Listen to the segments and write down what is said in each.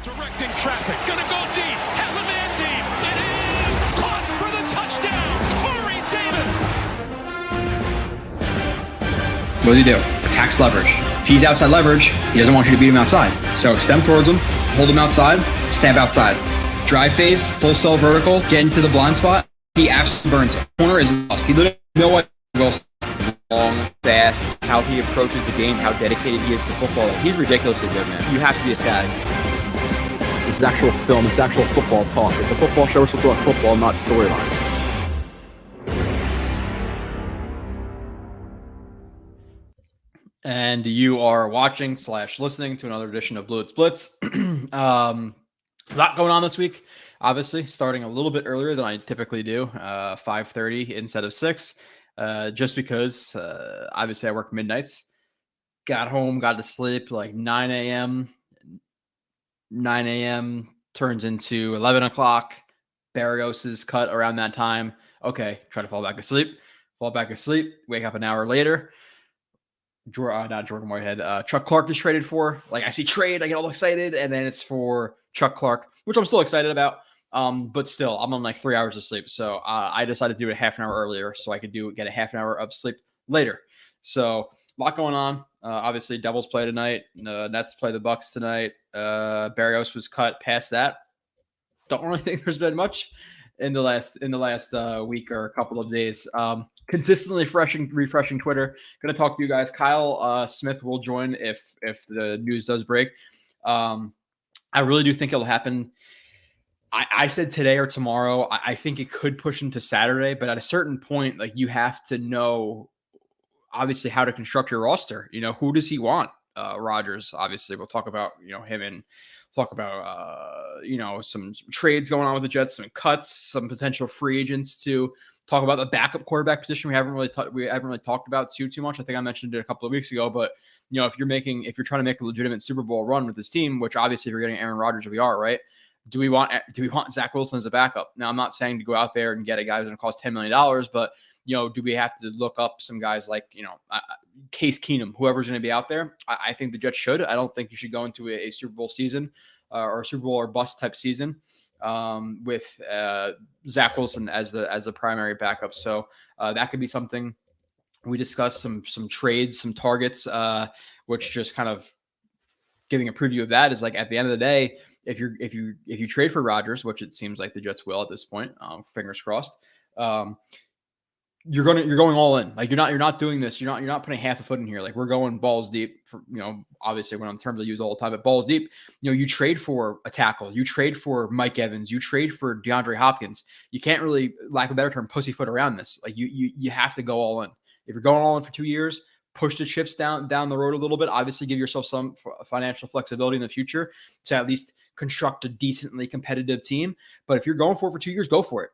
Directing traffic, gonna go deep, has a man deep, it is caught for the touchdown, Corey Davis! What does he do? Attacks leverage. If he's outside leverage, he doesn't want you to beat him outside. So stem towards him, hold him outside, stab outside. Drive face, full cell vertical, get into the blind spot, he absolutely burns it. Corner is lost. He literally no way goes long, fast, how he approaches the game, how dedicated he is to football. He's ridiculously good, man. You have to be ecstatic. This is actual film. This is actual football talk. It's a football show. We're supposed to talk football, not storylines. And you are watching / listening to another edition of Blewett's Blitz. A lot going on this week. Obviously, starting a little bit earlier than I typically do, 5:30 instead of 6, just because obviously I work midnights. Got home, got to sleep like 9 a.m. 9 a.m. turns into 11 o'clock. Berrios is cut around that time. Okay, try to fall back asleep. Wake up an hour later. Not Jordan Whitehead. Chuck Clark is traded for. Like, I see trade, I get all excited, and then it's for Chuck Clark, which I'm still excited about. But still, I'm on like 3 hours of sleep. So I decided to do it half an hour earlier so I could get a half an hour of sleep later. So a lot going on. Obviously, Devils play tonight. Nets play the Bucks tonight. Berrios was cut past that. Don't really think there's been much in the last week or a couple of days. Consistently refreshing Twitter. Going to talk to you guys. Kyle Smith will join if the news does break. I really do think it'll happen. I said today or tomorrow. I think it could push into Saturday, but at a certain point, like, you have to know, obviously, how to construct your roster. You know, who does he want? Rodgers, obviously. We'll talk about, him, and talk about, some trades going on with the Jets, some cuts, some potential free agents to talk about the backup quarterback position. We haven't really talked about too much. I think I mentioned it a couple of weeks ago, but if you're trying to make a legitimate Super Bowl run with this team, which obviously if you're getting Aaron Rodgers, we are, right? Do we want Zach Wilson as a backup? Now, I'm not saying to go out there and get a guy who's going to cost $10 million, but do we have to look up some guys like, Case Keenum, whoever's going to be out there? I think the Jets should. I don't think you should go into a Super Bowl season or a Super Bowl or bust type season with Zach Wilson as the primary backup. So that could be something we discussed, some trades, some targets, which just kind of giving a preview of that is like, at the end of the day, if you trade for Rodgers, which it seems like the Jets will at this point, fingers crossed, you're going all in. Like, you're not doing this. You're not putting half a foot in here. Like, we're going balls deep for, obviously when I'm terms I use all the time, but balls deep. You trade for a tackle, you trade for Mike Evans, you trade for DeAndre Hopkins. You can't really, lack of a better term, pussyfoot around this. Like, you have to go all in. If you're going all in for 2 years, push the chips down the road a little bit. Obviously, give yourself some financial flexibility in the future to at least construct a decently competitive team. But if you're going for 2 years, go for it.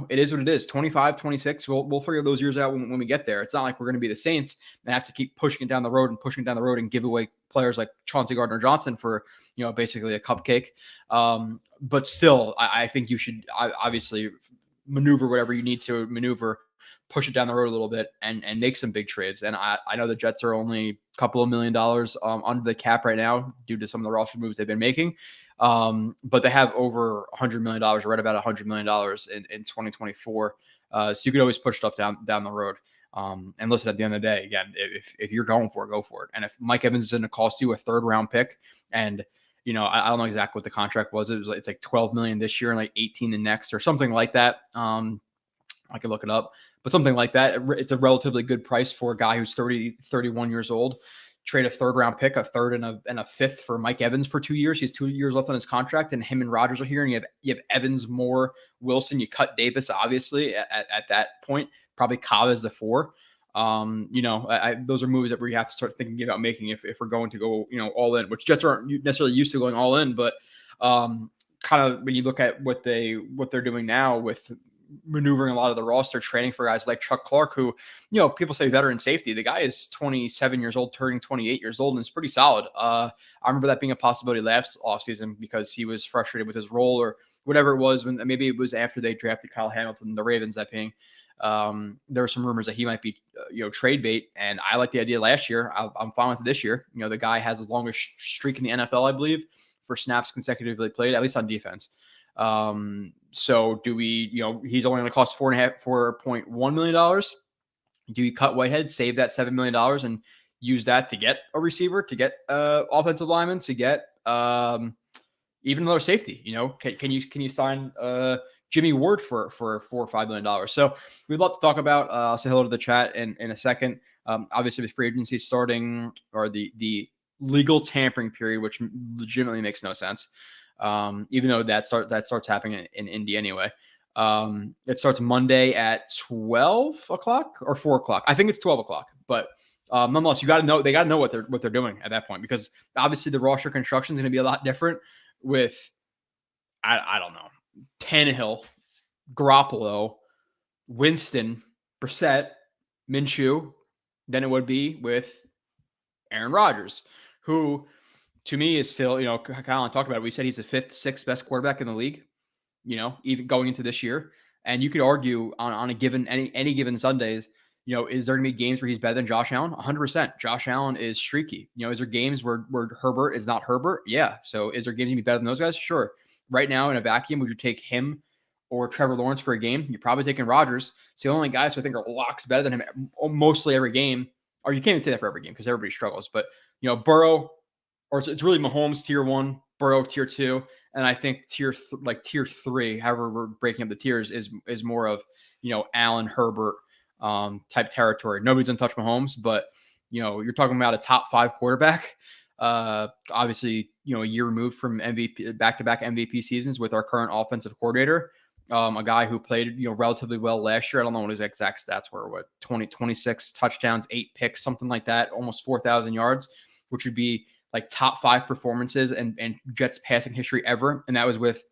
It is what it is. 25, 26, we'll figure those years out when we get there. It's not like we're going to be the Saints and have to keep pushing it down the road and give away players like Chauncey Gardner-Johnson for, basically a cupcake. But still, I think you should obviously maneuver whatever you need to maneuver, push it down the road a little bit and make some big trades. And I know the Jets are only a couple of $1 million under the cap right now due to some of the roster moves they've been making. But they have over $100 million, right about $100 million in 2024. So you could always push stuff down the road. And listen, at the end of the day, again, if you're going for it, go for it. And if Mike Evans is going to cost you a 3rd round pick, and I don't know exactly what the contract was. It's like $12 million this year and like 18 the next or something like that. I could look it up, but something like that. It's a relatively good price for a guy who's 31 years old. Trade a 3rd round pick, a 3rd and a 5th for Mike Evans for 2 years. He has 2 years left on his contract, and him and Rodgers are here. And you have Evans, Moore, Wilson. You cut Davis, obviously, at that point. Probably Cobb as the 4. Those are moves that we have to start thinking about making if we're going to go, all in, which Jets aren't necessarily used to going all in, but kind of when you look at what they're doing now with maneuvering a lot of the roster, training for guys like Chuck Clark, who, people say veteran safety. The guy is 27 years old, turning 28 years old, and it's pretty solid. I remember that being a possibility last offseason because he was frustrated with his role or whatever it was. When maybe it was after they drafted Kyle Hamilton, the Ravens, that being. There were some rumors that he might be, trade bait, and I like the idea last year. I'm fine with it this year. The guy has the longest streak in the NFL, I believe, for snaps consecutively played, at least on defense. So do we, he's only going to cost $4.1 million. Do you cut Whitehead, save that $7 million and use that to get a receiver, to get offensive lineman, to get even another safety? Can you sign Jimmy Ward for $4 or $5 million? So we'd love to talk about. I'll say hello to the chat in a second. Obviously, with free agency starting, or the legal tampering period, which legitimately makes no sense, even though that starts happening in Indy anyway. It starts Monday at 12 o'clock or 4 o'clock. I think it's 12 o'clock, but nonetheless, they got to know what they're doing at that point, because obviously the roster construction is going to be a lot different with, I don't know, Tannehill, Garoppolo, Winston, Brissett, Minshew, than it would be with Aaron Rodgers, who to me is still, Colin talked about it. We said he's the 5th, 6th best quarterback in the league, even going into this year. And you could argue on a given, any given Sundays, is there going to be games where he's better than Josh Allen? 100%. Josh Allen is streaky. Is there games where Herbert is not Herbert? Yeah. So is there games to be better than those guys? Sure. Right now in a vacuum, would you take him or Trevor Lawrence for a game? You're probably taking Rodgers. It's the only guys who I think are locks better than him mostly every game. Or you can't even say that for every game because everybody struggles. But, Burrow, or it's really Mahomes tier 1, Burrow tier 2, and I think tier 3, however we're breaking up the tiers, is more of, Allen, Herbert type territory. Nobody's gonna touch Mahomes, but you're talking about a top 5 quarterback. Obviously, a year removed from MVP, back-to-back MVP seasons with our current offensive coordinator. A guy who played, relatively well last year. I don't know what his exact stats were. 26 touchdowns, 8 picks, something like that, almost 4,000 yards, which would be like top 5 performances and Jets passing history ever. And that was with,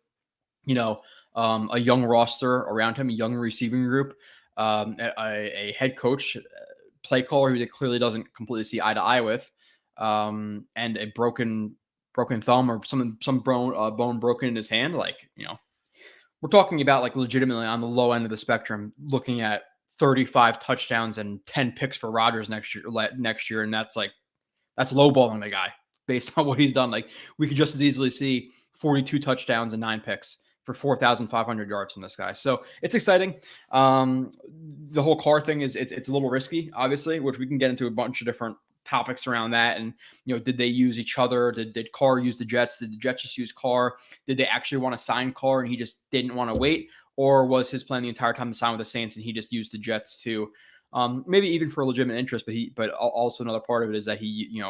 a young roster around him, a young receiving group, a head coach, play caller who clearly doesn't completely see eye to eye with, and a broken thumb or some bone broken in his hand. We're talking about legitimately on the low end of the spectrum, looking at 35 touchdowns and 10 picks for Rodgers next year. And that's lowballing the guy based on what he's done. We could just as easily see 42 touchdowns and 9 picks for 4,500 yards from this guy. So it's exciting. The whole Carr thing it's a little risky, obviously, which we can get into a bunch of different topics around that. And, did they use each other? Did Carr use the Jets? Did the Jets just use Carr? Did they actually want to sign Carr and he just didn't want to wait? Or was his plan the entire time to sign with the Saints and he just used the Jets to, maybe even for legitimate interest, but also another part of it is that he,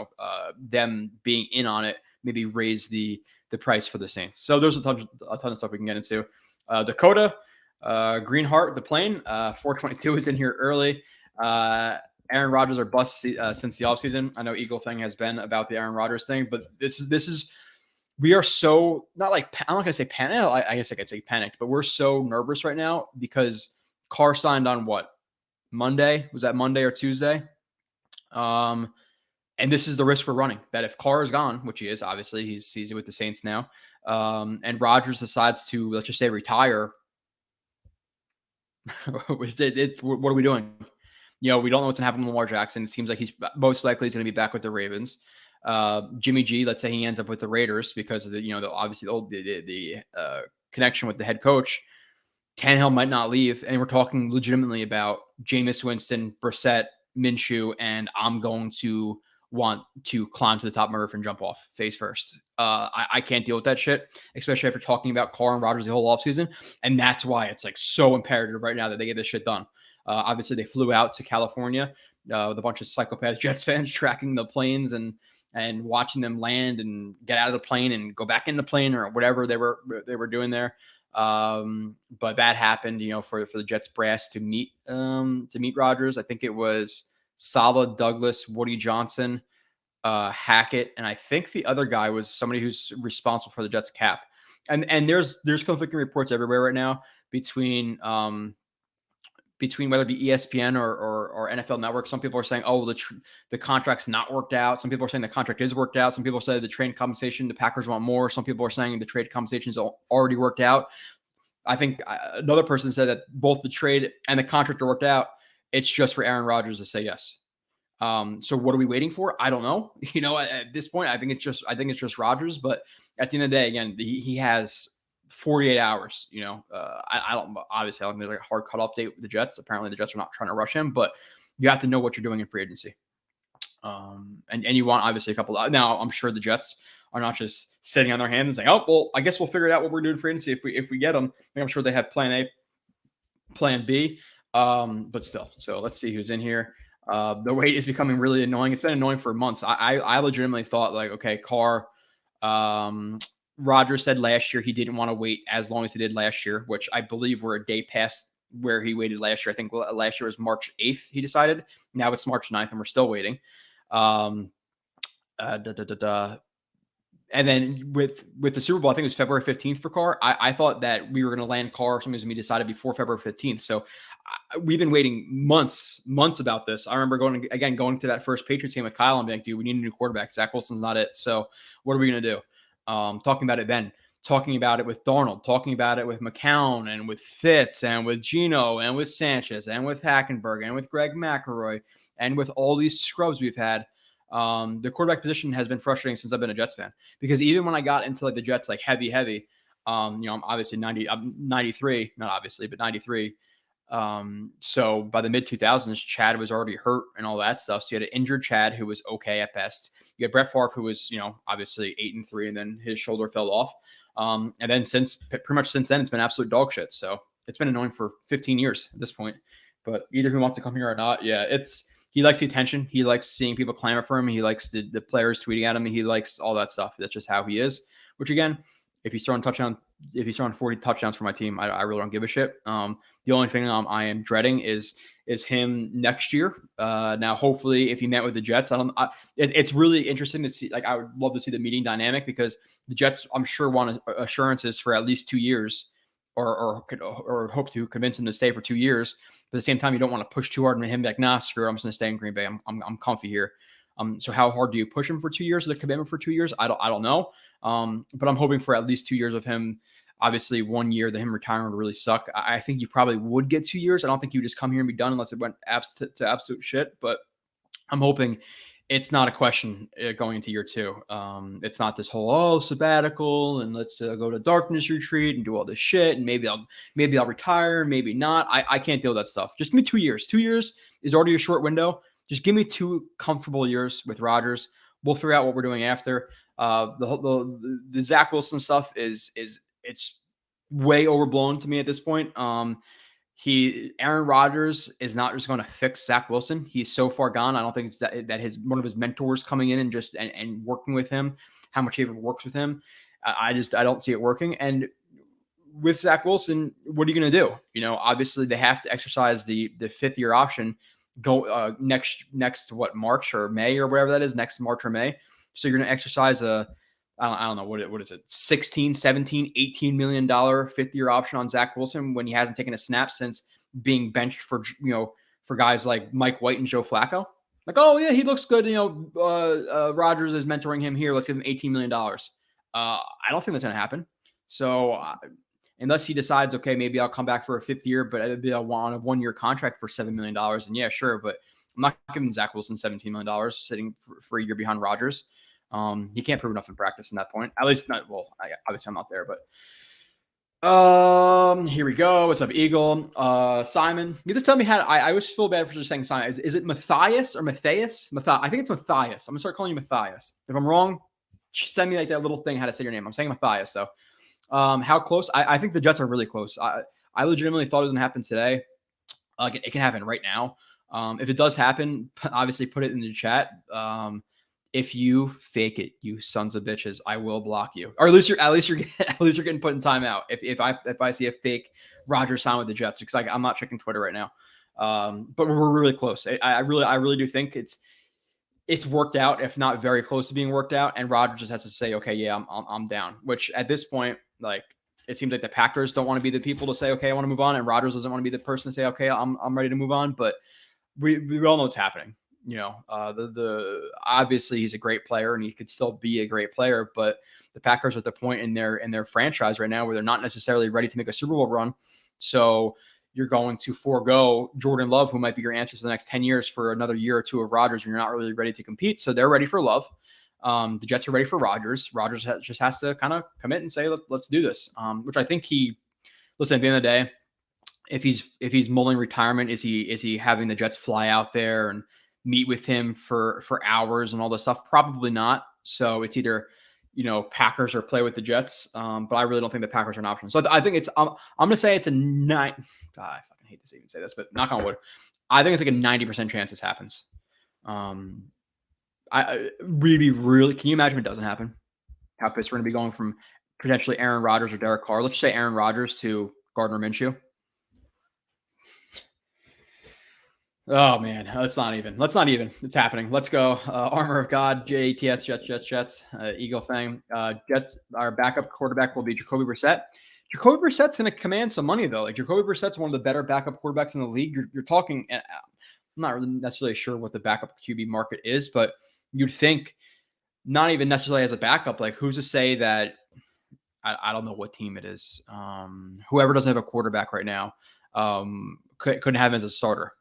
them being in on it, maybe raise the price for the Saints. So there's a ton of stuff we can get into. Dakota, Greenheart, the plane, 422 is in here early. Aaron Rodgers are bust since the offseason. I know Eagle thing has been about the Aaron Rodgers thing, but this is we are so I'm not going to say panicked. I guess I could say panicked, but we're so nervous right now because Carr signed on what? Monday? Was that Monday or Tuesday? And this is the risk we're running, that if Carr is gone, which he is, obviously he's with the Saints now, and Rodgers decides to, let's just say, retire, what are we doing? We don't know what's going to happen with Lamar Jackson. It seems like he's most likely going to be back with the Ravens. Jimmy G, let's say he ends up with the Raiders because of the connection with the head coach. Tannehill might not leave, and we're talking legitimately about Jameis Winston, Brissett, Minshew, and I'm going to want to climb to the top of my roof and jump off face first. I can't deal with that shit, especially after talking about Carr and Rodgers the whole offseason, and that's why it's so imperative right now that they get this shit done. Obviously, they flew out to California with a bunch of psychopath Jets fans tracking the planes and watching them land and get out of the plane and go back in the plane or whatever they were doing there. But that happened, for the Jets brass to meet Rodgers. I think it was Saleh, Douglas, Woody Johnson, Hackett, and I think the other guy was somebody who's responsible for the Jets cap. And there's conflicting reports everywhere right now between whether it be ESPN or NFL Network. Some people are saying, oh, the contract's not worked out. Some people are saying the contract is worked out. Some people say the trade compensation, the Packers want more. Some people are saying the trade compensation is already worked out. I think another person said that both the trade and the contract are worked out. It's just for Aaron Rodgers to say yes. So what are we waiting for? I don't know. At this point, I think it's just Rodgers. But at the end of the day, again, he has 48 hours. I don't obviously I don't think there's like a hard cutoff date with the Jets. Apparently, the Jets are not trying to rush him, but you have to know what you're doing in free agency. And you want obviously a couple. Now, I'm sure the Jets are not just sitting on their hands and saying, "Oh, well, I guess we'll figure out what we're doing in free agency if we get them." I'm sure they have Plan A, Plan B. But still, so let's see who's in here. The wait is becoming really annoying. It's been annoying for months. I legitimately thought like, okay, Carr, Rodgers said last year he didn't want to wait as long as he did last year, which I believe we're a day past where he waited last year. I think last year was March 8th. He decided. Now it's March 9th and we're still waiting. And then with the Super Bowl, I think it was February 15th for Carr. I thought that we were going to land Carr. Something was going to be decided before February 15th. So we've been waiting months about this. I remember going to that first Patriots game with Kyle and being like, dude, we need a new quarterback. Zach Wilson's not it. So what are we going to do? Talking about it then, talking about it with Darnold, talking about it with McCown and with Fitz and with Geno and with Sanchez and with Hackenberg and with Greg McElroy and with all these scrubs we've had. The quarterback position has been frustrating since I've been a Jets fan, because even when I got into like the Jets, like heavy, I'm obviously 90, I'm 93, not obviously, but 93. So by the mid 2000s, Chad was already hurt and all that stuff. So you had an injured Chad who was okay at best. You had Brett Favre who was, obviously 8-3, and then his shoulder fell off. And then pretty much since then, it's been absolute dog shit. So it's been annoying for 15 years at this point, but either he wants to come here or not. Yeah. He likes the attention. He likes seeing people clamor for him. He likes the players tweeting at him. He likes all that stuff. That's just how he is, which again, if he's throwing 40 touchdowns for my team, I really don't give a shit. The only thing I am dreading is him next year. Now, hopefully, if he met with the Jets, it's really interesting to see. Like, I would love to see the meeting dynamic, because the Jets, I'm sure, want assurances for at least 2 years, or hope to convince him to stay for 2 years. But at the same time, you don't want to push too hard on him. Be like, nah, screw it, I'm just going to stay in Green Bay. I'm comfy here. So how hard do you push him for 2 years? The commitment for 2 years? I don't know. But I'm hoping for at least 2 years of him. Obviously, 1 year that him retiring would really suck. I think you probably would get 2 years. I don't think you just come here and be done unless it went to absolute shit. But I'm hoping it's not a question going into year 2. It's not this whole sabbatical and let's go to darkness retreat and do all this shit, and maybe I'll retire, maybe not. I can't deal with that stuff. Just give me 2 years. 2 years is already a short window. Just give me 2 comfortable years with Rodgers. We'll figure out what we're doing after. The Zach Wilson stuff it's way overblown to me at this point. Aaron Rodgers is not just going to fix Zach Wilson. He's so far gone. I don't think it's that one of his mentors coming in and just and working with him, how much he ever works with him. I don't see it working. And with Zach Wilson, what are you going to do? Obviously they have to exercise the 5th year option. Go next March or May or whatever that is, next March or May. So you're going to exercise I don't know what is it, 16, 17, $18 million 5th year option on Zach Wilson when he hasn't taken a snap since being benched for guys like Mike White and Joe Flacco. Like, oh yeah, he looks good. Rodgers is mentoring him here. Let's give him $18 million. I don't think that's going to happen. So unless he decides, okay, maybe I'll come back for a 5th year, but it'd be a 1 year contract for $7 million. And yeah, sure. But I'm not giving Zach Wilson $17 million sitting for a year behind Rodgers. He can't prove enough in practice in that point. At least not. Well, obviously I'm not there, but here we go. What's up, Eagle? Simon, you just tell me how. I always feel bad for just saying Simon. Is it Matthias or Matthias? I think it's Matthias. I'm gonna start calling you Matthias. If I'm wrong, send me like that little thing how to say your name. I'm saying Matthias though. How close? I think the Jets are really close. I legitimately thought it was gonna happen today. It can happen right now. If it does happen, obviously put it in the chat. If you fake it, you sons of bitches, I will block you. Or at least you're getting put in timeout. If I see a fake Rodgers sign with the Jets, because I'm not checking Twitter right now. But we're really close. I really do think it's worked out, if not very close to being worked out. And Rodgers just has to say, okay, yeah, I'm down. Which at this point, like, it seems like the Packers don't want to be the people to say, okay, I want to move on, and Rodgers doesn't want to be the person to say, okay, I'm ready to move on. But we all know what's happening. Obviously he's a great player and he could still be a great player, but the Packers are at the point in their franchise right now where they're not necessarily ready to make a Super Bowl run. So you're going to forego Jordan Love, who might be your answer for the next 10 years for another year or two of Rodgers, and you're not really ready to compete. So they're ready for Love. The Jets are ready for Rodgers. Rodgers just has to kind of commit and say, let's do this. Which I think listen, at the end of the day, if he's mulling retirement, is he having the Jets fly out there and meet with him for hours and all this stuff? Probably not. So it's either, Packers or play with the Jets. But I really don't think the Packers are an option. So I think I'm going to say it's a 9. God, I fucking hate to even say this, but knock on wood, I think it's like a 90% chance this happens. I really, can you imagine if it doesn't happen? How pissed we're going to be going from potentially Aaron Rodgers or Derek Carr. Let's just say Aaron Rodgers to Gardner Minshew. Oh man, let's not even. It's happening. Let's go. Armor of God, Jets, Jets. Eagle Fang. Jets. Our backup quarterback will be Jacoby Brissett. Jacoby Brissett's going to command some money though. Like Jacoby Brissett's one of the better backup quarterbacks in the league. You're talking. I'm not really necessarily sure what the backup QB market is, but you'd think not even necessarily as a backup. Like who's to say that? I don't know what team it is. Whoever doesn't have a quarterback right now couldn't have him as a starter.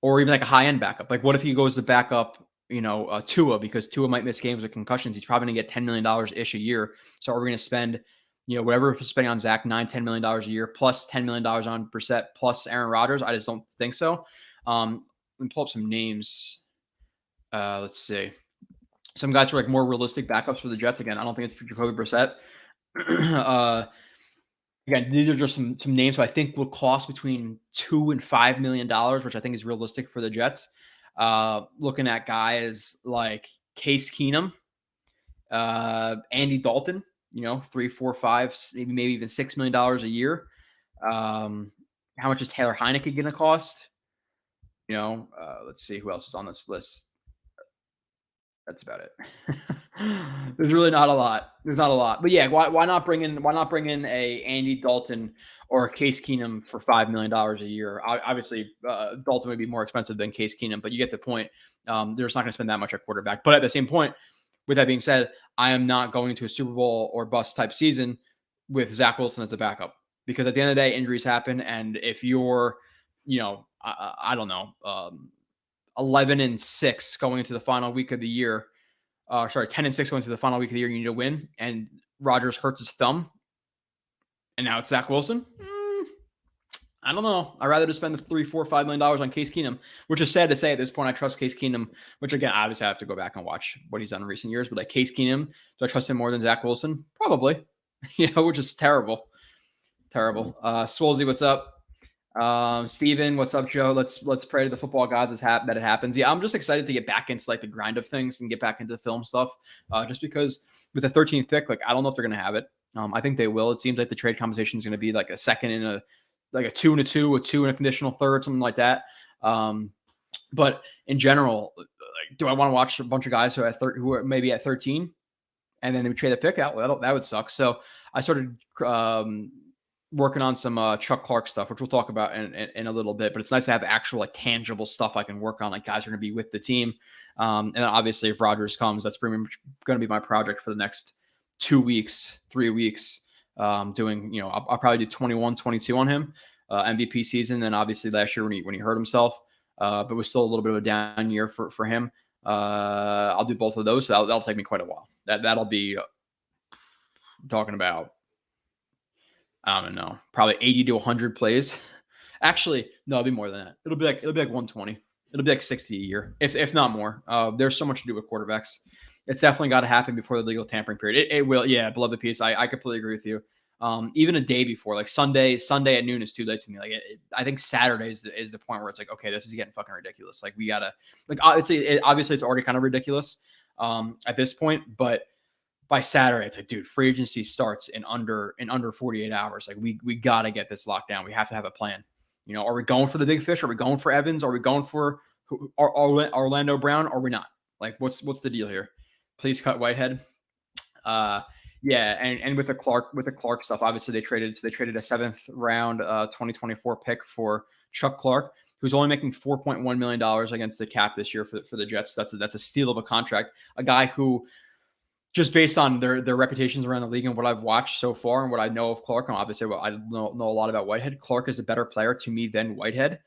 Or even like a high-end backup. Like what if he goes to back up, Tua, because Tua might miss games with concussions. He's probably going to get $10 million-ish a year. So are we going to spend, whatever we're spending on Zach, $9-10 million a year, plus $10 million on Brissett, plus Aaron Rodgers? I just don't think so. Let me pull up some names. Let's see. Some guys are like more realistic backups for the Jets. Again, I don't think it's for Jacoby Brissett. Again, these are just some names who I think will cost between $2 and $5 million, which I think is realistic for the Jets. Looking at guys like Case Keenum, Andy Dalton, $3, $4, $5, maybe even $6 million a year. How much is Taylor Heineke going to cost? Let's see who else is on this list. That's about it. There's really not a lot. But yeah, why not bring in a Andy Dalton or a Case Keenum for $5 million a year? Obviously, Dalton would be more expensive than Case Keenum, but you get the point. They're just not going to spend that much at quarterback. But at the same point, with that being said, I am not going to a Super Bowl or bust type season with Zach Wilson as a backup, because at the end of the day, injuries happen. And if you're, I don't know, 11-6 going into the final week of the year, 10-6 going into the final week of the year, you need to win, and Rodgers hurts his thumb, and now it's Zach Wilson. I don't know. I'd rather just spend the $3, $4, $5 million on Case Keenum, which is sad to say at this point. I trust Case Keenum, which again, obviously I have to go back and watch what he's done in recent years, but like Case Keenum, do I trust him more than Zach Wilson? Probably, which is terrible. Swolsey, what's up? Steven, what's up, Joe? Let's pray to the football gods that it happens. Yeah, I'm just excited to get back into like the grind of things and get back into the film stuff. Just because with the 13th pick, like I don't know if they're gonna have it. I think they will. It seems like the trade conversation is gonna be like a second and a 2 and a 2, a 2 and a conditional third, something like that. But in general, like, do I want to watch a bunch of guys who are maybe at 13 and then they would trade a pick out? That would suck. So I started working on some Chuck Clark stuff, which we'll talk about in a little bit, but it's nice to have actual like tangible stuff I can work on. Like guys are going to be with the team. And then obviously if Rodgers comes, that's pretty much going to be my project for the next 3 weeks, doing, I'll probably do 21, 22 on him, MVP season. Then obviously last year when he hurt himself, but it was still a little bit of a down year for him. I'll do both of those. So that'll take me quite a while. That'll be talking about, I don't know, probably 80 to 100 plays. Actually, no, it'll be more than that. It'll be like 120. It'll be like 60 a year, if not more. There's so much to do with quarterbacks. It's definitely got to happen before the legal tampering period. It will. Yeah, beloved piece. I completely agree with you. Even a day before, like Sunday at noon is too late to me. Like I think Saturday is the point where it's like, okay, this is getting fucking ridiculous. Like we gotta, like obviously it's already kind of ridiculous at this point, but by Saturday, it's like, dude, free agency starts in under 48 hours. Like we got to get this locked down. We have to have a plan. Are we going for the big fish? Are we going for Evans? Are we going for Orlando Brown? Or are we not? Like, what's the deal here? Please cut Whitehead. Yeah. And with the Clark stuff, obviously they traded a 7th round, 2024 pick for Chuck Clark, who's only making $4.1 million against the cap this year for the Jets. That's a steal of a contract. A guy who just based on their reputations around the league and what I've watched so far and what I know of Clark, and obviously I know a lot about Whitehead. Clark is a better player to me than Whitehead.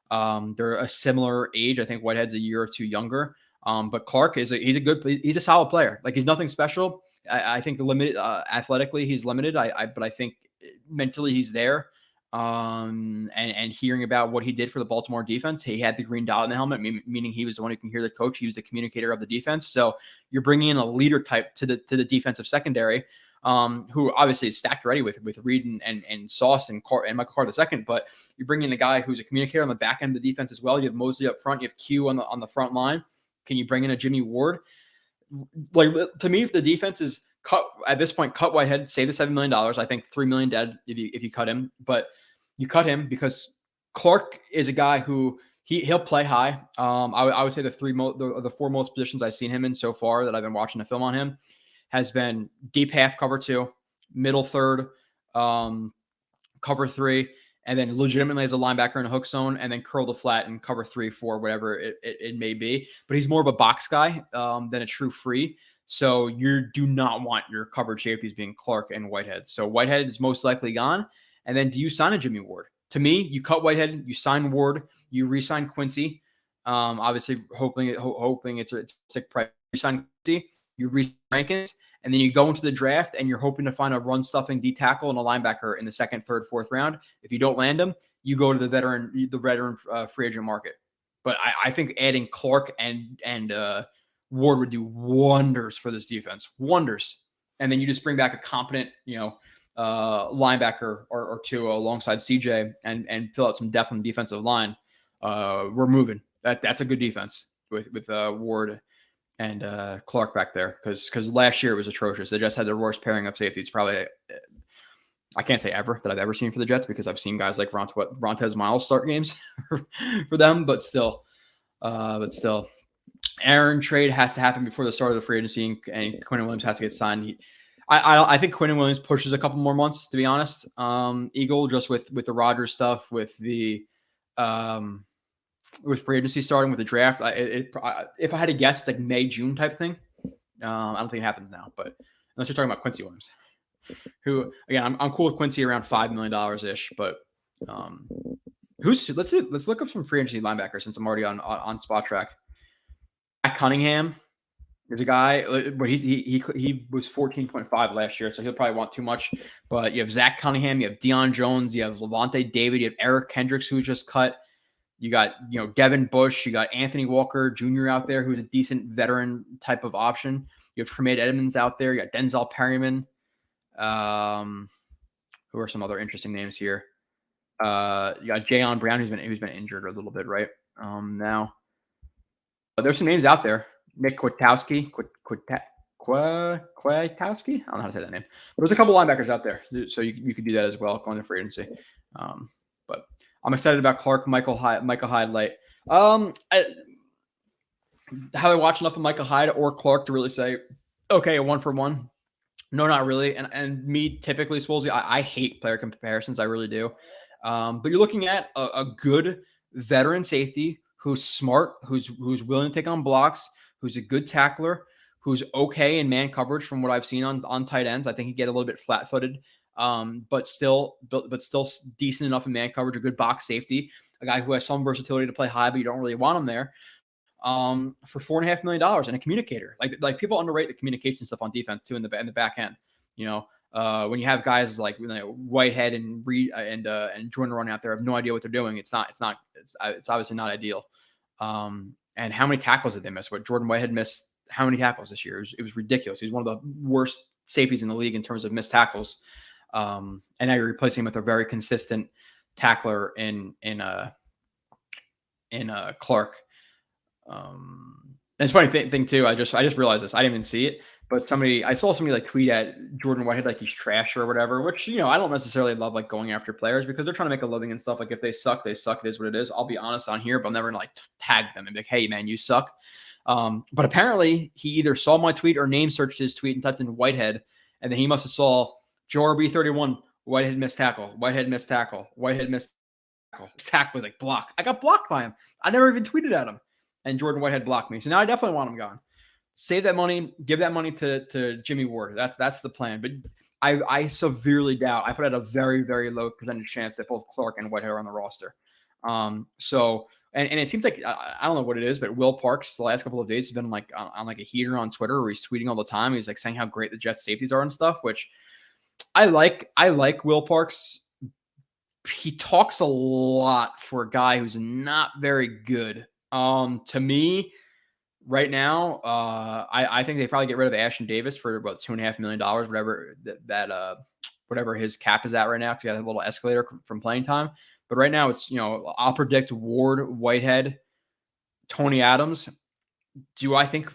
They're a similar age. I think Whitehead's a year or two younger. But Clark he's a solid player. Like, he's nothing special. I think the limited athletically he's limited. But I think mentally he's there. And hearing about what he did for the Baltimore defense, he had the green dot in the helmet, meaning he was the one who can hear the coach. He was the communicator of the defense. So you're bringing in a leader type to the defensive secondary, who obviously is stacked already with Reed and Sauce and Michael Carter II. But you bring in a guy who's a communicator on the back end of the defense as well. You have Mosley up front. You have Q on the front line. Can you bring in a Jimmy Ward? Like, to me, if the defense is cut at this point, cut Whitehead, save the $7 million. I think $3 million dead if you cut him. But you cut him because Clark is a guy who he'll play high. I would say the four most positions I've seen him in so far that I've been watching the film on him has been deep half, cover 2, middle third, cover 3, and then legitimately as a linebacker in a hook zone, and then curl the flat and cover 3, 4, whatever it may be. But he's more of a box guy than a true free. So you do not want your coverage safeties being Clark and Whitehead. So Whitehead is most likely gone. And then do you sign a Jimmy Ward? To me, you cut Whitehead, you sign Ward, you re-sign Quincy. Obviously, hoping it's a sick price. You sign Quincy, you re-sign Rankins, and then you go into the draft and you're hoping to find a run-stuffing D tackle and a linebacker in the 2nd, 3rd, 4th round. If you don't land them, you go to the veteran free agent market. But I think adding Clark and Ward would do wonders for this defense. Wonders. And then you just bring back a competent, linebacker or two alongside CJ and fill out some depth on the defensive line. We're moving. That's a good defense with Ward and Clark back there because last year it was atrocious. They just had the worst pairing of safeties probably. I can't say ever that I've ever seen for the Jets because I've seen guys like Rontez Miles start games for them, but still. Aaron trade has to happen before the start of the free agency, and Quinn Williams has to get signed. I think Quinn Williams pushes a couple more months, to be honest. Eagle, just with the Rodgers stuff, with the with free agency starting with the draft. If I had to guess, it's like May, June type thing. I don't think it happens now, but unless you're talking about Quincy Williams, who again, I'm cool with Quincy around $5 million ish, but let's look up some free agency linebackers since I'm already on Spot Track. Jack Cunningham. There's a guy, but he was 14.5 last year, so he'll probably want too much. But you have Zach Cunningham, you have Deion Jones, you have Levante David, you have Eric Kendricks, who just cut. You got Devin Bush, you got Anthony Walker Jr. out there, who's a decent veteran type of option. You have Tremaine Edmonds out there. You got Denzel Perryman. Who are some other interesting names here? You got Jayon Brown, who's been injured a little bit, right? Now, but there's some names out there. Nick Kwiatkowski. I don't know how to say that name. But there's a couple linebackers out there, so you could do that as well going to free agency. But I'm excited about Clark, Michael Hyde late. Have I watched enough of Michael Hyde or Clark to really say, okay, a 1-for-1? No, not really. And me typically, Swolesy, I hate player comparisons. I really do. But you're looking at a good veteran safety who's smart, who's willing to take on blocks, who's a good tackler, who's okay in man coverage from what I've seen on tight ends. I think he get a little bit flat-footed, but still decent enough in man coverage, a good box safety, a guy who has some versatility to play high, but you don't really want him there. For $4.5 million and a communicator. Like people underrate the communication stuff on defense too in the back end. When you have guys like Whitehead and Reed and Jordan running out there, have no idea what they're doing. It's obviously not ideal. And how many tackles did they miss? What Jordan Whitehead missed? How many tackles this year? It was ridiculous. He's one of the worst safeties in the league in terms of missed tackles. And now you're replacing him with a very consistent tackler in Clark. And it's a funny thing too. I just realized this. I didn't even see it, but I saw somebody like tweet at Jordan Whitehead like he's trash or whatever. Which I don't necessarily love like going after players because they're trying to make a living and stuff. Like if they suck, they suck. It is what it is. I'll be honest on here, but I'm never gonna like tag them and be like, "Hey man, you suck." But apparently he either saw my tweet or name searched his tweet and typed in Whitehead, and then he must have saw Joe RB31 Whitehead missed tackle. Whitehead missed tackle. Whitehead missed tackle. His tackle was like blocked. I got blocked by him. I never even tweeted at him. And Jordan Whitehead blocked me. So now I definitely want him gone. save that money, give that money to Jimmy Ward. That's the plan. But I severely doubt. I put out a very, very low percentage chance that both Clark and Whitehead are on the roster. And it seems like I don't know what it is, but Will Parks the last couple of days has been like on like a heater on Twitter where he's tweeting all the time. He's like saying how great the Jets safeties are and stuff, which I like. I like Will Parks. He talks a lot for a guy who's not very good. To me, right now, I think they probably get rid of Ashton Davis for about $2.5 million, whatever whatever his cap is at right now, because he has a little escalator from playing time. But right now, it's I'll predict Ward, Whitehead, Tony Adams. Do I think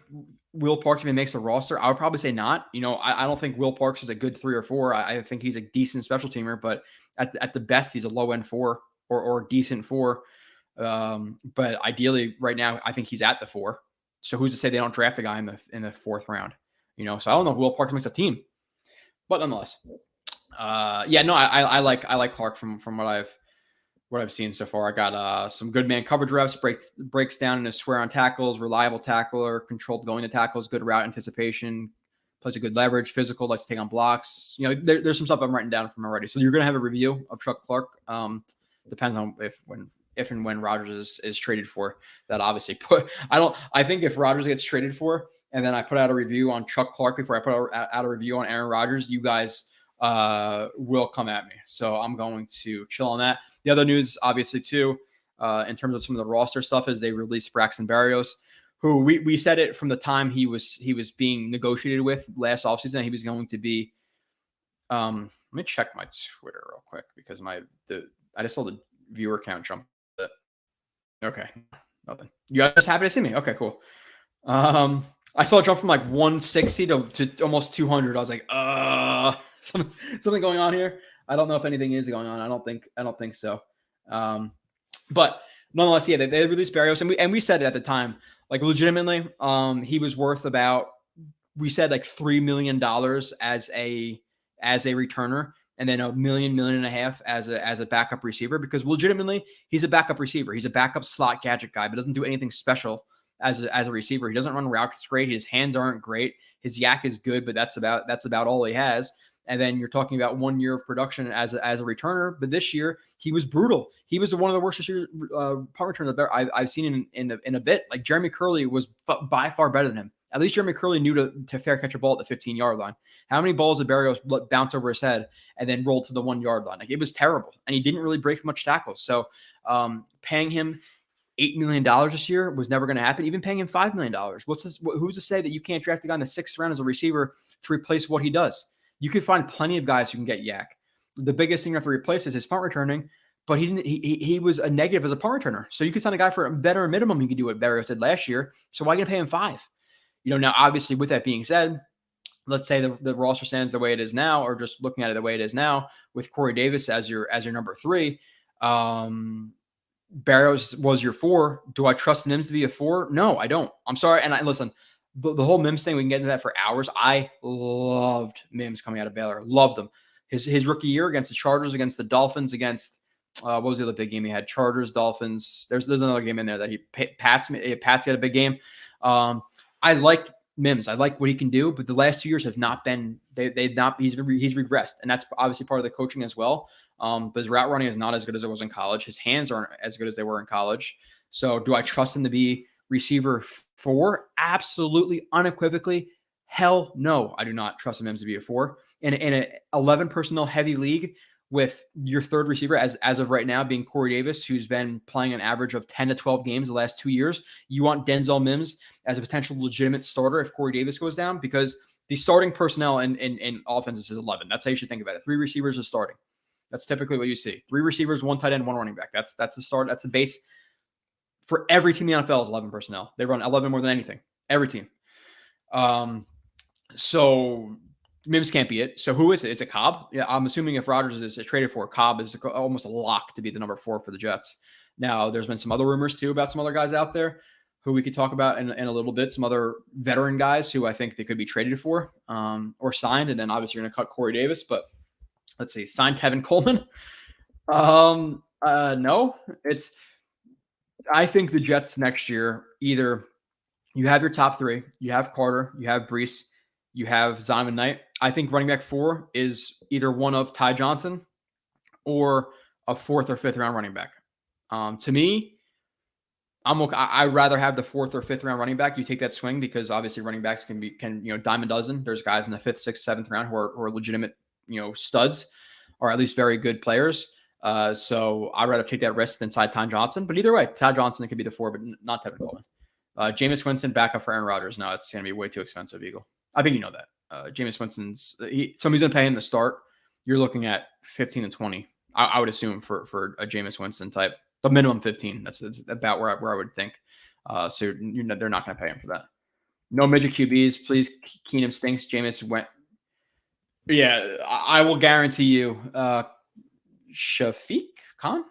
Will Parks even makes a roster? I would probably say not. I don't think Will Parks is a good 3 or 4. I think he's a decent special teamer, but at the best, he's a low end 4 or decent 4. But ideally, right now, I think he's at the 4. So who's to say they don't draft a guy in the 4th round? So I don't know if Will Parks makes a team, but nonetheless, I like Clark from what I've seen so far. I got some good man coverage reps, breaks down in his square on tackles, reliable tackler, controlled going to tackles, good route anticipation, plays a good leverage, physical, likes to take on blocks. There's some stuff I'm writing down from already. So you're gonna have a review of Chuck Clark. Depends on if and when Rodgers is traded for. That obviously I think if Rodgers gets traded for, and then I put out a review on Chuck Clark before I put out a review on Aaron Rodgers, you guys will come at me. So I'm going to chill on that. The other news, obviously, too, in terms of some of the roster stuff, is they released Braxton Berrios, who we said it from the time he was being negotiated with last offseason. He was going to be. Let me check my Twitter real quick because I just saw the viewer count jump. Okay, nothing. You guys happy to see me? Okay, cool. I saw it jump from like 160 to almost 200. I was like, something going on here. I don't know if anything is going on. I don't think so. But nonetheless, yeah, they released Berrios, and we said it at the time, like legitimately, he was worth about, we said like $3 million as a returner, and then $1.5 million as a backup receiver, because legitimately he's a backup receiver. He's a backup slot gadget guy, but doesn't do anything special as a receiver. He doesn't run routes great. His hands aren't great. His yak is good, but that's about all he has. And then you're talking about 1 year of production as a returner. But this year, he was brutal. He was one of the worst punt returners I've seen in a bit. Like Jeremy Curley was by far better than him. At least Jeremy Curley knew to fair catch a ball at the 15-yard line. How many balls did Berrios bounce over his head and then roll to the 1 yard line? Like, it was terrible. And he didn't really break much tackles. So paying him $8 million this year was never going to happen. Even paying him $5 million. Who's to say that you can't draft a guy in the 6th round as a receiver to replace what he does? You could find plenty of guys who can get yak. The biggest thing you have to replace is his punt returning, but he was a negative as a punt returner. So you could sign a guy for a better minimum. You could do what Berrios did last year. So why are you going to pay him $5? Now obviously with that being said, let's say the roster stands the way it is now, or just looking at it the way it is now with Corey Davis as your number 3. Berrios was your 4. Do I trust Mims to be a 4? No, I don't. I'm sorry. And listen, the whole Mims thing, we can get into that for hours. I loved Mims coming out of Baylor. Loved him. His rookie year against the Chargers, against the Dolphins, against what was the other big game he had? Chargers, Dolphins. There's another game in there that Pats had a big game. I like Mims. I like what he can do, but the last 2 years have not been. They've not. He's regressed, and that's obviously part of the coaching as well. But his route running is not as good as it was in college. His hands aren't as good as they were in college. So do I trust him to be receiver 4? Absolutely, unequivocally, hell no. I do not trust him to be a 4 in an 11 personnel heavy league with your 3rd receiver as of right now being Corey Davis, who's been playing an average of 10 to 12 games the last 2 years. You want Denzel Mims as a potential legitimate starter if Corey Davis goes down, because the starting personnel in offenses is 11. That's how you should think about it. 3 receivers are starting. That's typically what you see. 3 receivers, 1 tight end, 1 running back. That's the start. That's the base. For every team in the NFL is 11 personnel. They run 11 more than anything. Every team. So Mims can't be it. So who is it? It's a Cobb. Yeah, I'm assuming if Rodgers is traded for, Cobb is almost a lock to be the number 4 for the Jets. Now, there's been some other rumors too about some other guys out there who we could talk about in a little bit. Some other veteran guys who I think they could be traded for or signed. And then obviously you're going to cut Corey Davis. But let's see, signed Tevin Coleman. No, I think the Jets next year either You have your top three. You have Carter. You have Brees. You have Zonovan Knight. I think running back 4 is either one of Ty Johnson or a 4th or 5th round running back. To me, I'd rather have the 4th or 5th round running back. You take that swing because obviously running backs can dime a dozen. There's guys in the 5th, 6th, 7th round who are legitimate, studs, or at least very good players. So I'd rather take that risk than Ty Johnson. But either way, Ty Johnson could be the 4, but not Tevin Coleman. Jameis Winston backup for Aaron Rodgers. No, it's going to be way too expensive, Eagle. I think you know that. Jameis Winston's somebody's going to pay him to start. You're looking at 15 to 20. I would assume for a Jameis Winston type, the minimum 15. That's about where I would think. So they're not going to pay him for that. No midget QBs, please. Keenum stinks. Jameis went. Yeah, I will guarantee you, Shafiq Khan.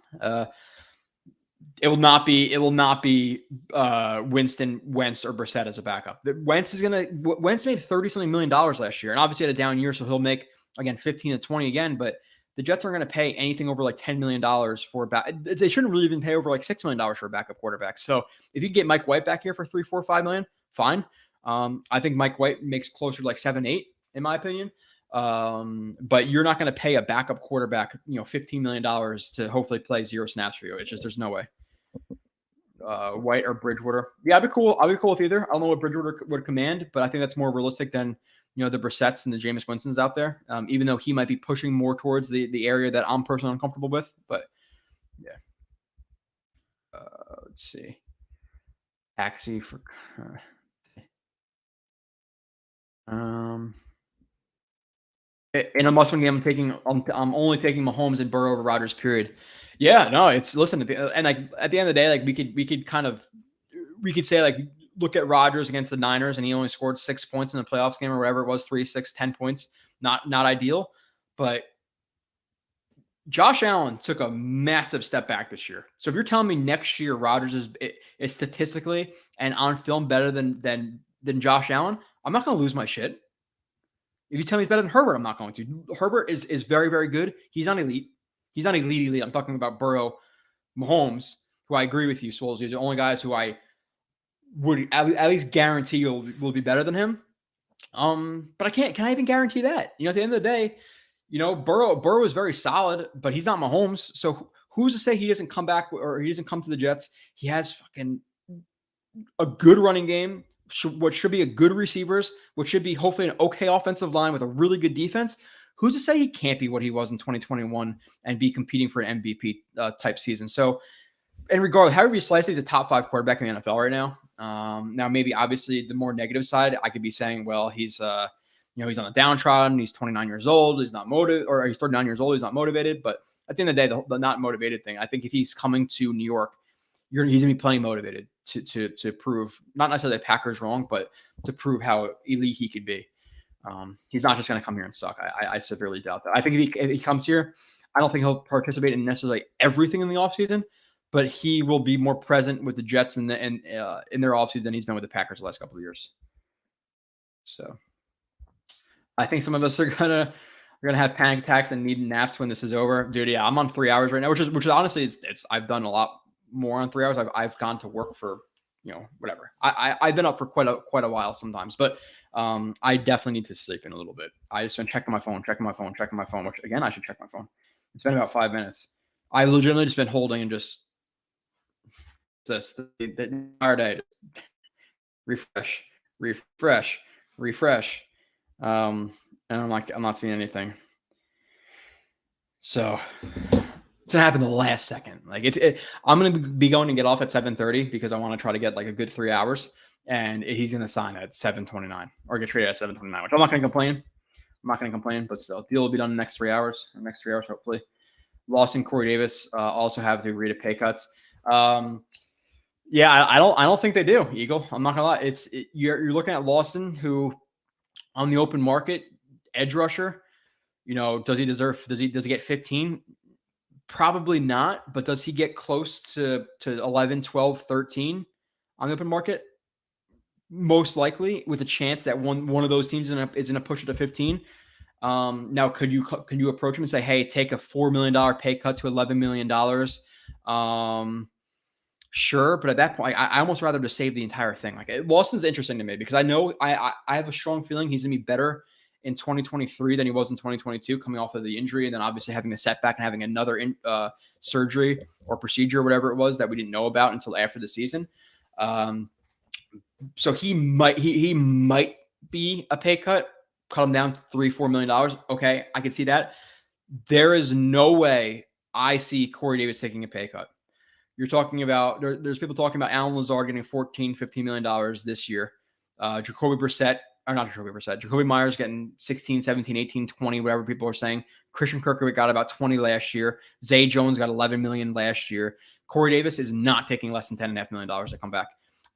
It will not be Winston, Wentz, or Brissett as a backup. Wentz made $30-something million last year, and obviously had a down year, so he'll make again 15 to 20 again. But the Jets aren't going to pay anything over like $10 million for a back. They shouldn't really even pay over like $6 million for a backup quarterback. So if you can get Mike White back here for $3, $4, $5 million, fine. I think Mike White makes closer to like 7, 8 in my opinion. But you're not going to pay a backup quarterback, $15 million to hopefully play 0 snaps for you. It's just there's no way. White or Bridgewater. Yeah, I'd be cool with either. I don't know what Bridgewater would command, but I think that's more realistic than the Brissetts and the Jameis Winstons out there. Even though he might be pushing more towards the area that I'm personally uncomfortable with. But yeah. Let's see. Taxi for in a must-win game, I'm only taking Mahomes and Burrow over Rodgers. Period. Yeah, no, it's listen, and like at the end of the day, like we could say like look at Rodgers against the Niners, and he only scored 6 points in the playoffs game or whatever it was, 3, 6, 10 points, not ideal, but Josh Allen took a massive step back this year. So if you're telling me next year Rodgers is statistically and on film better than Josh Allen, I'm not going to lose my shit. If you tell me he's better than Herbert, I'm not going to. Herbert is very, very good. He's not elite. He's not elite. I'm talking about Burrow, Mahomes, who I agree with you, Swoles. These are the only guys who I would at least guarantee will be better than him. But can I even guarantee that? At the end of the day, Burrow is very solid, but he's not Mahomes. So who's to say he doesn't come back or he doesn't come to the Jets? He has fucking a good running game, what should be a good receivers, what should be hopefully an okay offensive line with a really good defense. Who's to say he can't be what he was in 2021 and be competing for an MVP type season? So, in regard, however you slice it, he's a top 5 quarterback in the NFL right now. Now, maybe obviously the more negative side, I could be saying, well, he's he's on the downtrodden. He's 29 years old. He's not motivated, or he's 39 years old. He's not motivated. But at the end of the day, the not motivated thing, I think if he's coming to New York, he's going to be plenty motivated to prove, not necessarily the Packers wrong, but to prove how elite he could be. He's not just going to come here and suck. I severely doubt that. I think if he comes here, I don't think he'll participate in necessarily everything in the offseason, but he will be more present with the Jets in their offseason than he's been with the Packers the last couple of years. So I think some of us are gonna have panic attacks and need naps when this is over. Dude, yeah, I'm on 3 hours right now, which is honestly it's I've done a lot more on 3 hours. I've gone to work for whatever. I've been up for quite a while sometimes, but I definitely need to sleep in a little bit. I just been checking my phone, which again I should check my phone. It's been about 5 minutes. I legitimately just been holding and just the entire day. Refresh. And I'm not seeing anything. So it's gonna happen the last second. Like I'm gonna be going to get off at 7:30 because I want to try to get like a good 3 hours. And he's gonna sign at 7:29 or get traded at 7:29, which I'm not gonna complain. But still, deal will be done in the next 3 hours. Hopefully. Lawson, Corey Davis also have to agree to pay cuts. Yeah, I don't think they do, Eagle. I'm not gonna lie. You're looking at Lawson, who on the open market edge rusher. Does he get 15? Probably not, but does he get close to 11, 12, 13 on the open market? Most likely, with a chance that one of those teams is going to push it to 15. Now, can you approach him and say, hey, take a $4 million pay cut to $11 million? Sure, but at that point, I almost rather just save the entire thing. Like Wilson's interesting to me because I know I have a strong feeling he's gonna be better in 2023 than he was in 2022, coming off of the injury, and then obviously having a setback and having another surgery or procedure, or whatever it was that we didn't know about until after the season. So he might be a pay cut him down $3-4 million. Okay, I can see that. There is no way I see Corey Davis taking a pay cut. You're talking about there's people talking about Alan Lazard getting $14-15 million this year. Jacoby Myers getting 16, 17, 18, 20, whatever people are saying. Christian Kirk got about 20 last year. Zay Jones got 11 million last year. Corey Davis is not taking less than $10.5 million to come back.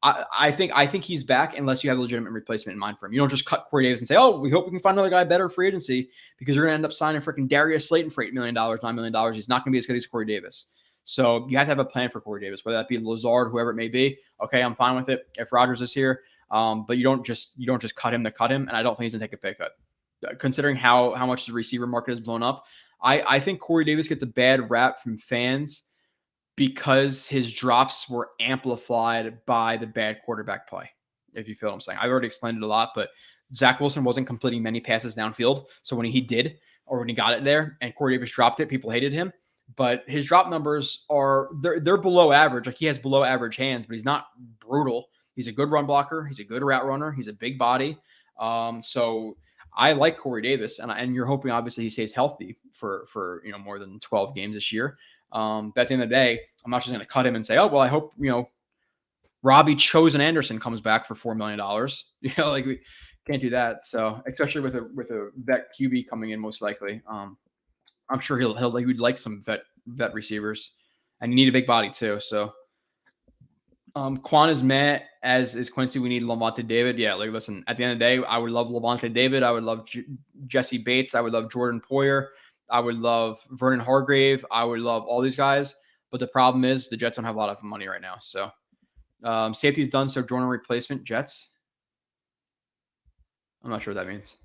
I think he's back unless you have a legitimate replacement in mind for him. You don't just cut Corey Davis and say, oh, we hope we can find another guy better free agency, because you're going to end up signing freaking Darius Slayton for $8 million, $9 million. He's not going to be as good as Corey Davis. So you have to have a plan for Corey Davis, whether that be Lazard, whoever it may be. Okay, I'm fine with it if Rodgers is here. But you don't just cut him to cut him, and I don't think he's going to take a pay cut. Considering how much the receiver market has blown up, I think Corey Davis gets a bad rap from fans because his drops were amplified by the bad quarterback play, if you feel what I'm saying. I've already explained it a lot, but Zach Wilson wasn't completing many passes downfield. So when he did, or when he got it there and Corey Davis dropped it, people hated him. But his drop numbers they're below average. Like, he has below average hands, but he's not brutal. He's a good run blocker. He's a good route runner. He's a big body. So I like Corey Davis, and you're hoping obviously he stays healthy for more than 12 games this year. But at the end of the day, I'm not just going to cut him and say, oh, well, I hope, Robbie Chosen Anderson comes back for $4 million. Like, we can't do that. So especially with a vet QB coming in, most likely, I'm sure he would like some vet receivers, and you need a big body too. So Quan is mad, as is Quincy. We need Lavonte David. Yeah, like, listen, at the end of the day, I would love Lavonte David. I would love Jesse Bates. I would love Jordan Poyer. I would love Vernon Hargrave. I would love all these guys. But the problem is the Jets don't have a lot of money right now. So safety's done. So Jordan replacement Jets. I'm not sure what that means.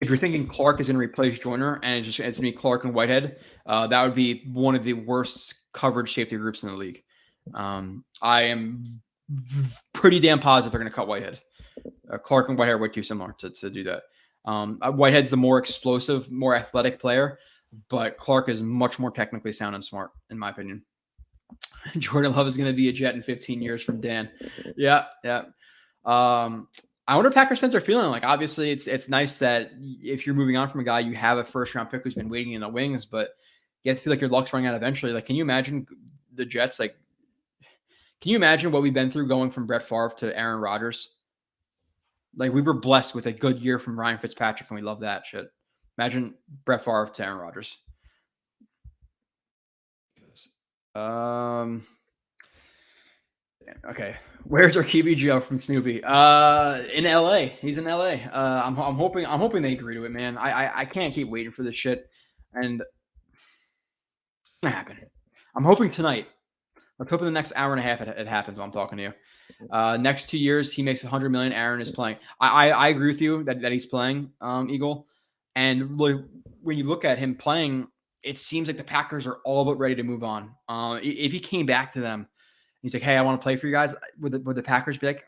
If you're thinking Clark is going to replace Joyner and it's going to be Clark and Whitehead, that would be one of the worst coverage safety groups in the league. I am pretty damn positive they're going to cut Whitehead. Clark and Whitehead are way too similar to do that. Whitehead's the more explosive, more athletic player, but Clark is much more technically sound and smart, in my opinion. Jordan Love is going to be a Jet in 15 years from Dan. Yeah. I wonder if Packers fans are feeling like, obviously it's nice that if you're moving on from a guy, you have a first round pick who's been waiting in the wings, but you have to feel like your luck's running out eventually. Like, can you imagine the Jets? Like, can you imagine what we've been through going from Brett Favre to Aaron Rodgers? Like, we were blessed with a good year from Ryan Fitzpatrick, and we love that shit. Imagine Brett Favre to Aaron Rodgers. Okay, where's our QB Joe from Snoopy? In LA. He's in LA. I'm hoping they agree to it, man. I can't keep waiting for this shit, and it's gonna happen. I'm hoping tonight. Let's hope in the next hour and a half it happens while I'm talking to you. Next 2 years, he makes $100 million. Aaron is playing. I agree with you that he's playing, Eagle. And when you look at him playing, it seems like the Packers are all but ready to move on. If he came back to them, he's like, hey, I want to play for you guys. Would the Packers be like,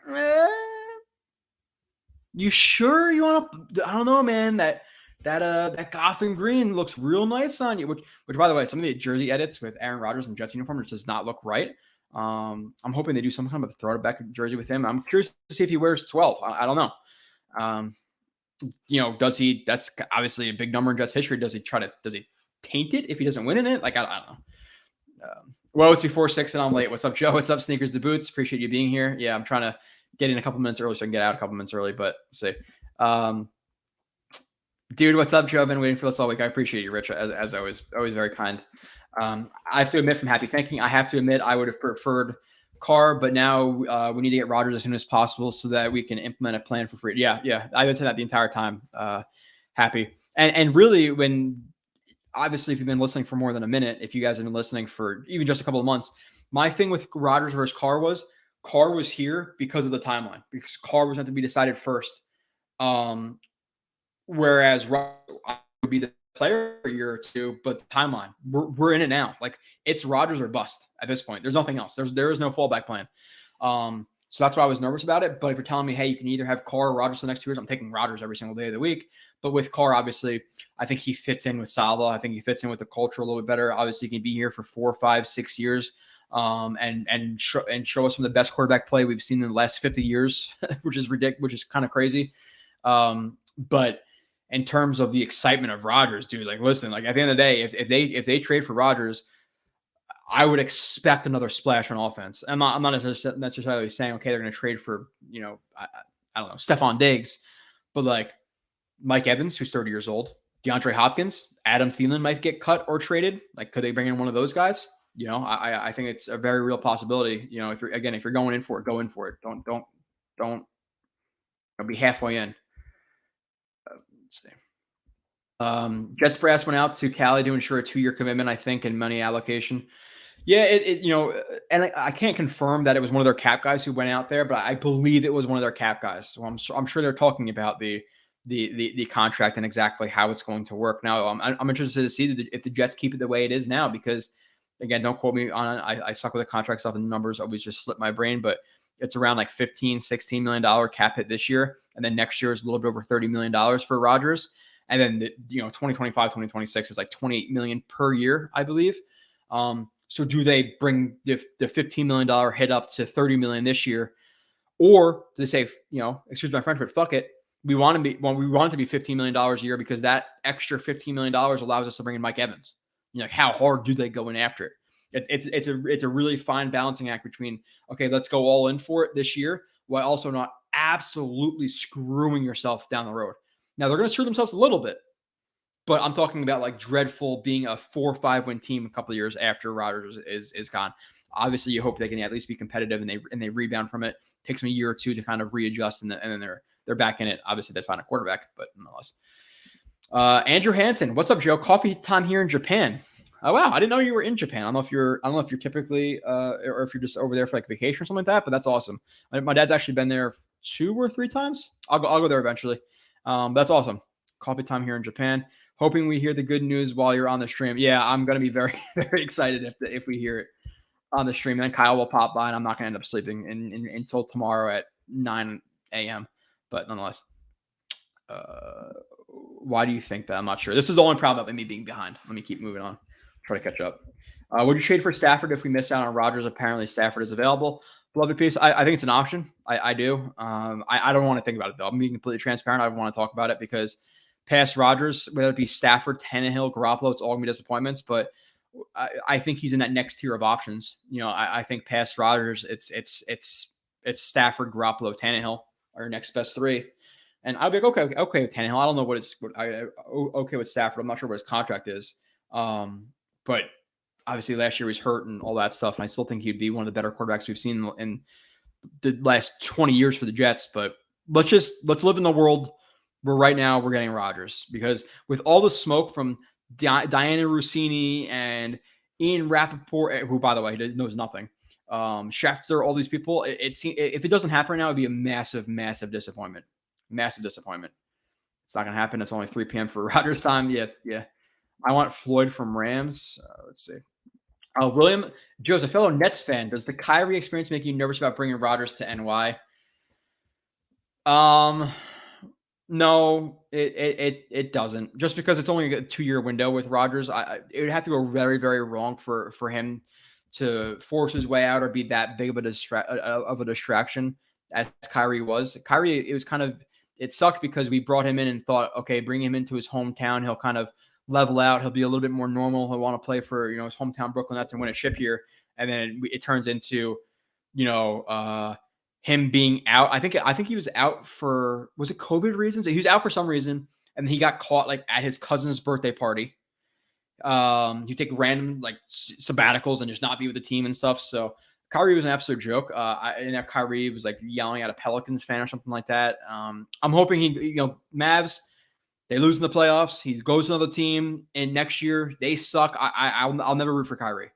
you sure you want to? I don't know, man. That Gotham green looks real nice on you. Which, by the way, some of the jersey edits with Aaron Rodgers and Jets uniform does not look right. I'm hoping they do some kind of a throwback jersey with him. I'm curious to see if he wears 12. I don't know. Does he? That's obviously a big number in Jets history. Does he taint it if he doesn't win in it? Like, I don't know. Well, it's before 6 and I'm late. What's up, Joe? What's up, Sneakers to Boots? Appreciate you being here. Yeah, I'm trying to get in a couple minutes early so I can get out a couple minutes early, but we'll see. Dude, what's up, Joe? I've been waiting for this all week. I appreciate you, Rich, as always. Always very kind. I have to admit, from happy thinking, I have to admit I would have preferred Carr, but now we need to get Rodgers as soon as possible so that we can implement a plan for free. Yeah. I've been saying that the entire time. Happy. And really, obviously, if you've been listening for more than a minute, if you guys have been listening for even just a couple of months, my thing with Rodgers versus Carr was here because of the timeline, because Carr was meant to be decided first. Whereas Rodgers would be the player a year or two, but the timeline, we're in it now. Like it's Rodgers or bust at this point. There's nothing else. There is no fallback plan. So that's why I was nervous about it. But if you're telling me, hey, you can either have Carr or Rodgers for the next 2 years, I'm taking Rodgers every single day of the week. But with Carr, obviously, I think he fits in with Saleh. I think he fits in with the culture a little bit better. Obviously, he can be here for 4, 5, 6 years, and show us some of the best quarterback play we've seen in the last 50 years, which is ridiculous, which is kind of crazy. But in terms of the excitement of Rodgers, dude, like listen, like at the end of the day, if they trade for Rodgers, I would expect another splash on offense. I'm not necessarily saying, okay, they're going to trade for, I don't know, Stephon Diggs, but like Mike Evans, who's 30 years old, DeAndre Hopkins, Adam Thielen might get cut or traded. Like, could they bring in one of those guys? I think it's a very real possibility. If you're going in for it, go in for it. Don't be halfway in. Let's see. Jets brass went out to Cali to ensure a 2-year commitment, I think, and money allocation. Yeah, and I can't confirm that it was one of their cap guys who went out there, but I believe it was one of their cap guys. So I'm sure they're talking about the contract and exactly how it's going to work. Now, I'm interested to see if the Jets keep it the way it is now, because again, don't quote me on it. I suck with the contract stuff and the numbers always just slip my brain, but it's around like $15-16 million cap hit this year, and then next year is a little bit over $30 million for Rodgers, and then 2025, 2026 is like $28 million per year, I believe. So do they bring the $15 million hit up to $30 million this year, or do they say, excuse my French, but fuck it, we want it to be $15 million a year because that extra $15 million allows us to bring in Mike Evans. How hard do they go in after it? It's a really fine balancing act between, okay, let's go all in for it this year, while also not absolutely screwing yourself down the road. Now they're going to screw themselves a little bit, but I'm talking about like dreadful being a 4 or 5 win team a couple of years after Rodgers is gone. Obviously, you hope they can at least be competitive and they rebound from it. Takes them a year or two to kind of readjust, and then they're back in it. Obviously, they find a quarterback, but nonetheless. Andrew Hansen, what's up, Joe? Coffee time here in Japan. Oh wow, I didn't know you were in Japan. I don't know if you're typically or if you're just over there for like vacation or something like that. But that's awesome. My dad's actually been there 2 or 3 times. I'll go there eventually. That's awesome. Coffee time here in Japan. Hoping we hear the good news while you're on the stream. Yeah, I'm gonna be very very excited if we hear it on the stream. And then Kyle will pop by, and I'm not gonna end up sleeping until tomorrow at 9 a.m. But nonetheless, why do you think that? I'm not sure. This is the only problem with me being behind. Let me keep moving on. Try to catch up. Would you trade for Stafford if we miss out on Rodgers? Apparently, Stafford is available. Beloved piece. I think it's an option. I do. I don't want to think about it, though. I'm being completely transparent. I don't want to talk about it because past Rodgers, whether it be Stafford, Tannehill, Garoppolo, it's all going to be disappointments. But I think he's in that next tier of options. I think past Rodgers, it's Stafford, Garoppolo, Tannehill are your next best 3. And I'll be like, okay with Tannehill. I don't know okay with Stafford. I'm not sure what his contract is. But obviously last year he was hurt and all that stuff. And I still think he'd be one of the better quarterbacks we've seen in the last 20 years for the Jets. But let's live in the world where right now we're getting Rodgers, because with all the smoke from Diana Rossini and Ian Rappaport, who by the way knows nothing, Schefter, all these people, if it doesn't happen right now, it'd be a massive, massive disappointment. Massive disappointment. It's not going to happen. It's only 3 p.m. for Rodgers time. Yeah. I want Floyd from Rams. Let's see. William Joe's a fellow Nets fan. Does the Kyrie experience make you nervous about bringing Rodgers to NY? No, it doesn't. Just because it's only a 2-year window with Rodgers, it would have to go very, very wrong for him to force his way out or be that big of a distraction as Kyrie was. Kyrie, it sucked because we brought him in and thought, okay, bring him into his hometown. He'll kind of level out. He'll be a little bit more normal. He'll want to play for, his hometown Brooklyn Nets and win a chip here. And then it turns into, him being out. I think he was out for, was it COVID reasons? He was out for some reason, and he got caught like at his cousin's birthday party. You take random like sabbaticals and just not be with the team and stuff. So Kyrie was an absolute joke. And Kyrie was like yelling at a Pelicans fan or something like that. I'm hoping Mavs, they lose in the playoffs. He goes to another team, and next year they suck. I'll never root for Kyrie.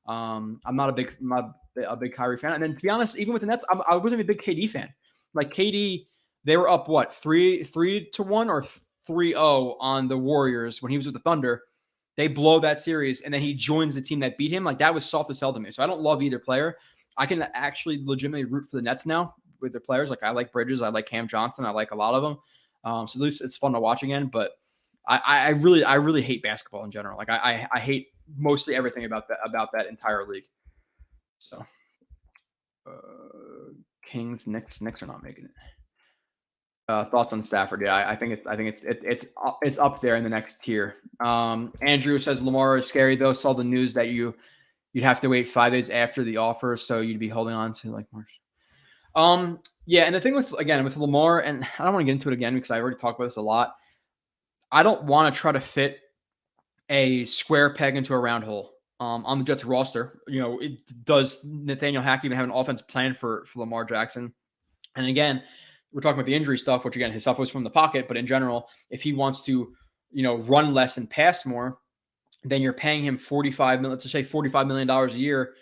I'm not a big Kyrie fan. And then to be honest, even with the Nets, I wasn't a big KD fan. Like KD, they were up what 3-1 or 3-0 on the Warriors when he was with the Thunder. They blow that series, and then he joins the team that beat him. Like, that was soft as hell to me. So I don't love either player. I can actually legitimately root for the Nets now with their players. Like, I like Bridges. I like Cam Johnson. I like a lot of them. So at least it's fun to watch again. But I really hate basketball in general. Like, I hate mostly everything about that entire league. So Kings, Knicks are not making it. Thoughts on Stafford? Yeah, I think it's up there in the next tier. Andrew says Lamar is scary though. Saw the news that you'd have to wait 5 days after the offer, so you'd be holding on to like March. Yeah, and the thing with Lamar, and I don't want to get into it again because I already talked about this a lot. I don't want to try to fit a square peg into a round hole. On the Jets roster, does Nathaniel Hackett even have an offense plan for Lamar Jackson? And again, we're talking about the injury stuff, which again, his stuff was from the pocket, but in general, if he wants to, run less and pass more, then you're paying him let's just say $45 million a year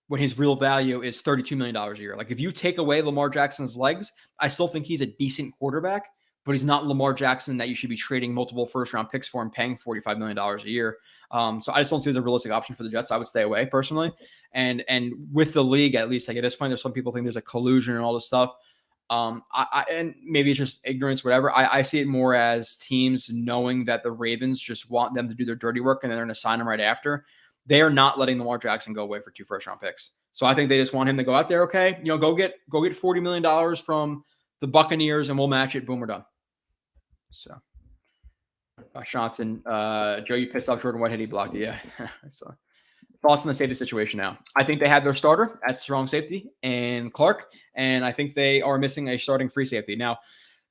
when his real value is $32 million a year. Like, if you take away Lamar Jackson's legs, I still think he's a decent quarterback, but he's not Lamar Jackson that you should be trading multiple first-round picks for and paying $45 million a year. So I just don't see it as a realistic option for the Jets. I would stay away personally. And with the league, at least, like, at this point, there's some people think there's a collusion and all this stuff. And maybe it's just ignorance, whatever. I see it more as teams knowing that the Ravens just want them to do their dirty work and then they're going to sign them right after. They are not letting Lamar Jackson go away for 2 first-round picks. So I think they just want him to go out there. Okay, go get $40 million from the Buccaneers and we'll match it. Boom, we're done. So, Johnson, Joe, you pissed off Jordan Whitehead. He blocked it. Yeah. So, thoughts on the safety situation now? I think they had their starter at strong safety and Clark, and I think they are missing a starting free safety. Now,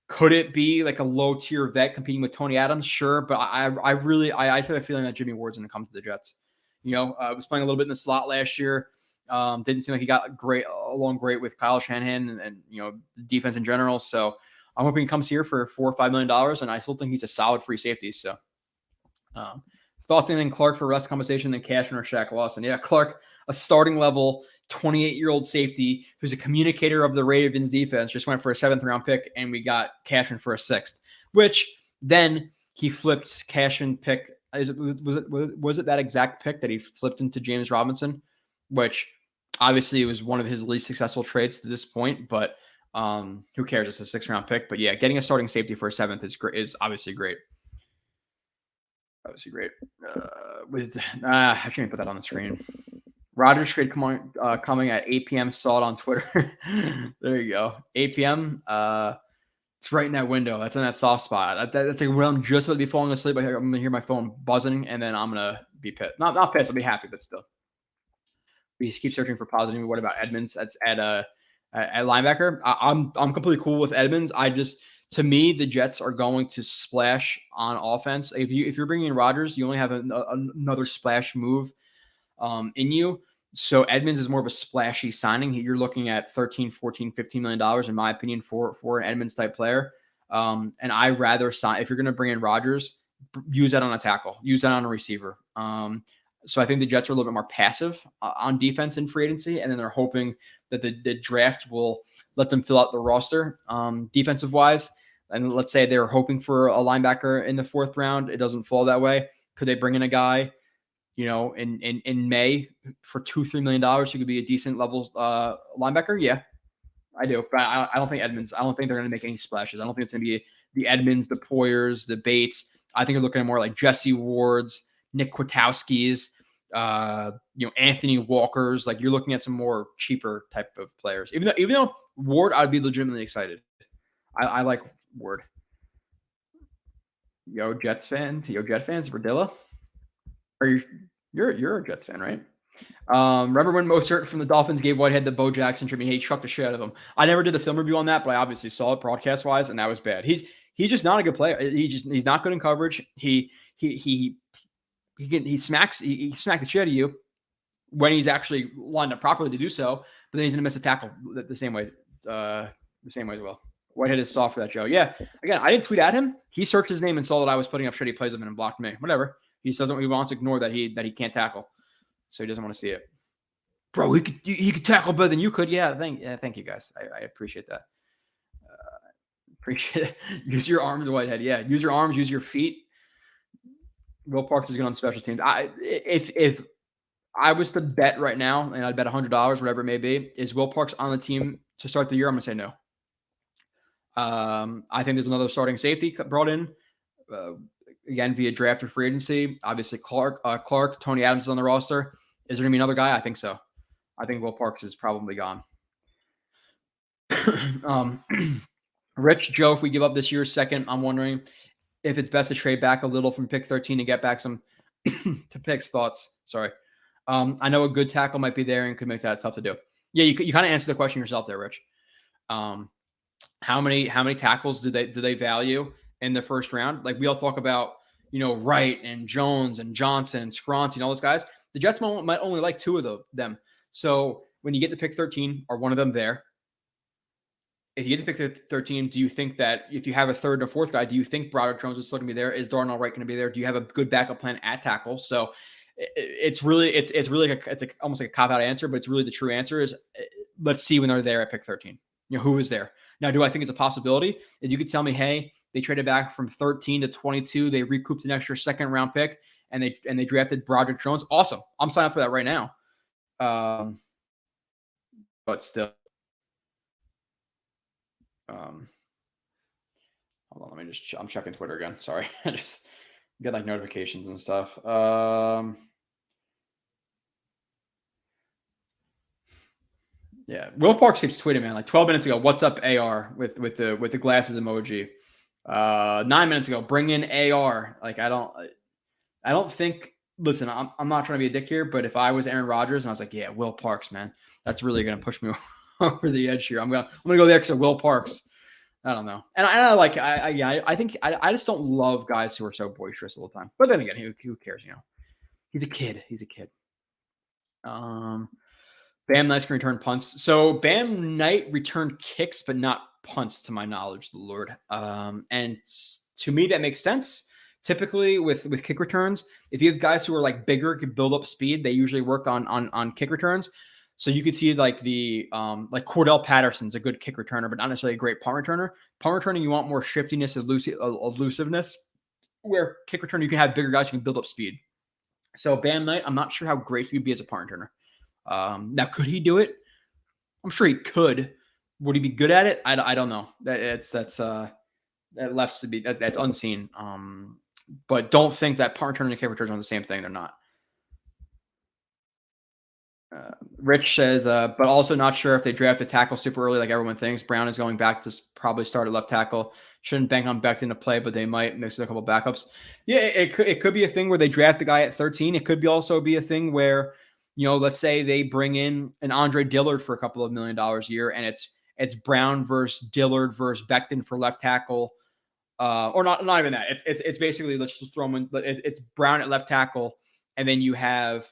could it be like a low tier vet competing with Tony Adams? Sure, but I have a feeling that Jimmy Ward's going to come to the Jets. Was playing a little bit in the slot last year. Didn't seem like he got along great with Kyle Shanahan and the defense in general. So I'm hoping he comes here for $4 or $5 million, and I still think he's a solid free safety. So, thoughts on Clark for less compensation than Cashman or Shaq Lawson? Yeah, Clark, a starting level 28-year-old safety who's a communicator of the Ravens defense, just went for a 7th-round pick, and we got Cashman for a 6th, which then he flipped Cashman pick. Was it that exact pick that he flipped into James Robinson, which obviously was one of his least successful trades to this point, but who cares? It's a 6th-round pick. But yeah, getting a starting safety for a 7th is obviously great. Obviously great. I shouldn't even put that on the screen. Rodgers trade coming at 8 p.m. Saw it on Twitter. There you go. 8 p.m. It's right in that window. That's in that soft spot. That's like when I'm just about to be falling asleep. I'm going to hear my phone buzzing, and then I'm going to be pissed. Not pissed. I'll be happy, but still. We just keep searching for positive. What about Edmonds? That's at linebacker. I'm completely cool with Edmonds. To me, the Jets are going to splash on offense. If you're bringing in Rodgers, you only have another splash move in you. So Edmonds is more of a splashy signing. You're looking at $13, $14, $15 million, in my opinion, for an Edmonds type player. And I'd rather sign, if you're going to bring in Rodgers, use that on a tackle, use that on a receiver. So I think the Jets are a little bit more passive on defense in free agency, and then they're hoping that the draft will let them fill out the roster defensive wise. And let's say they're hoping for a linebacker in the 4th round. It doesn't fall that way. Could they bring in a guy, in May for $2-3 million who could be a decent level linebacker? Yeah, I do. But I don't think Edmonds. I don't think they're going to make any splashes. I don't think it's going to be the Edmonds, the Poyers, the Bates. I think you're looking at more like Jesse Ward's, Nick Kwiatkowski's, Anthony Walker's. Like, you're looking at some more cheaper type of players. Even though Ward, I'd be legitimately excited. I like Ward. Yo, Jet fans, Verdilla. You're a Jets fan, right? Remember when Mozart from the Dolphins gave Whitehead the Bo Jackson treatment? He chucked the shit out of him. I never did the film review on that, but I obviously saw it broadcast wise, and that was bad. He's just not a good player. He's not good in coverage. He smacks the shit out of you when he's actually lined up properly to do so, but then he's gonna miss a tackle the same way as well. Whitehead is soft for that, Joe. Yeah. Again, I didn't tweet at him. He searched his name and saw that I was putting up shitty plays of him and blocked me. Whatever. He wants to ignore that he can't tackle, so he doesn't want to see it. Bro, he could tackle better than you could. Yeah, thank you guys. I appreciate that. Appreciate it. Use your arms, Whitehead. Yeah, use your arms, use your feet. Will Parks is good on special teams. If I was to bet right now, and I'd bet $100, whatever it may be, is Will Parks on the team to start the year? I'm gonna say no. I think there's another starting safety brought in, again via draft or free agency. Obviously, Clark, Tony Adams is on the roster. Is there gonna be another guy? I think so. I think Will Parks is probably gone. Rich Joe, if we give up this year's second, I'm wondering if it's best to trade back a little from pick 13 and get back some to picks. Thoughts? Sorry. I know a good tackle might be there and could make that tough to do. Yeah, you kind of answered the question yourself there, Rich. How many tackles do they value in the first round? Like we all talk about, Wright and Jones and Johnson and Scronty and all those guys. The Jets might only like two of them. So when you get to pick 13, are one of them there? If you get to pick 13, do you think that if you have a third or fourth guy, do you think Broderick Jones is still going to be there? Is Darnell Wright going to be there? Do you have a good backup plan at tackle? So it's really almost like a cop-out answer, but it's really the true answer is let's see when they're there at pick 13. Who is there? Now, do I think it's a possibility? If you could tell me, hey, they traded back from 13 to 22, they recouped an extra second round pick, and they drafted Broderick Jones. Awesome. I'm signing up for that right now. But still. Hold on, I'm checking Twitter again. Sorry. I just get like notifications and stuff. Yeah. Will Parks keeps tweeting, man, like 12 minutes ago, what's up AR with the glasses emoji. 9 minutes ago, bring in AR. Like I don't think, listen, I'm not trying to be a dick here, but if I was Aaron Rodgers and I was like, yeah, Will Parks, man, that's really going to push me over the edge here. I'm gonna go there because of Will Parks. I don't know, and I think I just don't love guys who are so boisterous all the time. But then again, who cares? He's a kid. Bam Knight's can return punts. So Bam Knight returned kicks, but not punts, to my knowledge, the Lord. And to me, that makes sense. Typically, with kick returns, if you have guys who are like bigger, can build up speed, they usually work on kick returns. So you could see like like Cordell Patterson's a good kick returner, but not necessarily a great punt returner. Punt returning, you want more shiftiness, elusiveness. Where kick returner, you can have bigger guys who can build up speed. So Bam Knight, I'm not sure how great he would be as a punt returner. Now, could he do it? I'm sure he could. Would he be good at it? I don't know. That's left to be that's unseen. But don't think that punt return and kick returns are the same thing. They're not. Rich says, but also not sure if they draft a tackle super early like everyone thinks. Brown is going back to probably start at left tackle. Shouldn't bank on Becton to play, but they might mix with a couple backups. Yeah, it could be a thing where they draft the guy at 13. It could also be a thing where, let's say they bring in an Andre Dillard for a couple of $1 million a year, and it's Brown versus Dillard versus Becton for left tackle. Or not even that. It's basically, let's just throw them in. It's Brown at left tackle, and then you have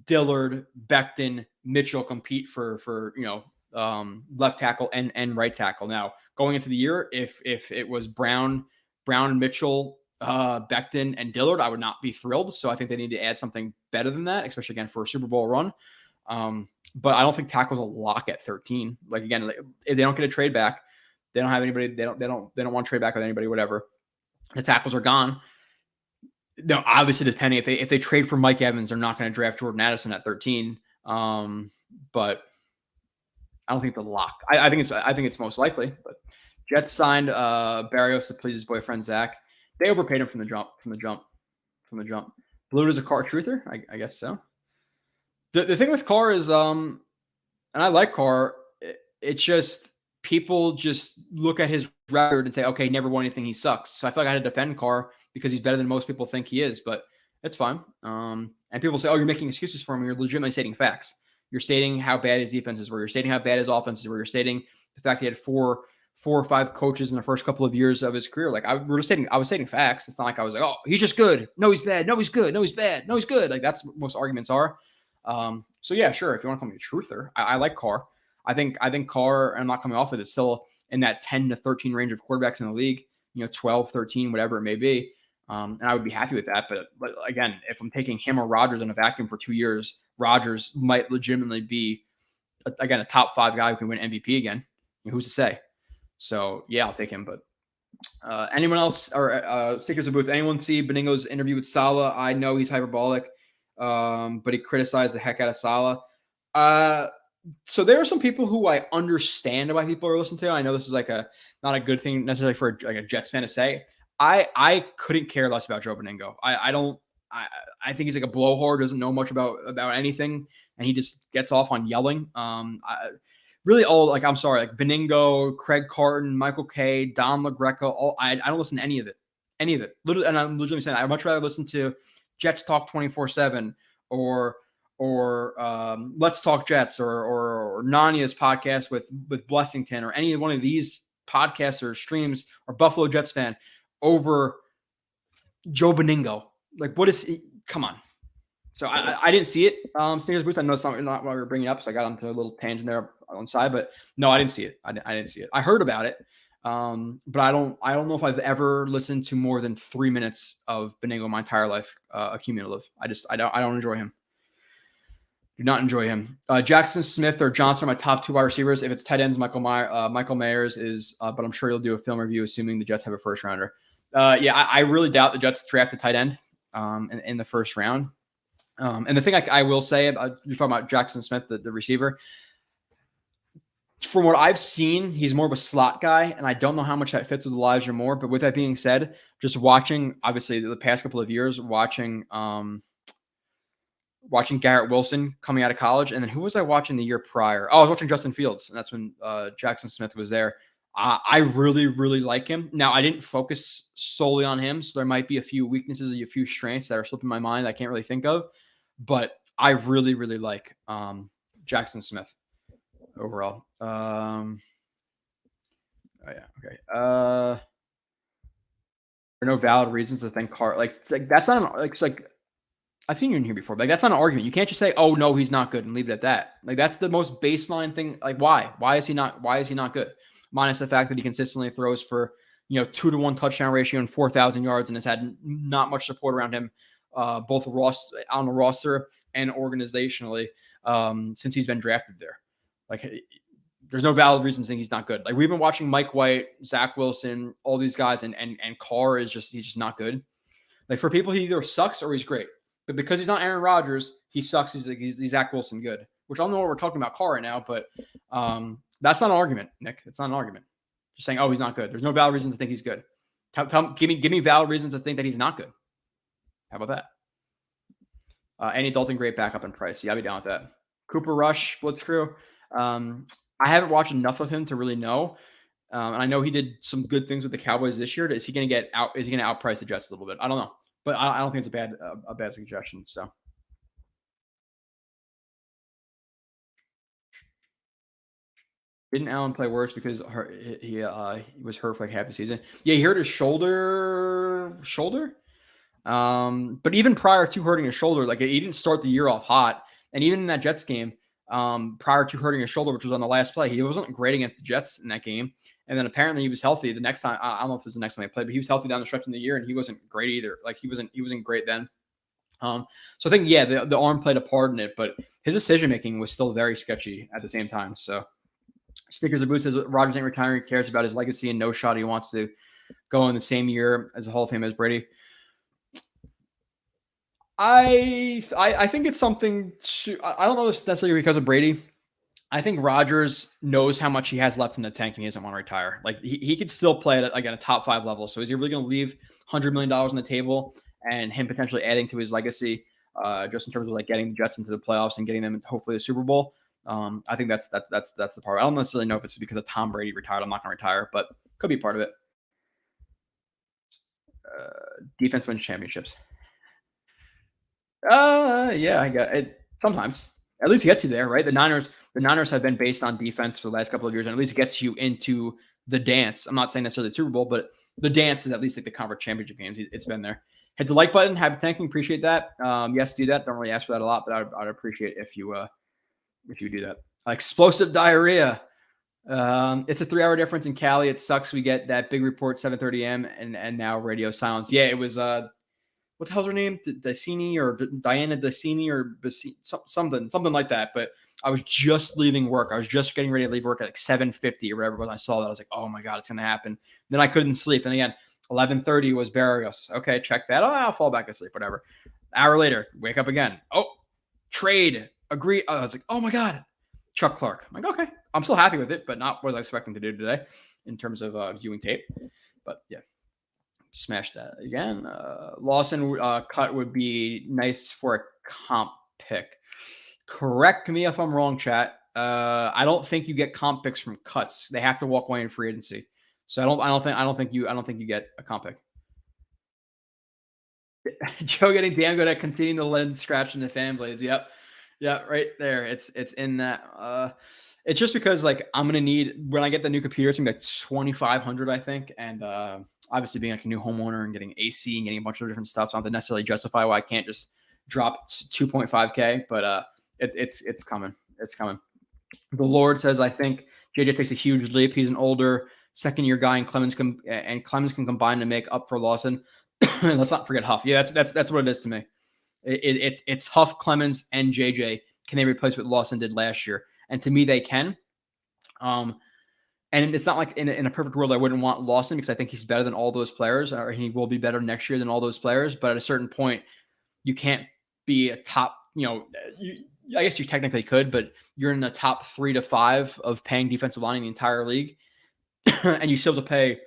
Dillard, Becton, Mitchell compete for left tackle and right tackle. Now, going into the year, if it was Brown, Mitchell, Becton, and Dillard, I would not be thrilled. So I think they need to add something better than that, especially again for a Super Bowl run. But I don't think tackle's a lock at 13. Like again, if they don't get a trade back, they don't have anybody. They don't want to trade back with anybody. Whatever, the tackles are gone. No, obviously depending if they trade for Mike Evans, they're not going to draft Jordan Addison at 13. But I don't think the lock. I think it's most likely. But Jets signed Berrios to please his boyfriend Zach. They overpaid him from the jump. Blewett is a Carr truther, I guess so. The thing with Carr is, and I like Carr. It's just people just look at his record and say, okay, never won anything. He sucks. So I feel like I had to defend Carr because he's better than most people think he is, but it's fine. And people say, oh, you're making excuses for him. You're legitimately stating facts. You're stating how bad his defenses were. You're stating how bad his offenses were. You're stating the fact he had four or five coaches in the first couple of years of his career. Like I was stating facts. It's not like I was like, oh, he's just good. No, he's bad. No, he's good. No, he's bad. No, he's good. Like that's what most arguments are. So yeah, sure. If you want to call me a truther, I like Carr. I think Carr, I'm not coming off of it, still in that 10 to 13 range of quarterbacks in the league, 12, 13, whatever it may be. And I would be happy with that. But again, if I'm taking him or Rodgers in a vacuum for 2 years, Rodgers might legitimately be, again, a top 5 guy who can win MVP again. Who's to say? So yeah, I'll take him. But anyone else or stickers of booth? Anyone see Beningo's interview with Salah? I know he's hyperbolic, but he criticized the heck out of Salah. So there are some people who I understand why people are listening to. I know this is like not a good thing necessarily for like a Jets fan to say. I couldn't care less about Joe Beningo. I think he's like a blowhard, doesn't know much about anything, and he just gets off on yelling. Really all like I'm sorry, like Beningo, Craig Carton, Michael Kay, Don LaGreca, I don't listen to any of it. Literally, and I'm literally saying I'd much rather listen to Jets Talk 24/7 or Let's Talk Jets or Nanya's podcast with Blessington or any one of these podcasts or streams or Buffalo Jets fan over Joe Beningo. Like, what is he? Come on. So I didn't see it. Stickers booth. I know it's not why we were bringing it up, so I got onto a little tangent there on the side. But no, I didn't see it. I didn't see it. I heard about it, but I don't know if I've ever listened to more than 3 minutes of Beningo my entire life, cumulative. I don't enjoy him. Do not enjoy him. Jackson Smith or Johnson are my top 2 wide receivers. If it's tight ends, Michael Myers is, but I'm sure he'll do a film review, assuming the Jets have a first rounder. I really doubt the Jets draft a tight end in the first round. And the thing I will say about you're talking about Jackson Smith, the receiver. From what I've seen, he's more of a slot guy, and I don't know how much that fits with Elijah Moore. But with that being said, just watching obviously the past couple of years, watching Garrett Wilson coming out of college, and then who was I watching the year prior? Oh, I was watching Justin Fields, and that's when Jackson Smith was there. I really, really like him. Now, I didn't focus solely on him, so there might be a few weaknesses or a few strengths that are slipping my mind I can't really think of, but I really, really like Jackson Smith overall. Oh, yeah, okay. There are no valid reasons to think Carr. Like that's not it's like I've seen you in here before, but like, that's not an argument. You can't just say, "Oh no, he's not good," and leave it at that. Like that's the most baseline thing. Like why? Why is he not good? Minus the fact that he consistently throws for 2-to-1 touchdown ratio and 4,000 yards, and has had not much support around him, both on the roster and organizationally since he's been drafted there. Like there's no valid reason to think he's not good. Like we've been watching Mike White, Zach Wilson, all these guys, and Carr he's just not good. Like for people, he either sucks or he's great. But because he's not Aaron Rodgers, he sucks. He's Zach Wilson good, which I don't know what we're talking about Carr right now, but that's not an argument, Nick. It's not an argument. Just saying, oh, he's not good. There's no valid reason to think he's good. Give me valid reasons to think that he's not good. How about that? Andy Dalton, great backup in price. Yeah, I'll be down with that. Cooper Rush, Blitz crew. I haven't watched enough of him to really know. And I know he did some good things with the Cowboys this year. Is he going to get out? Is he going to outprice the Jets a little bit? I don't know. But I don't think it's a bad suggestion. So, didn't Allen play worse because he was hurt for like half the season? Yeah, he hurt his shoulder. But even prior to hurting his shoulder, like he didn't start the year off hot. And even in that Jets game, prior to hurting his shoulder, which was on the last play, he wasn't great against the Jets in that game. And then apparently he was healthy the next time. I don't know if it was the next time he played, but he was healthy down the stretch in the year, and he wasn't great either. Like he wasn't great then. So I think the arm played a part in it, but his decision making was still very sketchy at the same time. So stickers of boots says Rodgers ain't retiring. He cares about his legacy and no shot. He wants to go in the same year as a Hall of Fame as Brady. I think it's something. I don't know if it's necessarily because of Brady. I think Rodgers knows how much he has left in the tank and he doesn't want to retire. Like he could still play at a top 5 level. So is he really going to leave $100 million on the table and him potentially adding to his legacy just in terms of like getting the Jets into the playoffs and getting them into hopefully the Super Bowl? I think that's the part. I don't necessarily know if it's because of Tom Brady retired. I'm not going to retire, but could be part of it. Defense wins championships. Yeah, I got it. Sometimes. At least gets you there, right? The Niners have been based on defense for the last couple of years, and at least gets you into the dance. I'm not saying necessarily the Super Bowl, but the dance is at least like the conference championship games. It's been there. Hit the like button. Happy tanking. Appreciate that. Yes, do that. Don't really ask for that a lot, but I'd appreciate if you do that. Explosive diarrhea. It's a 3-hour difference in Cali. It sucks. We get that big report 7:30 a.m. and now radio silence. Yeah, it was what the hell's her name? Dicini or Diana Dicini or something like that. But I was just leaving work. I was just getting ready to leave work at like 7:50 or whatever. When I saw that, I was like, oh my God, it's going to happen. Then I couldn't sleep. And again, 11:30 was Berrios. Okay, check that. Oh, I'll fall back asleep, whatever. Hour later, wake up again. Oh, trade, agree. I was like, oh my God, Chuck Clark. I'm like, okay. I'm still happy with it, but not what I was expecting to do today in terms of viewing tape. But yeah, smash that again. Lawson cut would be nice for a comp pick. Correct me if I'm wrong, chat. I don't think you get comp picks from cuts. They have to walk away in free agency. So I don't think you get a comp pick. Joe getting damn good at continuing the lens scratching the fan blades. Yep. Yeah, right there. It's in that. It's just because like I'm gonna need when I get the new computer, it's gonna be like 2,500, I think, and obviously being like a new homeowner and getting AC and getting a bunch of different stuff, so I don't have to necessarily justify why I can't just drop 2.5K. But it's coming. It's coming. The Lord says I think JJ takes a huge leap. He's an older second-year guy, and Clemens can combine to make up for Lawson. Let's not forget Huff. Yeah, that's what it is to me. It's Huff, Clemens, and JJ. Can they replace what Lawson did last year? And to me, they can. And it's not like in a perfect world, I wouldn't want Lawson because I think he's better than all those players, or he will be better next year than all those players. But at a certain point, you can't be a top, I guess you technically could, but you're in the top 3 to 5 of paying defensive line in the entire league. And you still have to pay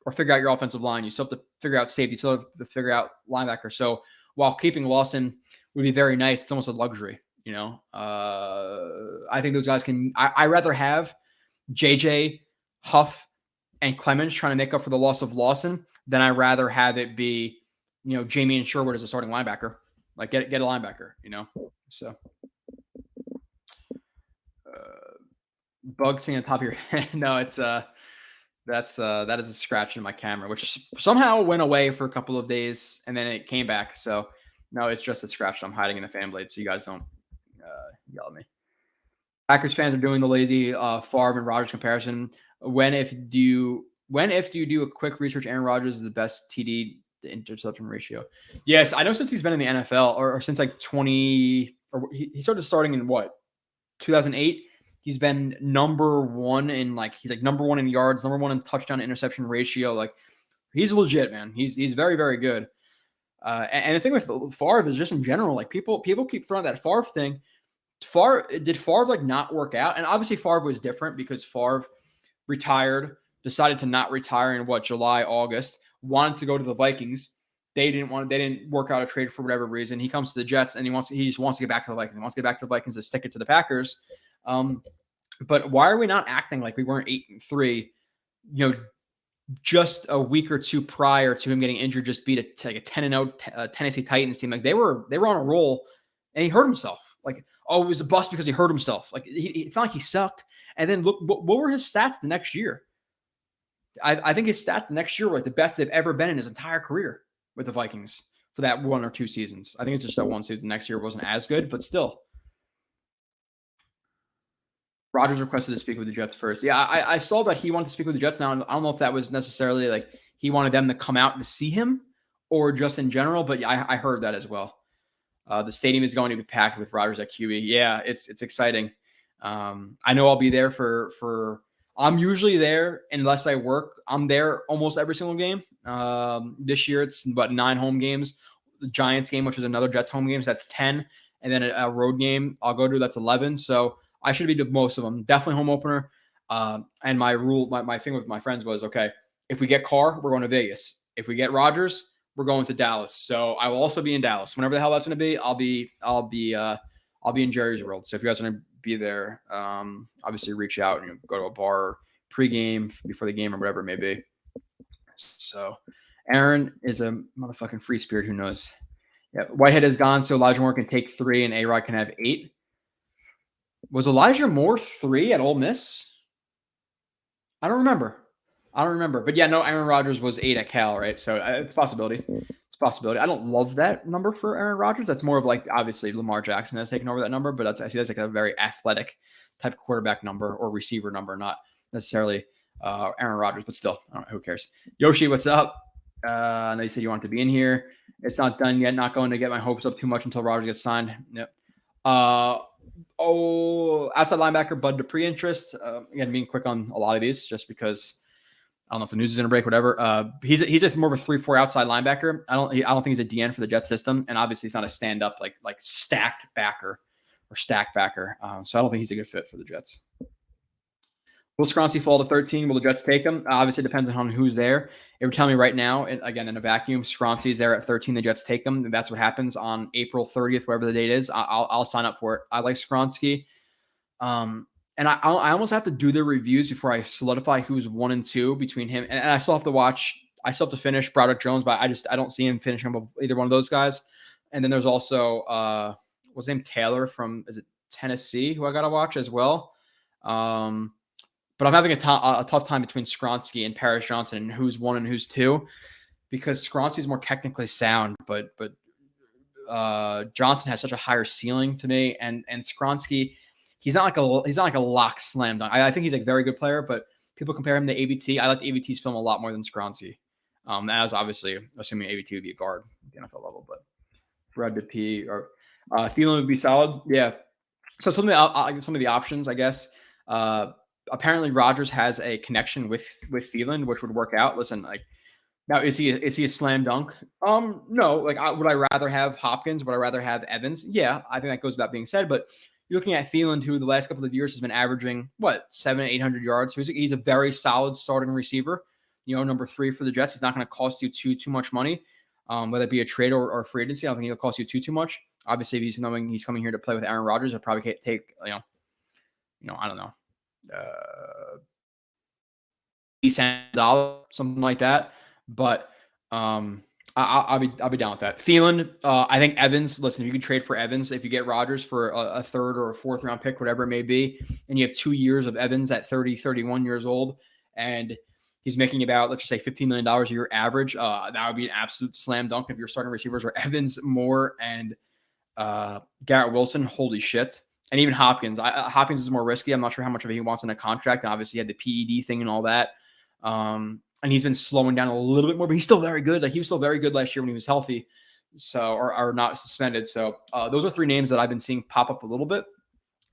or figure out your offensive line. You still have to figure out safety. You still have to figure out linebacker. So while keeping Lawson would be very nice, it's almost a luxury. I think those guys can. I rather have JJ, Huff, and Clemens trying to make up for the loss of Lawson than I rather have it be, Jamie and Sherwood as a starting linebacker. Like get a linebacker. So. Bug sitting on top of your head. No, it's that is a scratch in my camera, which somehow went away for a couple of days and then it came back. So no, it's just a scratch I'm hiding in the fan blade, so you guys don't yell at me. Packers fans are doing the lazy Favre and Rodgers comparison. If you do a quick research, Aaron Rodgers is the best TD to interception ratio. Yes, I know since he's been in the NFL or since like he starting in 2008. He's been number one in he's number one in yards, number one in touchdown to interception ratio. Like he's legit, man. He's very, very good. And the thing with Favre is just in general, like people keep throwing that Favre thing. Did Favre not work out? And obviously Favre was different because Favre retired, decided to not retire in July, August, wanted to go to the Vikings. They didn't work out a trade for whatever reason. He comes to the Jets and he just wants to get back to the Vikings. He wants to get back to the Vikings to stick it to the Packers. But why are we not acting like we weren't 8-3? Just a week or two prior to him getting injured, just beat a 10-0 Tennessee Titans team. Like they were on a roll, and he hurt himself. It was a bust because he hurt himself. It's not like he sucked. And then look, what were his stats the next year? I think his stats the next year were the best they've ever been in his entire career with the Vikings for that 1 or 2 seasons. I think it's just that one season. Next year wasn't as good, but still. Rodgers requested to speak with the Jets first. Yeah, I saw that he wanted to speak with the Jets now. I don't know if that was necessarily he wanted them to come out to see him or just in general, but I heard that as well. The stadium is going to be packed with Rodgers at QB. Yeah, it's exciting. I know I'll be there for I'm usually there unless I work. I'm there almost every single game. This year it's 9 home games. The Giants game, which is another Jets home game, so that's 10. And then a road game I'll go to, that's 11. So I should be to most of them. Definitely home opener. And my thing with my friends was, okay, if we get Carr, we're going to Vegas. If we get Rodgers, we're going to Dallas. So I will also be in Dallas. Whenever the hell that's going to be, I'll be in Jerry's World. So if you guys want to be there, obviously reach out and go to a bar pregame, before the game, or whatever it may be. So Aaron is a motherfucking free spirit. Who knows? Yeah, Whitehead is gone, so Elijah Moore can take 3 and A-Rod can have 8. Was Elijah Moore 3 at Ole Miss? I don't remember. But yeah, no, Aaron Rodgers was 8 at Cal, right? So it's a possibility. I don't love that number for Aaron Rodgers. That's more of obviously Lamar Jackson has taken over that number, but I see that's a very athletic type of quarterback number or receiver number, not necessarily Aaron Rodgers, but still, I don't know, who cares? Yoshi, what's up? I know you said you wanted to be in here. It's not done yet. Not going to get my hopes up too much until Rodgers gets signed. Yep. Outside linebacker Bud Dupree interest. Again, being quick on a lot of these, just because I don't know if the news is going to break, whatever. He's just more of a 3-4 outside linebacker. I don't think he's a DN for the Jet system, and obviously he's not a stand up like stacked backer or stack backer. So I don't think he's a good fit for the Jets. Will Skronski fall to 13? Will the Jets take him? Obviously, it depends on who's there. If you're telling me right now, again, in a vacuum, Skronski's there at 13, the Jets take him. And that's what happens on April 30th, whatever the date is. I'll sign up for it. I like Skronski. And I almost have to do the reviews before I solidify who's 1 and 2 between him. And I still have to watch. I still have to finish Broderick Jones, but I don't see him finishing up either one of those guys. And then there's also what's his name, Taylor from Tennessee, who I got to watch as well. But I'm having a tough time between Skronski and Paris Johnson and who's 1 and who's 2, because Skronski is more technically sound, but Johnson has such a higher ceiling to me, and Skronski, he's not like a lock slam dunk. I think he's a very good player, but people compare him to AVT. I like the AVT's film a lot more than Skronski. That was obviously assuming AVT would be a guard at the NFL level, but Fred Dupree or Thielen would be solid. Yeah. So some of the options, I guess. Apparently Rodgers has a connection with Thielen, which would work out. Listen, now is he a slam dunk? No. Would I rather have Hopkins? Would I rather have Evans? Yeah, I think that goes without being said. But you're looking at Thielen, who the last couple of years has been averaging 700-800 yards. So he's a very solid starting receiver. Number 3 for the Jets. He's not going to cost you too much money, whether it be a trade or free agency. I don't think he'll cost you too much. Obviously, if he's coming here to play with Aaron Rodgers, he'll probably take I don't know. $80 something like that, but I'll be down with that. Thielen, I think Evans. Listen, if you can trade for Evans, if you get Rodgers for a 3rd or a 4th round pick, whatever it may be, and you have 2 years of Evans at 31 years old, and he's making about, let's just say, $15 million a year average, that would be an absolute slam dunk if your starting receivers are Evans, Moore, and Garrett Wilson. Holy shit. And even Hopkins. Hopkins is more risky. I'm not sure how much of it he wants in a contract. And obviously, he had the PED thing and all that. And he's been slowing down a little bit more, but he's still very good. He was still very good last year when he was healthy, or not suspended. So those are 3 names that I've been seeing pop up a little bit,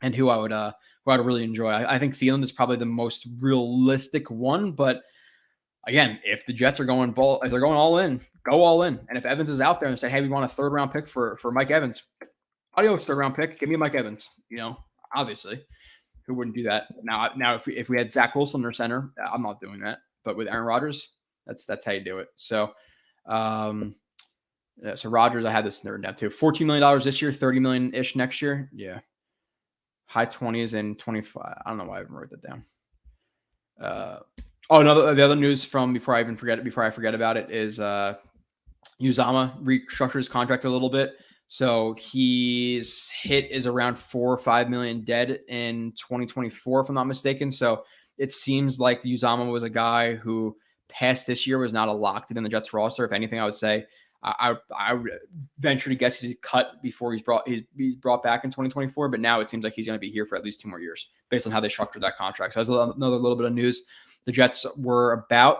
and who I would really enjoy. I think Thielen is probably the most realistic one. But again, if the Jets are going if they're going all in, go all in. And if Evans is out there and say, hey, we want a 3rd round pick for Mike Evans. Adios, 3rd round pick. Give me Mike Evans. Obviously, who wouldn't do that? Now, if we had Zach Wilson in our center, I'm not doing that. But with Aaron Rodgers, that's how you do it. So, so Rodgers, I had this written down too. $14 million this year, $30 million ish next year. Yeah, high 20s and 25. I don't know why I even wrote that down. The other news from before I forget about it is Uzama restructured his contract a little bit. So his hit is around $4 or $5 million dead in 2024, if I'm not mistaken. So it seems like Uzama was a guy who past this year was not a lock to be in the Jets roster. If anything, I would say I would venture to guess he's cut before he's brought back in 2024. But now it seems like he's going to be here for at least 2 more years based on how they structured that contract. So that's another little bit of news. The Jets were about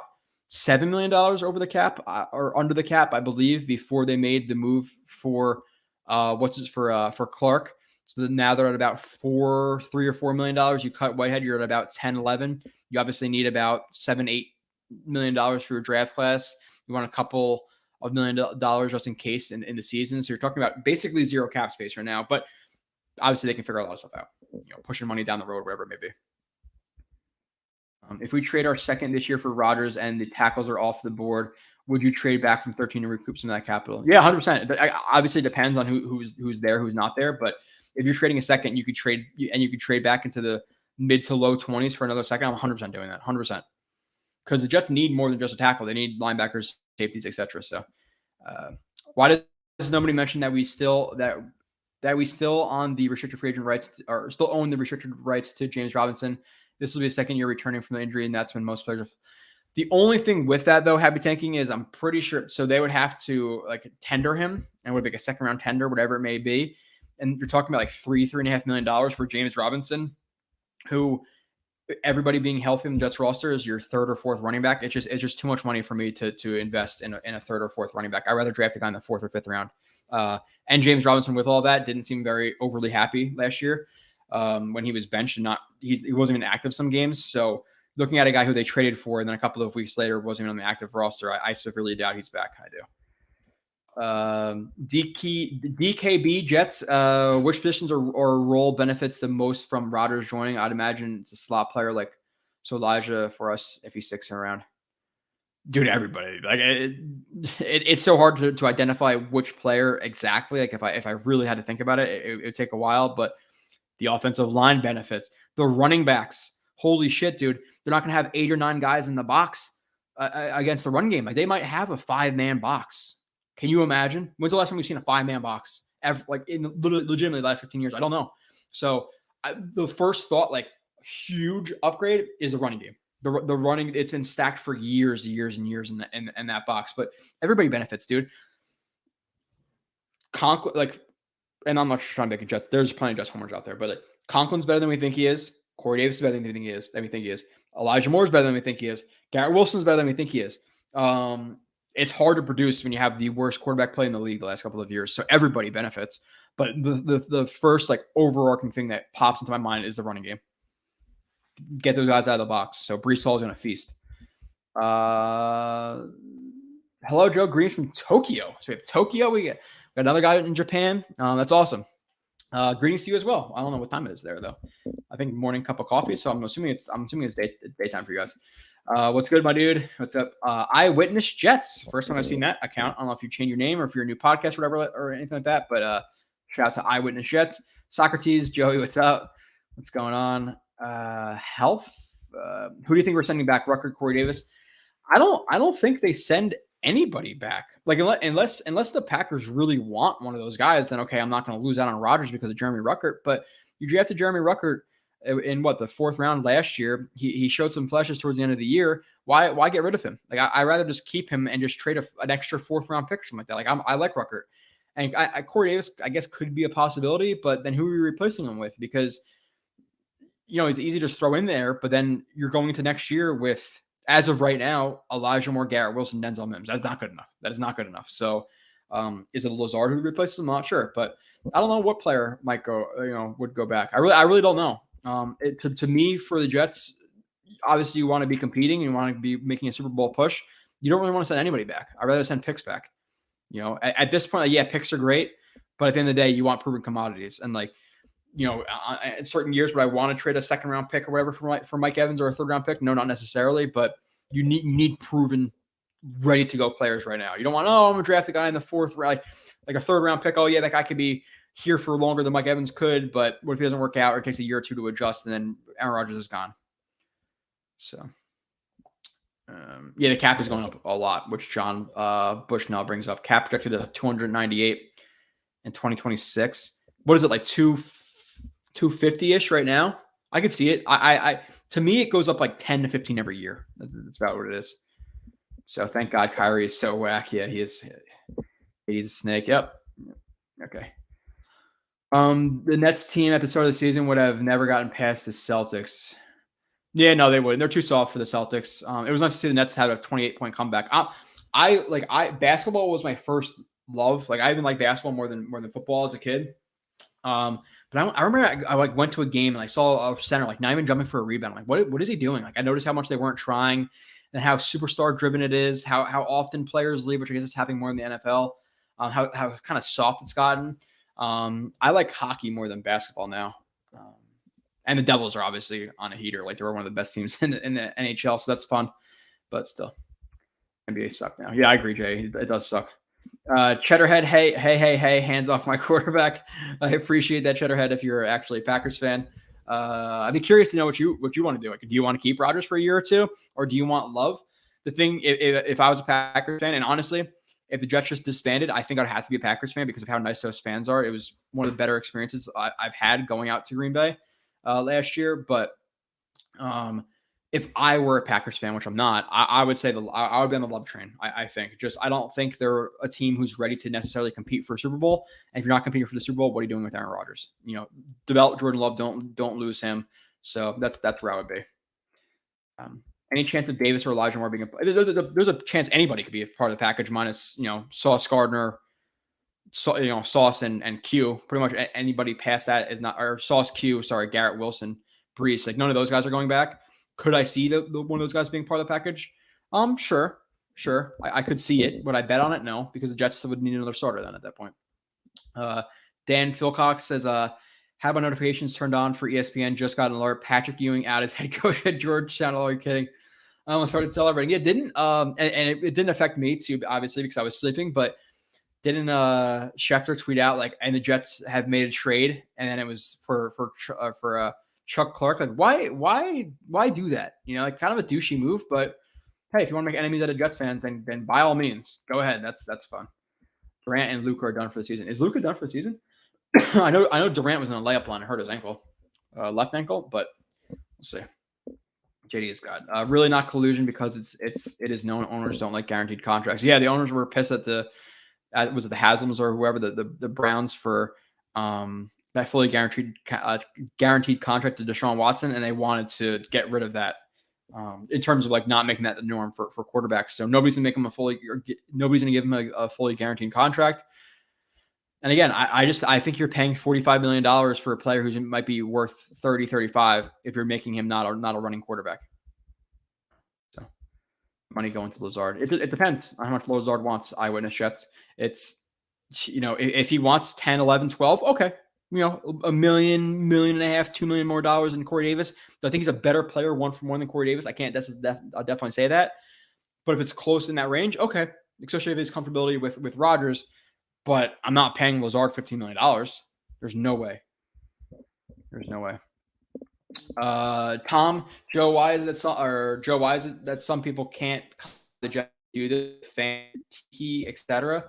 $7 million over the cap or under the cap, I believe, before they made the move for for Clark. So now they're at about $3 or $4 million. You cut Whitehead, you're at about 10, 11. You obviously need about $7-8 million for your draft class. You want a couple of $1 million just in case in the season. So you're talking about basically 0 cap space right now, but obviously they can figure a lot of stuff out, pushing money down the road, whatever it may be. If we trade our 2nd this year for Rodgers and the tackles are off the board, would you trade back from 13 to recoup some of that capital? Yeah, 100%. But obviously, it depends on who's there, who's not there. But if you're trading a 2nd, you could trade back into the mid to low 20s for another 2nd. I'm 100% doing that, 100%. Because the Jets need more than just a tackle; they need linebackers, safeties, etc. So, why does nobody mention that we still on the restricted free agent rights or still own the restricted rights to James Robinson? This will be a 2nd year returning from the injury, and that's when most players are. The only thing with that, though, happy tanking is I'm pretty sure. So they would have to tender him, and would make a 2nd round tender, whatever it may be. And you're talking about $3.5 million for James Robinson, who everybody being healthy in the Jets roster is your third or fourth running back. It's just too much money for me to invest in a third or fourth running back. I'd rather draft a guy in the fourth or fifth round. And James Robinson, with all that, didn't seem very overly happy last year when he was benched and he wasn't even active some games. So looking at a guy who they traded for and then a couple of weeks later wasn't even on the active roster, I severely doubt he's back. I do. DKB Jets, which positions or role benefits the most from Rodgers joining? I'd imagine it's a slot player like Elijah for us if he sticks around. Dude, everybody. Like it's so hard to identify which player exactly. Like if I really had to think about it, it would take a while. But the offensive line benefits, the running backs. Holy shit, dude! They're not gonna have 8 or 9 guys in the box against the run game. Like they might have a 5-man box. Can you imagine? When's the last time we've seen a 5-man box? Like in legitimately the last 15 years? I don't know. So the first thought, like huge upgrade, is the running game. The running, it's been stacked for years and years in that box. But everybody benefits, dude. And I'm not trying to make a Jets. There's plenty of Jets homers out there, but like, Conklin's better than we think he is. Corey Davis is better than we think he is. Elijah Moore's better than we think he is. Garrett Wilson's better than we think he is. It's hard to produce when you have the worst quarterback play in the league the last couple of years. So everybody benefits. But the first like overarching thing that pops into my mind is the running game. Get those guys out of the box. So Breece Hall is going to feast. Hello, Joe Green from Tokyo. So we have Tokyo. We got another guy in Japan. That's awesome. Greetings to you as well. I don't know what time it is there though. I think morning cup of coffee. So I'm assuming it's daytime for you guys. What's good, my dude? What's up? Eyewitness Jets. First time I've seen that account. I don't know if you change your name or if you're a new podcast or whatever or anything like that. But shout out to Eyewitness Jets. Socrates, Joey, what's up? What's going on? Health. Who do you think we're sending back? Rucker, Corey Davis. I don't think they send anybody back. Like unless the Packers really want one of those guys, then okay, I'm not going to lose out on Rodgers because of Jeremy Ruckert. But you drafted Jeremy Ruckert in the 4th round last year. He showed some flashes towards the end of the year. Why get rid of him? Like I rather just keep him and just trade an extra 4th round pick or something like that. Like I like Ruckert, and Corey Davis I guess could be a possibility. But then who are you replacing him with? Because he's easy to throw in there, but then you're going into next year with, as of right now, Elijah Moore, Garrett Wilson, Denzel Mims. That's not good enough. That is not good enough. So is it Lazard who replaces him? I'm not sure, but I don't know what player might would go back. I really don't know. To me, for the Jets, obviously you want to be competing. You want to be making a Super Bowl push. You don't really want to send anybody back. I'd rather send picks back. At this point, yeah, picks are great, but at the end of the day, you want proven commodities. And in certain years, would I want to trade a 2nd round pick or whatever for Mike Evans or a 3rd round pick? No, not necessarily, but you need proven, ready to go players right now. You don't want, I'm going to draft the guy in the 4th round, like a 3rd round pick. Oh yeah, that guy could be here for longer than Mike Evans could, but what if he doesn't work out or it takes a year or 2 to adjust and then Aaron Rodgers is gone? So, the cap is going up a lot, which John Bushnell brings up. Cap projected to 298 in 2026. What is it, like 250-ish right now? I could see it. To me, it goes up like 10 to 15 every year. That's about what it is. So thank God Kyrie is so whack. Yeah, he is. He's a snake. Yep. Okay. The Nets team at the start of the season would have never gotten past the Celtics. Yeah, no, they wouldn't. They're too soft for the Celtics. It was nice to see the Nets have a 28-point comeback. Basketball was my first love. Like I even liked basketball more than football as a kid. But I remember I went to a game and I saw a center not even jumping for a rebound. I'm like, what is he doing? Like I noticed how much they weren't trying and how superstar driven it is, how often players leave, which I guess is happening more in the NFL, how kind of soft it's gotten. I like hockey more than basketball now. And the Devils are obviously on a heater. Like they were one of the best teams in the NHL. So that's fun, but still NBA suck now. Yeah, I agree, Jay. It does suck. Cheddarhead, hey, hands off my quarterback. I appreciate that, Cheddarhead, if you're actually a Packers fan. I'd be curious to know what you want to do. Like, do you want to keep Rodgers for a year or 2, or do you want Love? The thing, if I was a Packers fan, and honestly, if the Jets just disbanded, I think I'd have to be a Packers fan because of how nice those fans are. It was one of the better experiences I've had going out to Green Bay last year. But if I were a Packers fan, which I'm not, I would say I would be on the Love train. I think I don't think they're a team who's ready to necessarily compete for a Super Bowl. And if you're not competing for the Super Bowl, what are you doing with Aaron Rodgers? Develop Jordan Love. Don't lose him. So that's where I would be. Any chance of Davis or Elijah Moore being there's a chance anybody could be a part of the package minus, Sauce Gardner, Sauce and Q. Pretty much anybody past that is not, or Sauce, Q, Garrett Wilson, Brees. Like none of those guys are going back. Could I see the one of those guys being part of the package? Sure. I could see it. Would I bet on it? No, because the Jets would need another starter then at that point. Dan Philcox says, how about notifications turned on for ESPN? Just got an alert. Patrick Ewing out as head coach at Georgetown. Oh, are you kidding? I almost started celebrating. It didn't. And it didn't affect me too, obviously, because I was sleeping. But didn't Schefter tweet out like, and the Jets have made a trade, and then it was for Chuck Clark? Like, why do that? Like kind of a douchey move. But hey, if you want to make enemies out of Jets fans, then by all means, go ahead. That's fun. Durant and Luka are done for the season. Is Luka done for the season? I know Durant was in a layup line and hurt his ankle, left ankle, but we'll see. JD is God. Really not collusion because it is known owners don't like guaranteed contracts. Yeah, the owners were pissed at was it the Haslam's or whoever the Browns for that fully guaranteed contract to Deshaun Watson, and they wanted to get rid of that in terms of like not making that the norm for quarterbacks. So nobody's gonna make him nobody's gonna give him a fully guaranteed contract. And again, I think you're paying $45 million for a player who might be worth 30, 35 if you're making him not a running quarterback. So money going to Lazard. It depends on how much Lazard wants. Eyewitness Jets. It's, if he wants 10, 11, 12, okay. $1 million, $1.5 million, $2 million more than Corey Davis. Do I think he's a better player one for more than Corey Davis? I can't. I'll definitely say that. But if it's close in that range, okay. Especially if his comfortability with Rodgers. But I'm not paying Lazard $15 million. There's no way. Tom, Joe, why is it that some people can't the Jets do this, fan, etc.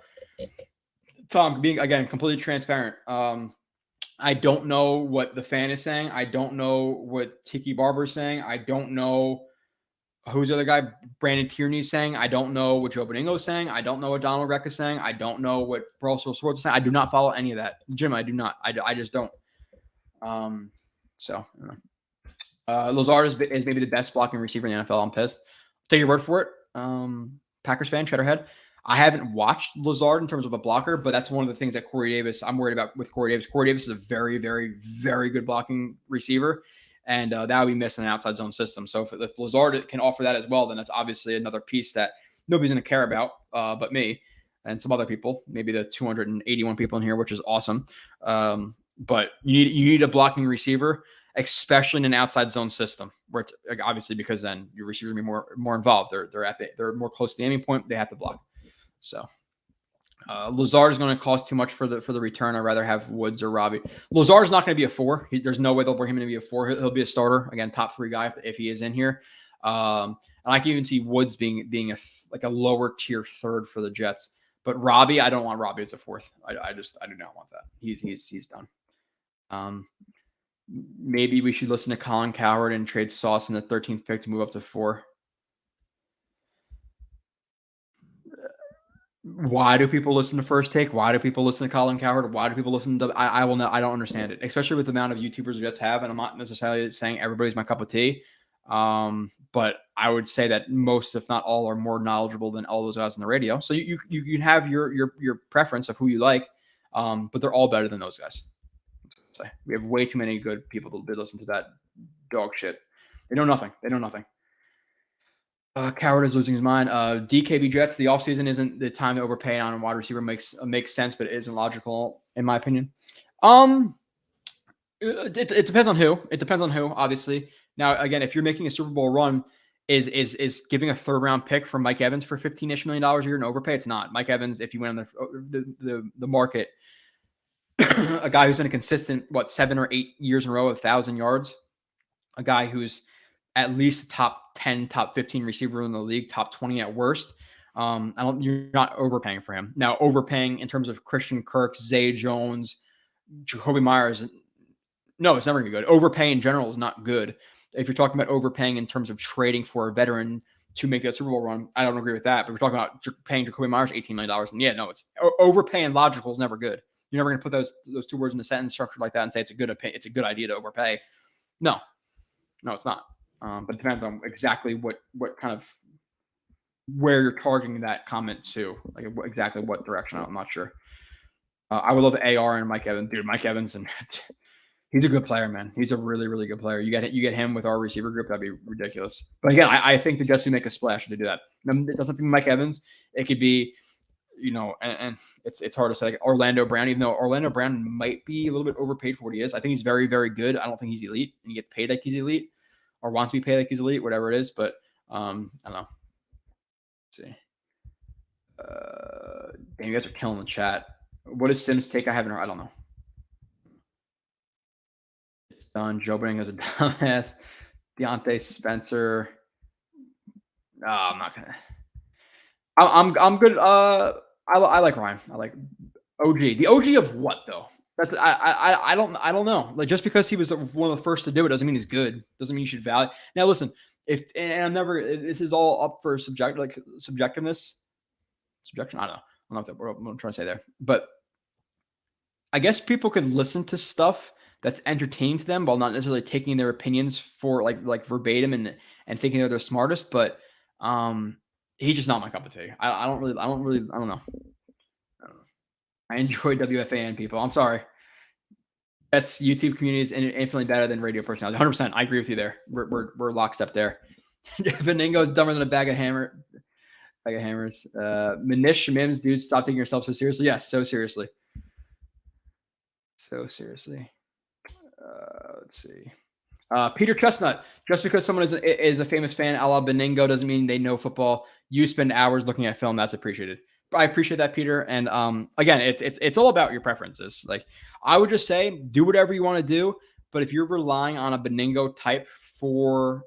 Tom, being again completely transparent. I don't know what the fan is saying. I don't know what Tiki Barber is saying. I don't know who's the other guy, Brandon Tierney, is saying. I don't know what Joe Beningo is saying. I don't know what Donald Reck is saying. I don't know what Russell Swords is saying. I do not follow any of that. Jim, I do not. I just don't. Lazard is maybe the best blocking receiver in the NFL. I'm pissed. Take your word for it. Packers fan, Cheddarhead. I haven't watched Lazard in terms of a blocker, but that's one of the things that Corey Davis, I'm worried about with Corey Davis. Corey Davis is a very, very, very good blocking receiver, and that would be missing an outside zone system. So if Lazard can offer that as well, then that's obviously another piece that nobody's going to care about but me and some other people, maybe the 281 people in here, which is awesome. But you need a blocking receiver, especially in an outside zone system, where it's obviously because then your receivers will be more involved. They're more close to the aiming point. They have to block. So Lazard is going to cost too much for the return. I'd rather have Woods or Robbie. Lazard is not going to be a 4. There's no way they'll bring him in to be a 4. He'll be a starter again, top 3 guy if he is in here. And I can even see Woods being a lower tier 3rd for the Jets. But Robbie, I don't want Robbie as a 4th. I do not want that. He's done. Maybe we should listen to Colin Cowherd and trade Sauce in the 13th pick to move up to 4. Why do people listen to First Take? Why do people listen to Colin Cowherd? Why do people listen to? I don't understand it, especially with the amount of YouTubers the Jets have. And I'm not necessarily saying everybody's my cup of tea, but I would say that most, if not all, are more knowledgeable than all those guys on the radio. So you can have your preference of who you like, but they're all better than those guys. So we have way too many good people to listen to that dog shit. They know nothing. Coward is losing his mind. DKB Jets, the offseason isn't the time to overpay on a wide receiver. Makes sense, but it isn't logical, in my opinion. It depends on who. It depends on who, obviously. Now, again, if you're making a Super Bowl run, is giving a 3rd round pick for Mike Evans for $15-ish million a year an overpay? It's not. Mike Evans, if you went on the market, a guy who's been a consistent, 7 or 8 years in a row of 1,000 yards, a guy who's at least top 10, top 15 receiver in the league, top 20 at worst. You're not overpaying for him. Now, overpaying in terms of Christian Kirk, Zay Jones, Jacoby Myers, no, it's never going to be good. Overpaying in general is not good. If you're talking about overpaying in terms of trading for a veteran to make that Super Bowl run, I don't agree with that. But we're talking about paying Jacoby Myers $18 million. And yeah, no, it's overpaying logical is never good. You're never going to put those 2 words in a sentence structured like that and say it's a good idea to overpay. No, it's not. But it depends on exactly what kind of where you're targeting that comment to, like exactly what direction. I'm not sure. I would love AR and Mike Evans, dude. Mike Evans, and he's a good player, man. He's a really, really good player. You get him with our receiver group, that'd be ridiculous. But again, I think the Jets would make a splash to do that. It doesn't have to be Mike Evans. It could be, and it's hard to say. Like Orlando Brown, even though Orlando Brown might be a little bit overpaid for what he is. I think he's very, very good. I don't think he's elite, and he gets paid like he's elite, or wants to be paid like he's elite, whatever it is. But I don't know. Let's see. Damn, you guys are killing the chat. What does Sims take? I haven't heard. I don't know. It's done. Joe Benning is a dumbass. Deontay Spencer. I'm not gonna. I'm good. I like Ryan. I like OG. The OG of what though? That's I don't know. Like just because he was one of the first to do it doesn't mean he's good. Doesn't mean you should value. Now listen, I'm never. This is all up for subjectiveness. Subjection. I don't know. I don't know what I'm trying to say there, but I guess people could listen to stuff that's entertaining to them while not necessarily taking their opinions for like verbatim and thinking they're the smartest. But he's just not my cup of tea. I don't know. I enjoy WFAN people. I'm sorry. That's YouTube community is infinitely better than radio personality. 100%. I agree with you there. We're lockstep there. Beningo is dumber than a bag of hammers. Manish Mims, dude, stop taking yourself so seriously. Yes, so seriously. So seriously. Let's see. Peter Chestnut. Just because someone is a famous fan, a la Beningo, doesn't mean they know football. You spend hours looking at film. That's appreciated. I appreciate that, Peter. And again, it's all about your preferences. Like I would just say, do whatever you want to do. But if you're relying on a Beningo type for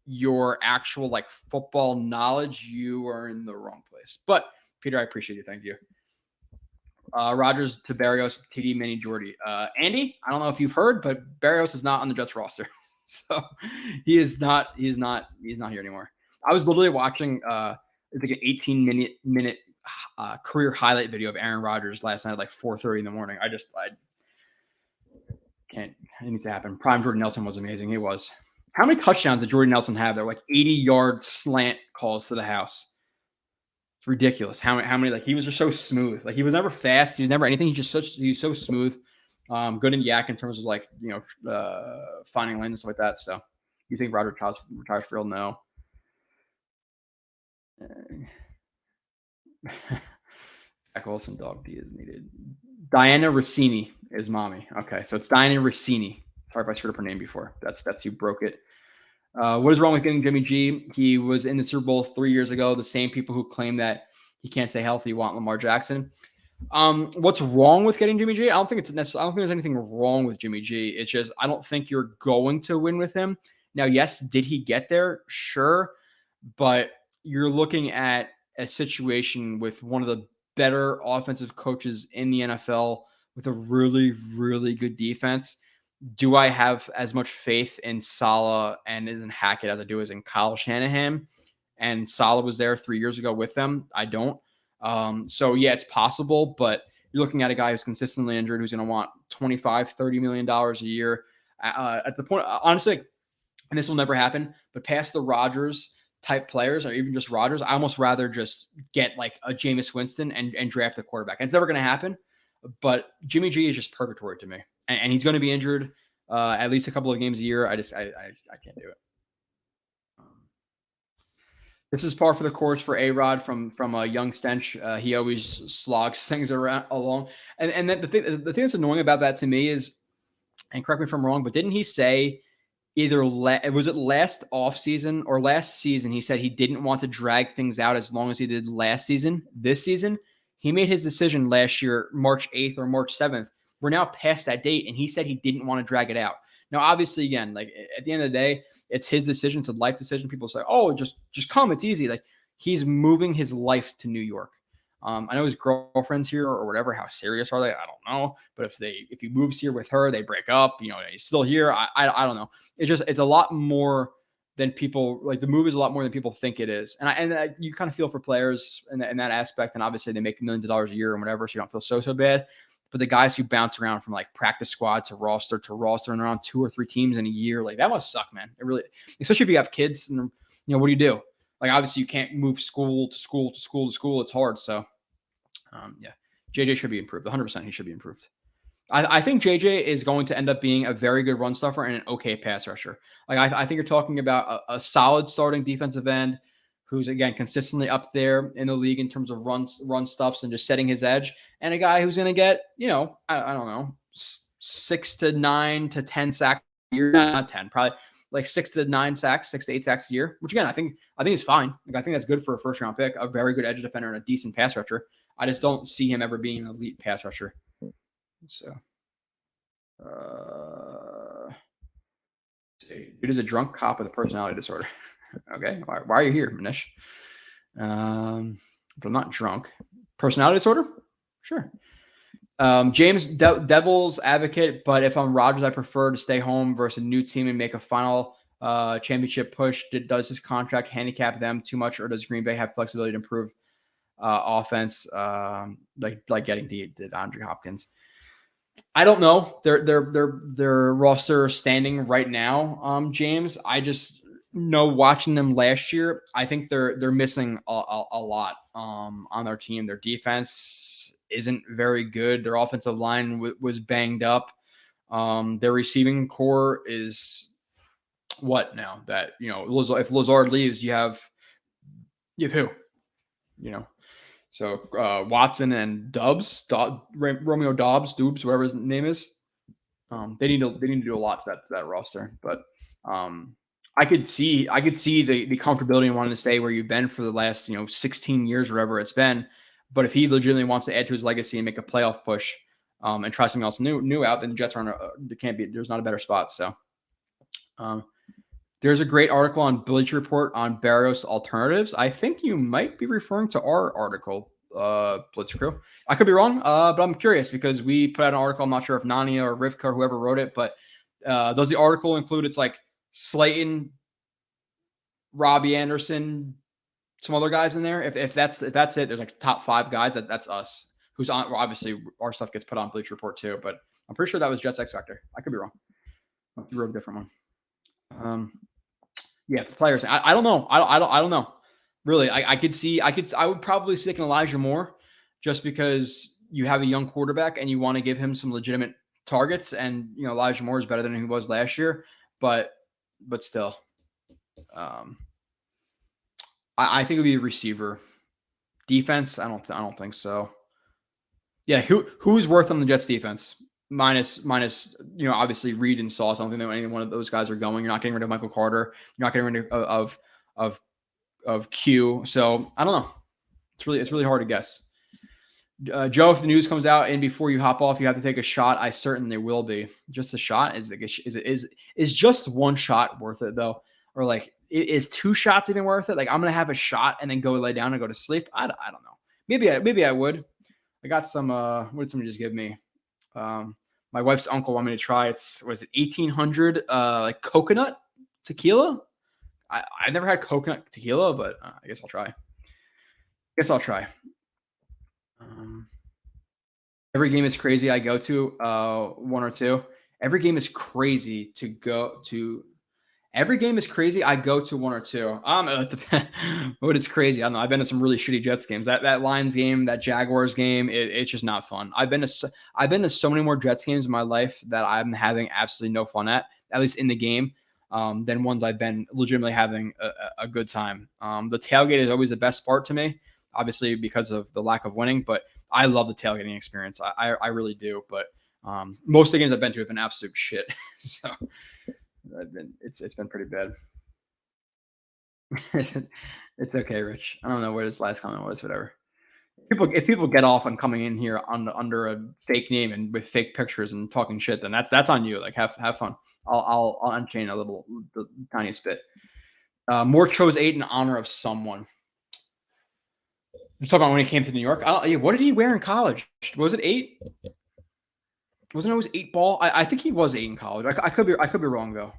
your actual like football knowledge, you are in the wrong place. But Peter, I appreciate you. Thank you. Rodgers to Berrios, TD, Mini, Jordy. Andy, I don't know if you've heard, but Berrios is not on the Jets roster, so he's not here anymore. I was literally watching it's like an 18-minute career highlight video of Aaron Rodgers last night at like 4:30 in the morning. I can't. It needs to happen. Prime Jordan Nelson was amazing. He was. How many touchdowns did Jordan Nelson have? They're like 80-yard slant calls to the house. It's ridiculous. How many? Like he was just so smooth. Like he was never fast. He was never anything. He's so smooth. Good in yak in terms of like finding lane and stuff like that. So you think Roger retires for real? No. Zach Wilson dog D is needed. Diana Rossini is mommy. Okay, so it's Diana Rossini. Sorry if I screwed up her name before. That's who broke it. What is wrong with getting Jimmy G? He was in the Super Bowl 3 years ago. The same people who claim that he can't stay healthy want Lamar Jackson. What's wrong with getting Jimmy G? I don't think there's anything wrong with Jimmy G. It's just I don't think you're going to win with him. Now, yes, did he get there? Sure, but you're looking at a situation with one of the better offensive coaches in the NFL with a really, really good defense. Do I have as much faith in Saleh and in Hackett as I do as in Kyle Shanahan? And Saleh was there 3 years ago with them. I don't. So, yeah, it's possible, but you're looking at a guy who's consistently injured who's going to want $25, $30 million a year. At the point, honestly, and this will never happen, but past the Rodgers type players or even just Rodgers, I almost rather just get like a Jameis Winston and draft a quarterback. And it's never going to happen, but Jimmy G is just purgatory to me. And he's going to be injured at least a couple of games a year. I can't do it. This is par for the course for A-Rod from a young stench. He always slogs things along. And then the thing that's annoying about that to me is, and correct me if I'm wrong, but didn't he say was it last offseason or last season? He said he didn't want to drag things out as long as he did last season. This season, he made his decision last year, March 8th or March 7th. We're now past that date, and he said he didn't want to drag it out. Now, obviously, again, like at the end of the day, it's his decision. It's a life decision. People say, "Oh, just come. It's easy." Like he's moving his life to New York. I know his girlfriend's here or whatever. How serious are they? I don't know. But if he moves here with her, they break up. He's still here. I don't know. It's a lot more than people like. The move is a lot more than people think it is. And you kind of feel for players in that aspect. And obviously, they make millions of dollars a year and whatever, so you don't feel so bad. but the guys who bounce around from like practice squad to roster and around 2 or 3 teams in a year, like that must suck, man. It really, especially if you have kids and what do you do? Like obviously you can't move school to school to school to school. It's hard. So yeah, JJ should be improved. 100% he should be improved. I think JJ is going to end up being a very good run stuffer and an okay pass rusher. Like I think you're talking about a solid starting defensive end who's again consistently up there in the league in terms of run stuffs and just setting his edge, and a guy who's going to get I don't know 6 to 9 to 10 sacks a year, not 10, probably like 6 to 9 sacks, 6 to 8 sacks a year, which again I think is fine. Like I think that's good for a first round pick, a very good edge defender and a decent pass rusher. I just don't see him ever being an elite pass rusher. So, dude is a drunk cop with a personality disorder. Okay, why are you here, Manish? But I'm not drunk. Personality disorder? Sure. James, Devil's advocate, but if I'm Rodgers, I prefer to stay home versus a new team and make a final championship push. Does his contract handicap them too much, or does Green Bay have flexibility to improve offense, like getting the DeAndre Hopkins? I don't know their roster standing right now, James. I just know watching them last year, I think they're missing a lot on their team. Their defense isn't very good. Their offensive line was banged up. Their receiving core is what now? That if Lazard leaves, you have who? So Watson and Romeo Doubs, whatever his name is, they need to do a lot to that roster. But I could see the comfortability in wanting to stay where you've been for the last 16 years, wherever it's been. But if he legitimately wants to add to his legacy and make a playoff push and try something else new out, then the Jets there's not a better spot. So there's a great article on Blitz Report on Berrios alternatives. I think you might be referring to our article, Blitz Crew. I could be wrong, but I'm curious because we put out an article. I'm not sure if Nania or Rivka or whoever wrote it, but does the article include it's like Slayton, Robbie Anderson, some other guys in there? If that's it, there's like top 5 guys. That's us. Who's on? Well, obviously, our stuff gets put on Bleach Report too, but I'm pretty sure that was Jets X Factor. I could be wrong. You wrote a different one. Yeah, the players. I don't know. I don't know. Really, I would probably stick in Elijah Moore just because you have a young quarterback and you want to give him some legitimate targets. And Elijah Moore is better than he was last year, but still, I think it would be a receiver. Defense, I don't think so. Yeah, who's worth on the Jets defense? Minus, obviously Reed and Sauce. I don't think that any one of those guys are going. You're not getting rid of Michael Carter. You're not getting rid of Q. So I don't know. It's really hard to guess. Joe, if the news comes out and before you hop off, you have to take a shot. I certainly will be. Just a shot. Is just one shot worth it though? Or like is 2 shots even worth it? Like I'm gonna have a shot and then go lay down and go to sleep. I don't know. Maybe I would. I got some. What did somebody just give me? My wife's uncle wanted me to try. Was it 1800 like coconut tequila? I've never had coconut tequila, but I guess I'll try. Every game is crazy. I go to 1 or 2. Every game is crazy to go to. Every game is crazy. I go to 1 or 2. What is crazy? I don't know. I've been to some really shitty Jets games. That Lions game, that Jaguars game, it's just not fun. I've been to so many more Jets games in my life that I'm having absolutely no fun at least in the game, than ones I've been legitimately having a good time. The tailgate is always the best part to me, obviously because of the lack of winning, but I love the tailgating experience. I really do. But most of the games I've been to have been absolute shit. So. It's been pretty bad. It's okay, Rich. I don't know what his last comment was. Whatever. If people get off on coming in here under a fake name and with fake pictures and talking shit, then that's on you. Like have fun. I'll unchain the tiniest bit. Moore chose 8 in honor of someone. You're talking about when he came to New York. What did he wear in college? Was it 8? Wasn't it always 8 ball? I think he was 8 in college. I could be wrong though.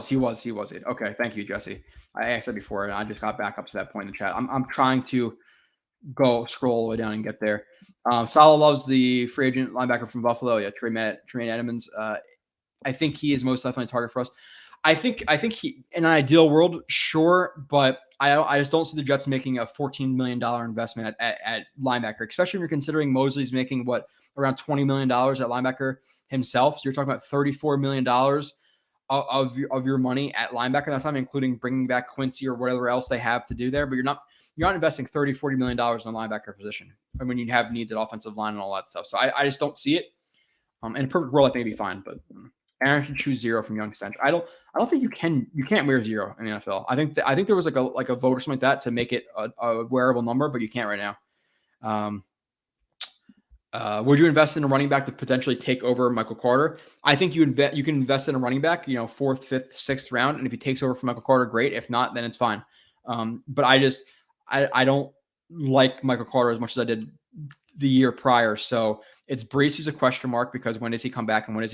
He was 8. Okay, thank you, Jesse. I asked that before, and I just got back up to that point in the chat. I'm trying to go scroll all the way down and get there. Salah loves the free agent linebacker from Buffalo. Yeah, Tremaine Edmonds. I think he is most definitely a target for us. I think he, in an ideal world, sure, but I just don't see the Jets making a $14 million investment at linebacker, especially when you're considering Mosley's making around $20 million at linebacker himself. So you're talking about $34 million of your money at linebacker. That's not including bringing back Quincy or whatever else they have to do there. But you're not investing $30-40 million in a linebacker position. I mean, you have needs at offensive line and all that stuff. So I just don't see it. In a perfect world, I think it'd be fine, but Aaron should choose 0 from Young Stench. I don't think you can't wear 0 in the NFL. I think there was like a vote or something like that to make it a wearable number, but you can't right now. Would you invest in a running back to potentially take over Michael Carter? I think you can invest in a running back, 4th, 5th, 6th round, and if he takes over from Michael Carter, great. If not, then it's fine. But I don't like Michael Carter as much as I did the year prior. So it's Brees who's a question mark because when does he come back and when is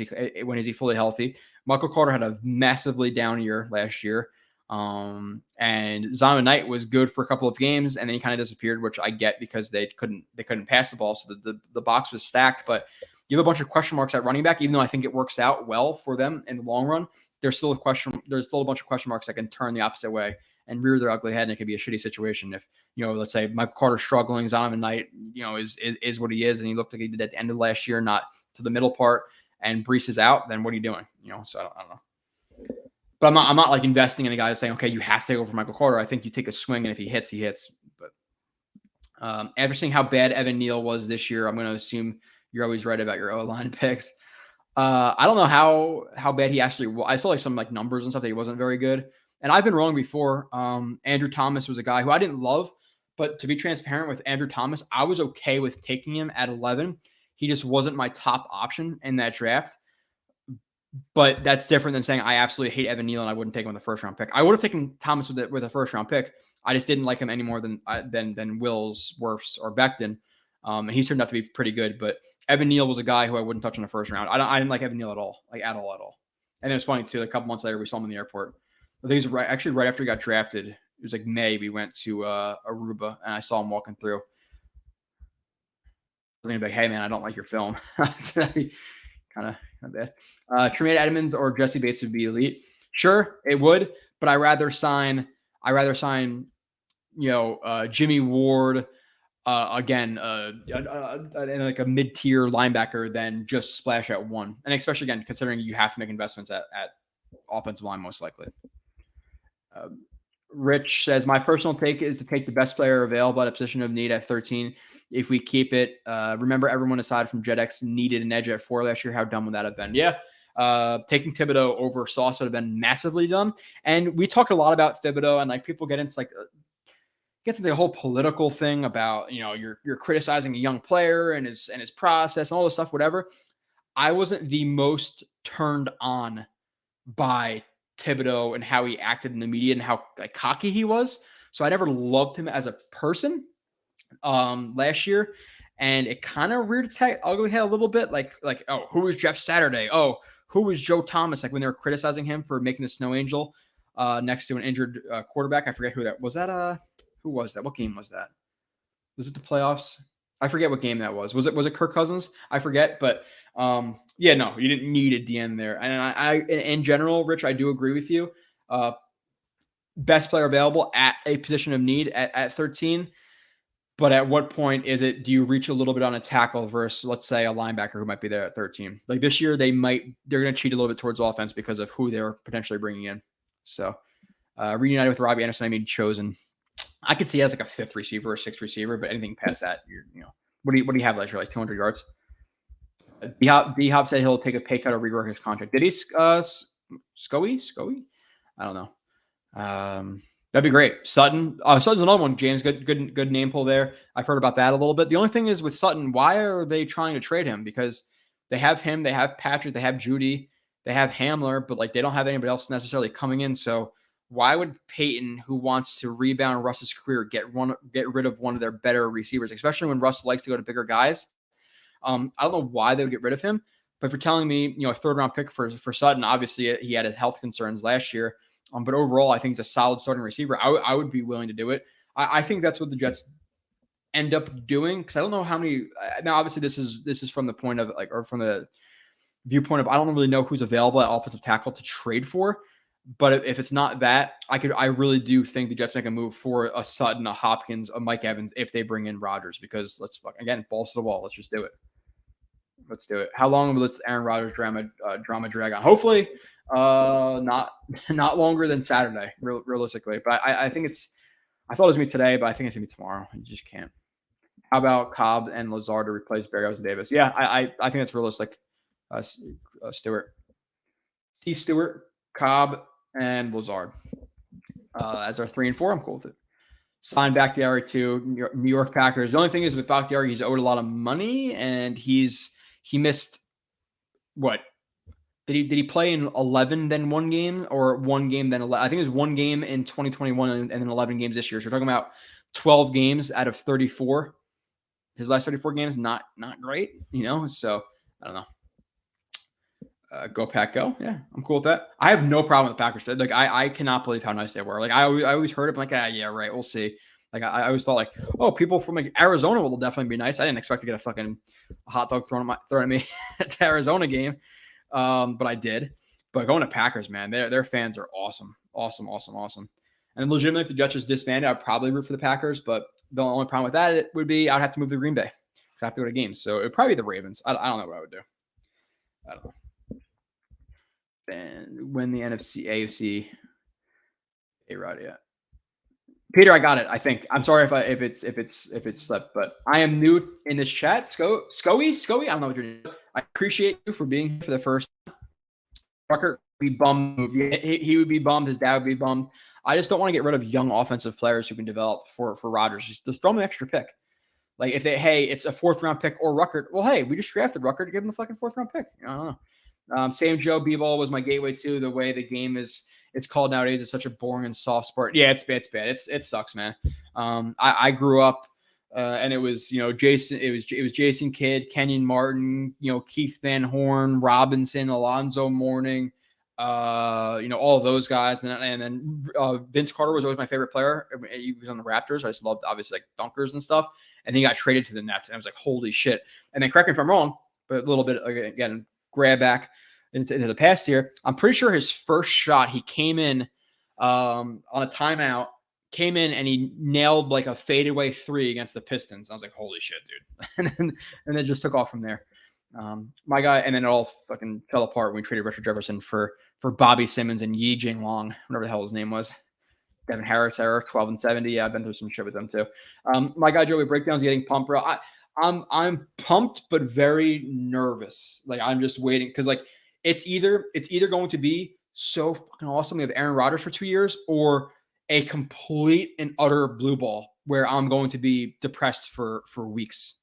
he fully healthy? Michael Carter had a massively down year last year. And Zonovan Knight was good for a couple of games and then he kind of disappeared, which I get because they couldn't pass the ball. So the box was stacked, but you have a bunch of question marks at running back, even though I think it works out well for them in the long run. There's still a bunch of question marks that can turn the opposite way and rear their ugly head. And it could be a shitty situation if, let's say Michael Carter's struggling, Zonovan Knight, is what he is. And he looked like he did at the end of last year, not to the middle part, and Brees is out, then what are you doing? So I don't know. But I'm not like investing in a guy saying, okay, you have to take over Michael Carter. I think you take a swing, and if he hits, he hits. But after seeing how bad Evan Neal was this year, I'm going to assume you're always right about your O-line picks. I don't know how bad he actually was. I saw like some like numbers and stuff that he wasn't very good. And I've been wrong before. Andrew Thomas was a guy who I didn't love, but to be transparent with Andrew Thomas, I was okay with taking him at 11. He just wasn't my top option in that draft. But that's different than saying I absolutely hate Evan Neal and I wouldn't take him with a first-round pick. I would have taken Thomas with a first-round pick. I just didn't like him any more than Wills, Wirfs, or Becton. And he's turned out to be pretty good. But Evan Neal was a guy who I wouldn't touch in the first round. I didn't like Evan Neal at all, at all. And it was funny too. A couple months later, we saw him in the airport. I think it was right after he got drafted. It was like May. We went to Aruba, and I saw him walking through. I was like, "Hey man, I don't like your film." So that'd be kind of bad. Tremaine Edmonds or Jesse Bates would be elite. Sure, it would, but I rather sign Jimmy Ward again, like a mid-tier linebacker than just splash at 1. And especially again, considering you have to make investments at offensive line most likely. Rich says, my personal take is to take the best player available at a position of need at 13. If we keep it, remember everyone aside from JetX needed an edge at 4 last year. How dumb would that have been? Yeah. Taking Thibodeau over Sauce would have been massively dumb. And we talked a lot about Thibodeau and like people get into the whole political thing about, you're criticizing a young player and his process and all this stuff, whatever. I wasn't the most turned on by Thibodeau and how he acted in the media and how like cocky he was. So I never loved him as a person last year. And it kind of reared its ugly head a little bit. Like, oh, who was Jeff Saturday? Oh, who was Joe Thomas? Like when they were criticizing him for making the snow angel next to an injured quarterback. I forget who that was. Who was that? What game was that? Was it the playoffs? I forget what game that was. Was it Kirk Cousins? I forget, but yeah, no, you didn't need a DM there. And I in general, Rich, I do agree with you. Best player available at a position of need at 13. But at what point do you reach a little bit on a tackle versus, let's say, a linebacker who might be there at 13? Like this year, they're going to cheat a little bit towards offense because of who they're potentially bringing in. So reunited with Robbie Anderson, chosen. I could see as like a 5th receiver or 6th receiver, but anything past that, what do you have last year? Like 200 yards? D-Hop said he'll take a pay cut or rework his contract. Did he? Scoey? I don't know. That'd be great. Sutton. Sutton's another one, James. Good name pull there. I've heard about that a little bit. The only thing is with Sutton, why are they trying to trade him? Because they have him, they have Patrick, they have Judy, they have Hamler, but like they don't have anybody else necessarily coming in. So why would Peyton, who wants to rebound Russ's career, get rid of one of their better receivers, especially when Russ likes to go to bigger guys? I don't know why they would get rid of him, but if you're telling me, a 3rd-round pick for Sutton, obviously he had his health concerns last year. But overall, I think he's a solid starting receiver. I would be willing to do it. I think that's what the Jets end up doing, because I don't know how many. Now, obviously, this is from the point of like, or from the viewpoint of I don't really know who's available at offensive tackle to trade for. But if it's not that, I really do think the Jets make a move for a Sutton, a Hopkins, a Mike Evans if they bring in Rodgers, because again, balls to the wall. Let's just do it. Let's do it. How long will this Aaron Rodgers drama drag on? Hopefully, not longer than Saturday, realistically. But I think I thought it was gonna be today, but I think it's gonna be tomorrow. You just can't. How about Cobb and Lazard to replace Berrios and Davis? Yeah, I think that's realistic. Stewart, Cobb, and Lazard as our 3 and 4. I'm cool with it. Sign Bakhtiari to New York Packers. The only thing is with Bakhtiari, he's owed a lot of money, and he missed what? Did he play in 11 then one game, or one game then 11? I think it was one game in 2021 and then 11 games this year. So we're talking about 12 games out of 34. His last 34 games, not great, So I don't know. Go Pack, go. Yeah, I'm cool with that. I have no problem with the Packers. Like I cannot believe how nice they were. Like I always heard it. I'm like, yeah, right. We'll see. Like I always thought, like, oh, people from like Arizona will definitely be nice. I didn't expect to get a fucking hot dog thrown at me at the Arizona game, but I did. But going to Packers, man, their fans are awesome. And legitimately, if the Jets just disbanded, I'd probably root for the Packers. But the only problem with that would be I'd have to move to Green Bay because I have to go to games. So it'd probably be the Ravens. I don't know what I would do. I don't know. And win the NFC, AFC, A-Rod, yeah. Peter, I got it. I think. I'm sorry if it's slipped, but I am new in this chat. Scoey. I don't know what you're doing. I appreciate you for being here for the first time. Rucker would be bummed. He would be bummed. His dad would be bummed. I just don't want to get rid of young offensive players who can develop for Rodgers. Just throw them an extra pick. Like if it's a 4th round pick or Rucker. Well, hey, we just drafted Rucker to give him the fucking 4th round pick. I don't know. Sam Joe B-ball was my gateway to the way the game it's called nowadays. It's such a boring and soft sport. Yeah, it's bad. It sucks, man. I grew up and it was Jason. It was Jason Kidd, Kenyon Martin, Keith Van Horn, Robinson, Alonzo Mourning, all of those guys, and then Vince Carter was always my favorite player. He was on the Raptors. I just loved obviously like dunkers and stuff. And then he got traded to the Nets, and I was like, holy shit. And then correct me if I'm wrong, but a little bit again. Grab back into the past here. I'm pretty sure his first shot, he came in on a timeout, and he nailed like a fadeaway 3 against the Pistons. I was like, holy shit, dude. and then just took off from there. My guy, and then it all fucking fell apart when we traded Richard Jefferson for Bobby Simmons and Yi Jing Long, whatever the hell his name was. Devin Harris era, 12 and 70. Yeah, I've been through some shit with them too. My guy Joey Breakdown's getting pumped, bro. I'm pumped but very nervous. Like I'm just waiting because like it's either going to be so fucking awesome. We have Aaron Rodgers for 2 years, or a complete and utter blue ball where I'm going to be depressed for weeks.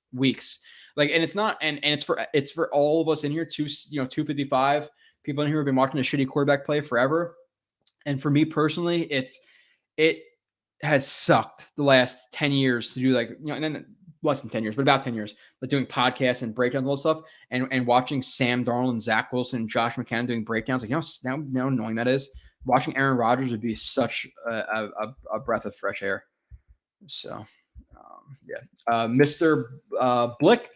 Like, and it's not, and it's for all of us in here, 255 people in here who've been watching a shitty quarterback play forever. And for me personally, it has sucked the last 10 years to do like, and then less than 10 years, but about 10 years, like doing podcasts and breakdowns and all that stuff, and watching Sam Darnold and Zach Wilson and Josh McCown doing breakdowns. Like, how annoying that is. Watching Aaron Rodgers would be such a breath of fresh air. So, yeah. Mr. Blewett,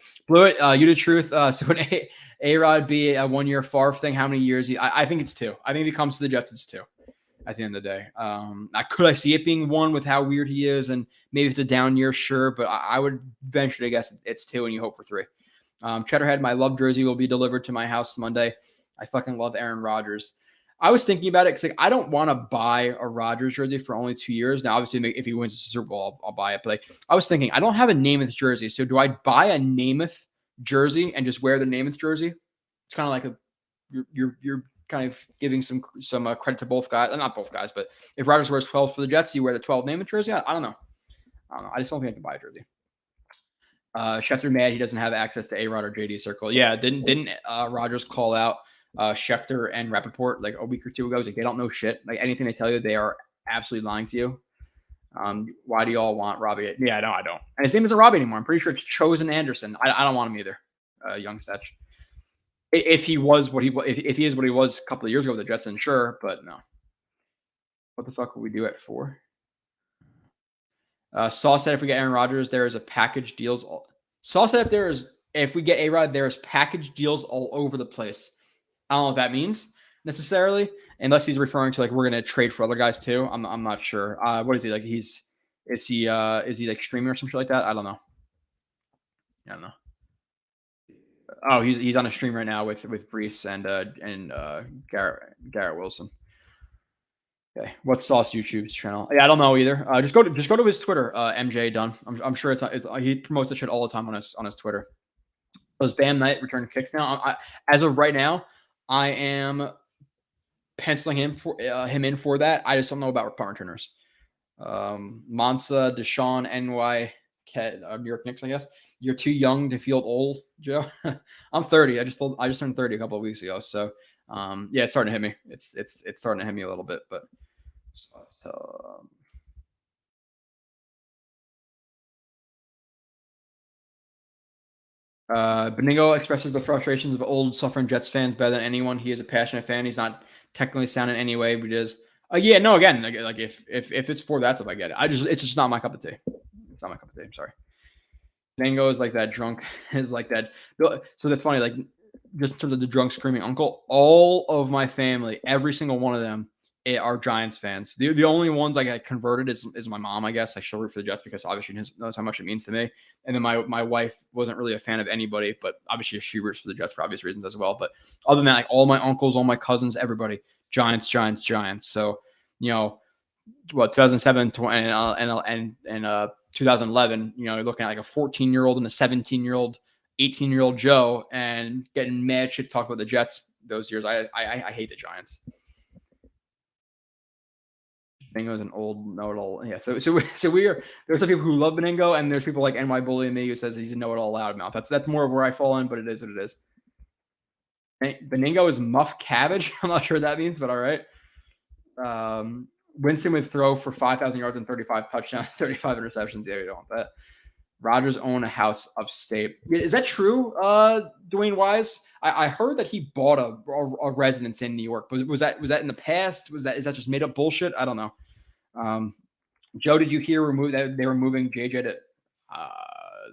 you the truth. So would A-Rod be a 1 year Favre thing? How many years? I think it's 2. I think if he comes to the Jets, it's 2. At the end of the day, I see it being 1 with how weird he is, and maybe it's a down year, sure, but I would venture to guess it's 2, and you hope for 3. Cheddarhead, my love jersey will be delivered to my house Monday. I fucking love Aaron Rodgers. I was thinking about it because I don't want to buy a Rodgers jersey for only 2 years. Now, obviously, if he wins the Super Bowl, I'll buy it. But I was thinking, I don't have a Namath jersey, so do I buy a Namath jersey and just wear the Namath jersey? It's kind of like you're kind of giving some credit to both guys. Not both guys, but if Rodgers wears 12 for the Jets, you wear the 12 Namath jersey? I don't know. I just don't think I can buy a jersey. Schefter mad he doesn't have access to A-Rod or JD Circle. Yeah, didn't Rodgers call out Schefter and Rappaport like a week or 2 ago? Like, they don't know shit. Like, anything they tell you, they are absolutely lying to you. Why do you all want Robbie? Yeah, no, I don't. And his name isn't Robbie anymore. I'm pretty sure it's Chosen Anderson. I don't want him either. Young Stetch. If he was what he if he is what he was a couple of years ago with the Jets, then sure, but no. What the fuck would we do at 4? Saul said if we get Aaron Rodgers, there is a package deals. Saul said if we get A-Rod, there's package deals all over the place. I don't know what that means necessarily, unless he's referring to like we're gonna trade for other guys too. I'm not sure. What is he like? Is he like streaming or something like that? I don't know. Oh, he's on a stream right now with Brees and Garrett Wilson. Okay, what's Sauce YouTube's channel? Yeah, I don't know either. Just go to his Twitter. MJ Dunn. I'm sure it's he promotes that shit all the time on his Twitter. Does Bam Knight return kicks now? As of right now, I am penciling him in for that. I just don't know about punt returners. Mansa, Deshaun, NY, New York Knicks. I guess you're too young to feel old, Joe. I'm 30. I just turned 30 a couple of weeks ago. So yeah, it's starting to hit me. It's starting to hit me a little bit, but. Benigno expresses the frustrations of old suffering Jets fans better than anyone. He is a passionate fan. He's not technically sound in any way, but is. Yeah, no. Again, like if it's for that stuff, I get it. It's just not my cup of tea. It's not my cup of tea. I'm sorry. Benigno is like that drunk. Is like that. So that's funny. Like just in terms of the drunk screaming uncle, all of my family, every single one of them, are Giants fans. The only ones I got converted is my mom, I guess. I she'll root for the Jets because obviously she knows how much it means to me. And then my wife wasn't really a fan of anybody, but obviously she roots for the Jets for obvious reasons as well. But other than that, like all my uncles, all my cousins, everybody, Giants. So, 2007 and 2011, you're looking at like a 14-year-old and a 17-year-old, 18-year-old Joe, and getting mad shit talk about the Jets those years. I hate the Giants. Benigno is an old know-it-all. Yeah, so we are. There's some people who love Benigno, and there's people like NY Bully and me who says he's a know-it-all loudmouth. That's more of where I fall in, but it is what it is. Benigno is muff cabbage. I'm not sure what that means, but all right. Winston would throw for 5,000 yards and 35 touchdowns, 35 interceptions. Yeah, we don't want that. Rodgers own a house upstate. Is that true, Dwayne Wise? I heard that he bought a residence in New York. But was that in the past? Is that just made up bullshit? I don't know. Joe, did you hear that they were moving JJ to?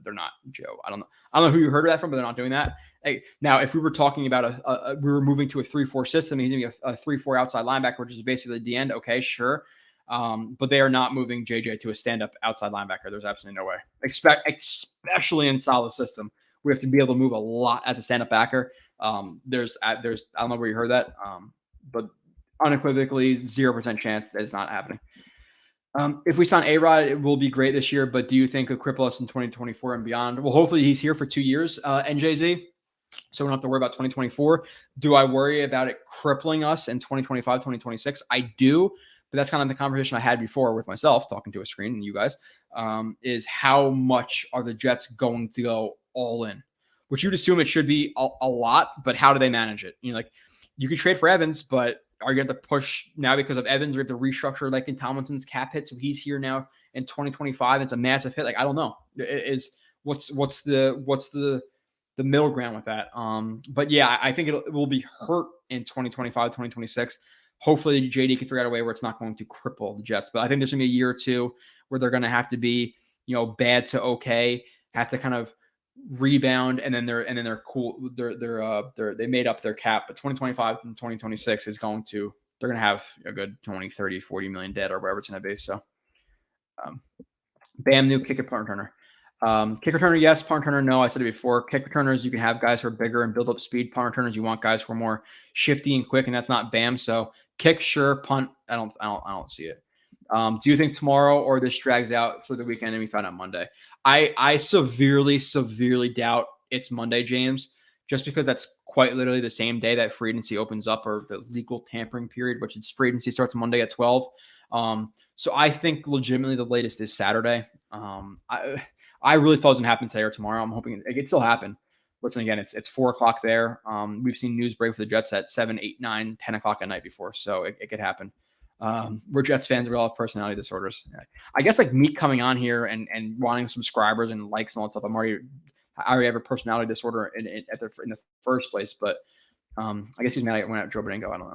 They're not, Joe. I don't know who you heard of that from, but they're not doing that. Hey, now, if we were talking about we were moving to a 3-4 system, he's going to be a 3-4 outside linebacker, which is basically the end. Okay, sure. But they are not moving JJ to a stand-up outside linebacker. There's absolutely no way. Especially in solid system, we have to be able to move a lot as a stand-up backer. There's I don't know where you heard that, but unequivocally 0% chance that it's not happening. If we sign A-Rod, it will be great this year, but do you think it will cripple us in 2024 and beyond? Well, hopefully he's here for 2 years, NJZ, so we don't have to worry about 2024. Do I worry about it crippling us in 2025, 2026? I do, but that's kind of the conversation I had before with myself, talking to a screen and you guys, is how much are the Jets going to go all in? Which you'd assume it should be a lot, but how do they manage it? Like you could trade for Evans, but are you going to push now because of Evans? We have to restructure like in Tomlinson's cap hit, so he's here now in 2025. It's a massive hit. Like I don't know. What's the middle ground with that? But yeah, I think it will be hurt in 2025, 2026. Hopefully JD can figure out a way where it's not going to cripple the Jets. But I think there's going to be a year or two where they're going to have to be, bad to okay, have to kind of rebound, and then they're cool. They made up their cap, but 2025 and 2026 is they're going to have a good 20, 30, 40 million dead or whatever it's going to be. So, Bam, new kick and punt returner. Kick returner, yes. Punt returner, no. I said it before. Kick returners, you can have guys who are bigger and build up speed. Punt returners, you want guys who are more shifty and quick, and that's not Bam. So, kick, sure. Punt, I don't see it. Do you think tomorrow or this drags out for the weekend and we find out Monday? I severely, severely doubt it's Monday, James, just because that's quite literally the same day that free agency opens up, or the legal tampering period, which is free agency starts Monday at 12. So I think legitimately the latest is Saturday. I really thought it was going to happen today or tomorrow. I'm hoping it could still happen. Listen, again, it's 4:00 there. We've seen news break for the Jets at 7, 8, 9, 10 o'clock at night before, so it could happen. We're Jets fans. We all have personality disorders. I guess like me coming on here and wanting subscribers and likes and all that stuff. I already have a personality disorder in the first place. But I guess he's mad I went out Joe Benigno. I don't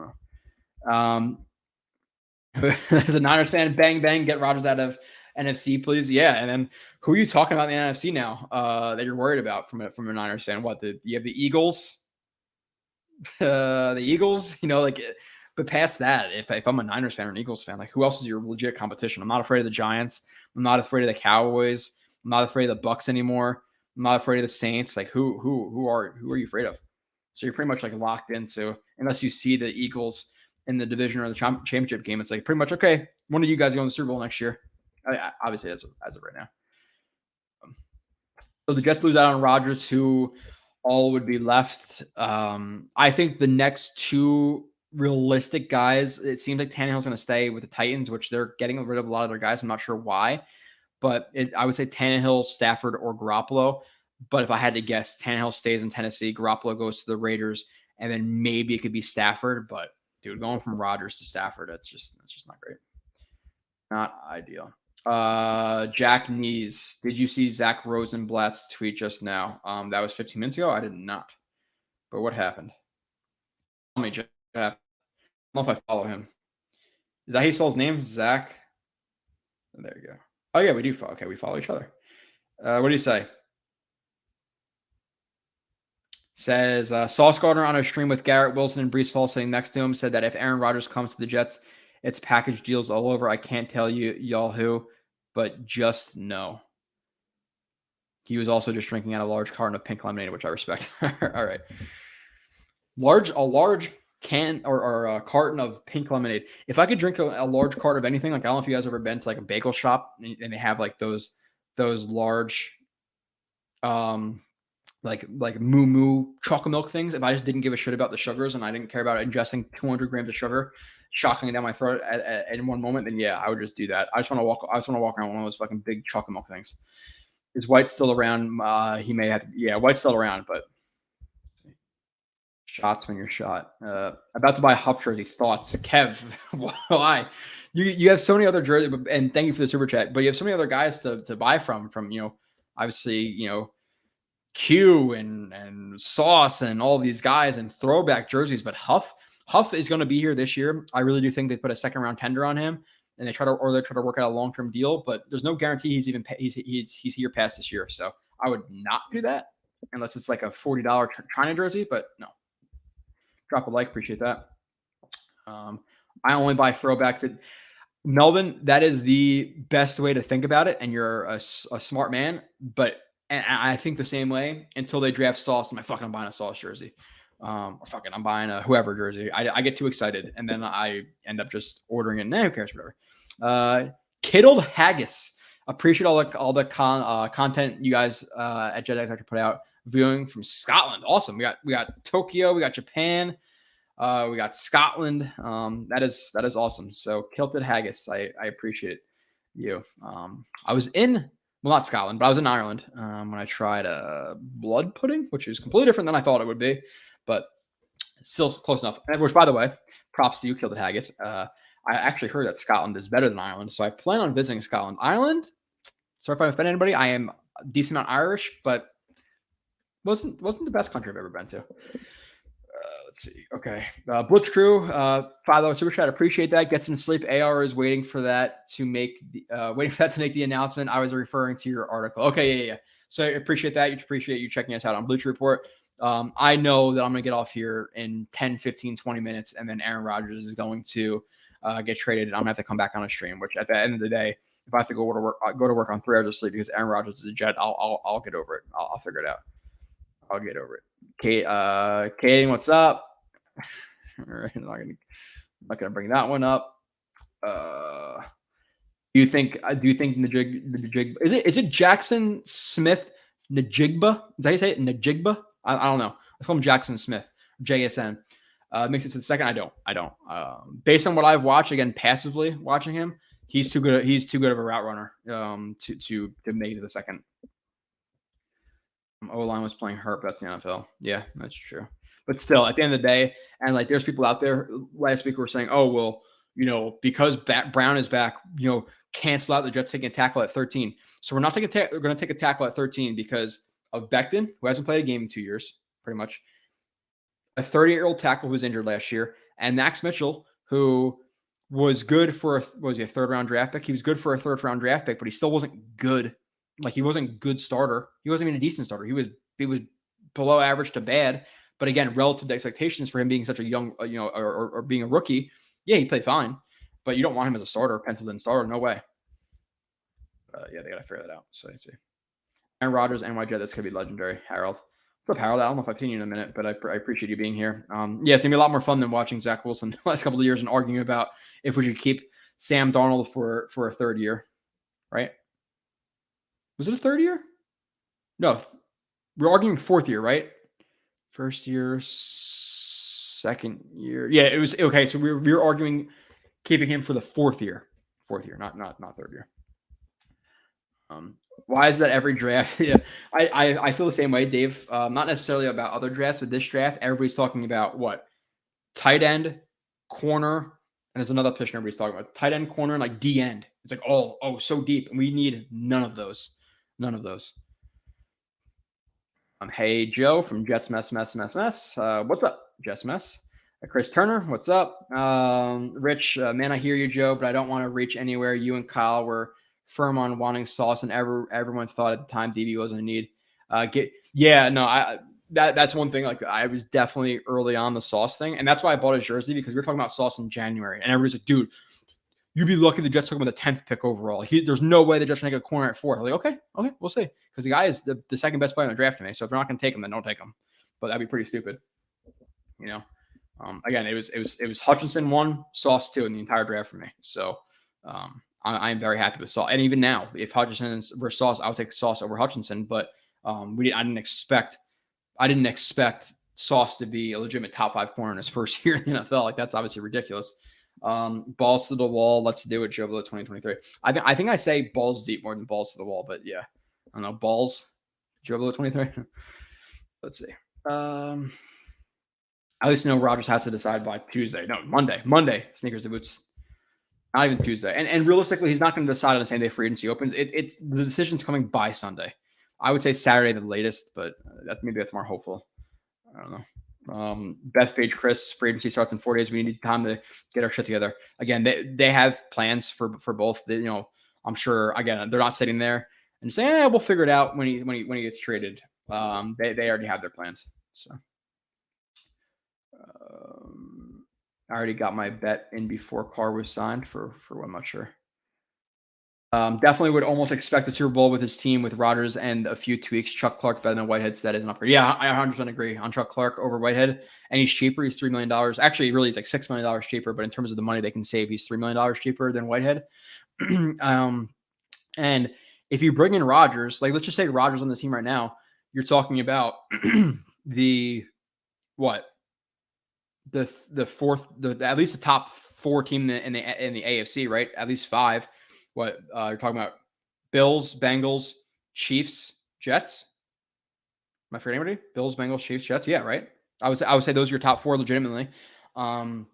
know. There's a Niners fan. Bang bang. Get Rodgers out of NFC, please. Yeah, and then who are you talking about in the NFC now that you're worried about from a Niners fan? What, you have the Eagles? The Eagles, but past that, if I'm a Niners fan or an Eagles fan, like who else is your legit competition? I'm not afraid of the Giants. I'm not afraid of the Cowboys. I'm not afraid of the Bucks anymore. I'm not afraid of the Saints. Like who are you afraid of? So you're pretty much like locked into, unless you see the Eagles in the division or the championship game. It's like pretty much, okay, one of you guys go in the Super Bowl next year. Obviously, as of right now. So the Jets lose out on Rodgers, who all would be left. I think the next two realistic guys, it seems like Tannehill's going to stay with the Titans, which they're getting rid of a lot of their guys. I'm not sure why, but I would say Tannehill, Stafford, or Garoppolo. But if I had to guess, Tannehill stays in Tennessee, Garoppolo goes to the Raiders, and then maybe it could be Stafford. But dude, going from Rodgers to Stafford, that's just not great. Not ideal. Jack Knees. Did you see Zach Rosenblatt's tweet just now? That was 15 minutes ago. I did not. But what happened? Tell me, Jack. I don't know if I follow him. Is that how you spell his name? Zach? There you go. Oh yeah, we do follow. Okay, we follow each other. What do you say? Says Sauce Gardner on a stream with Garrett Wilson and Brees Hall sitting next to him said that if Aaron Rodgers comes to the Jets, it's package deals all over. I can't tell y'all who, but just know. He was also just drinking out a large carton of pink lemonade, which I respect. All right. A large can or a carton of pink lemonade. If I could drink a large carton of anything, like I don't know if you guys ever been to like a bagel shop and they have like those large like moo chocolate milk things. If I just didn't give a shit about the sugars and I didn't care about ingesting 200 grams of sugar, shocking it down my throat in one moment, then yeah, I would just do that. I just want to walk around one of those fucking big chocolate milk things. Is White still around? He may have. Yeah, White's still around, but shots when you're shot. About to buy a Huff jersey. Thoughts, Kev? Why? You have so many other jerseys, and thank you for the super chat. But you have so many other guys to buy from. Obviously, Q and Sauce and all these guys and throwback jerseys. But Huff is going to be here this year. I really do think they put a second round tender on him, and they try to work out a long term deal. But there's no guarantee he's here past this year. So I would not do that unless it's like a $40 China jersey. But no, drop a like, appreciate that. I only buy throwbacks. Melvin, that is the best way to think about it, and you're a smart man. But and I think the same way until they draft Sauce. I'm fucking buying a Sauce jersey. I'm buying a whoever jersey. I get too excited, and then I end up just ordering it. Nah, who cares? Whatever. Kiddled Haggis. Appreciate all the content you guys at JetX have to put out. Viewing from Scotland. Awesome. We got Tokyo. We got Japan. We got Scotland. That is awesome. So Kilted Haggis. I appreciate you. I was in. Well, not Scotland, but I was in Ireland when I tried blood pudding, which is completely different than I thought it would be, but still close enough. Which, by the way, props to you, Killed Haggis. I actually heard that Scotland is better than Ireland, so I plan on visiting Scotland. Ireland, sorry if I offend anybody, I am a decent amount Irish, but wasn't the best country I've ever been to. Let's see. Okay. Blitz Crew, $5 super chat. Appreciate that. Get some sleep. AR is waiting for that to make the announcement. I was referring to your article. Okay. Yeah. So I appreciate that. Appreciate you checking us out on Blitz Report. I know that I'm going to get off here in 10, 15, 20 minutes, and then Aaron Rodgers is going to get traded. And I'm going to have to come back on a stream, which at the end of the day, if I have to go to work on 3 hours of sleep because Aaron Rodgers is a Jet, I'll get over it. I'll figure it out. I'll get over it. Katie, what's up? All right, I'm not gonna bring that one up. Do you think Najigba is it Jackson Smith Najigba? Is that how you say it? Najigba? I don't know. I call him Jackson Smith, JSN. Makes it to the second. I don't. Based on what I've watched, again, passively watching him, he's too good. He's too good of a route runner to make it to the second. O-line was playing hurt, but that's the NFL. Yeah, that's true. But still, at the end of the day, and like there's people out there last week who were saying, oh, well, because Brown is back, cancel out the Jets taking a tackle at 13. So we're not going to take a tackle at 13 because of Becton, who hasn't played a game in 2 years, pretty much. A 38-year-old tackle who was injured last year, and Max Mitchell, who was good for a third round draft pick. He was good for a third round draft pick, but he still wasn't good. Like he wasn't a good starter. He wasn't even a decent starter. He was below average to bad. But again, relative to expectations for him being such a young, or being a rookie, yeah, he played fine. But you don't want him as a starter, penciled in starter. No way. Yeah, they got to figure that out. So let's see. Aaron Rodgers, NY Jet, that's going to be legendary. Harold. What's up, Harold? I don't know if I've seen you in a minute, but I appreciate you being here. Yeah, it's going to be a lot more fun than watching Zach Wilson the last couple of years and arguing about if we should keep Sam Darnold for a third year, right? Was it a third year? No. We're arguing fourth year, right? First year, second year. Yeah, it was okay. So we were arguing keeping him for the fourth year, not third year. Why is that every draft? Yeah, I feel the same way, Dave. Not necessarily about other drafts, but this draft, everybody's talking about what? Tight end, corner, and there's another position everybody's talking about. Tight end, corner, and like D end. It's like, oh, so deep. And we need none of those. None of those. Hey, Joe from Jets Mess. What's up, Jets Mess? Chris Turner, what's up? Rich, man, I hear you, Joe, but I don't want to reach anywhere. You and Kyle were firm on wanting Sauce, and everyone thought at the time DB wasn't a need. That's one thing. Like I was definitely early on the Sauce thing, and that's why I bought a jersey, because we were talking about Sauce in January, and everybody's like, dude, you'd be lucky the Jets took him with the 10th pick overall. There's no way the Jets make a corner at 4th. I'm like, okay, we'll see. Because the guy is the second best player in the draft to me. So if they're not going to take him, then don't take him. But that'd be pretty stupid. Again, it was Hutchinson 1, Sauce 2 in the entire draft for me. So I'm very happy with Sauce. And even now, if Hutchinson versus Sauce, I'll take Sauce over Hutchinson. But I didn't expect Sauce to be a legitimate top 5 corner in his first year in the NFL. Like that's obviously ridiculous. Balls to the wall. Let's do it, Joe Blewett 2023. I think I say balls deep more than balls to the wall, but yeah, I don't know. Balls, Joe Blewett 23. Let's see. I just know Rodgers has to decide by Tuesday. No, Monday. Sneakers to boots. Not even Tuesday. And realistically, he's not going to decide on the same day free agency opens. It's the decision's coming by Sunday. I would say Saturday the latest, but maybe that's more hopeful. I don't know. Beth Page, Chris, free agency starts in 4 days. We need time to get our shit together. Again, they have plans for both. I'm sure. Again, they're not sitting there and saying, we'll figure it out when he gets traded. They already have their plans. So I already got my bet in before Carr was signed for what I'm not sure. Definitely would almost expect the Super Bowl with his team with Rodgers and a few tweaks. Chuck Clark better than Whitehead, so that is an upgrade. Yeah, I 100% agree on Chuck Clark over Whitehead. And he's cheaper. He's $3 million. Actually, really, he's like $6 million cheaper. But in terms of the money they can save, he's $3 million cheaper than Whitehead. And if you bring in Rodgers, like let's just say Rodgers on the team right now, you're talking about the fourth, at least the top 4 team in the AFC, right? At least 5. You're talking about Bills, Bengals, Chiefs, Jets. Am I forgetting anybody? Bills, Bengals, Chiefs, Jets. Yeah, right. I would say those are your top 4 legitimately. And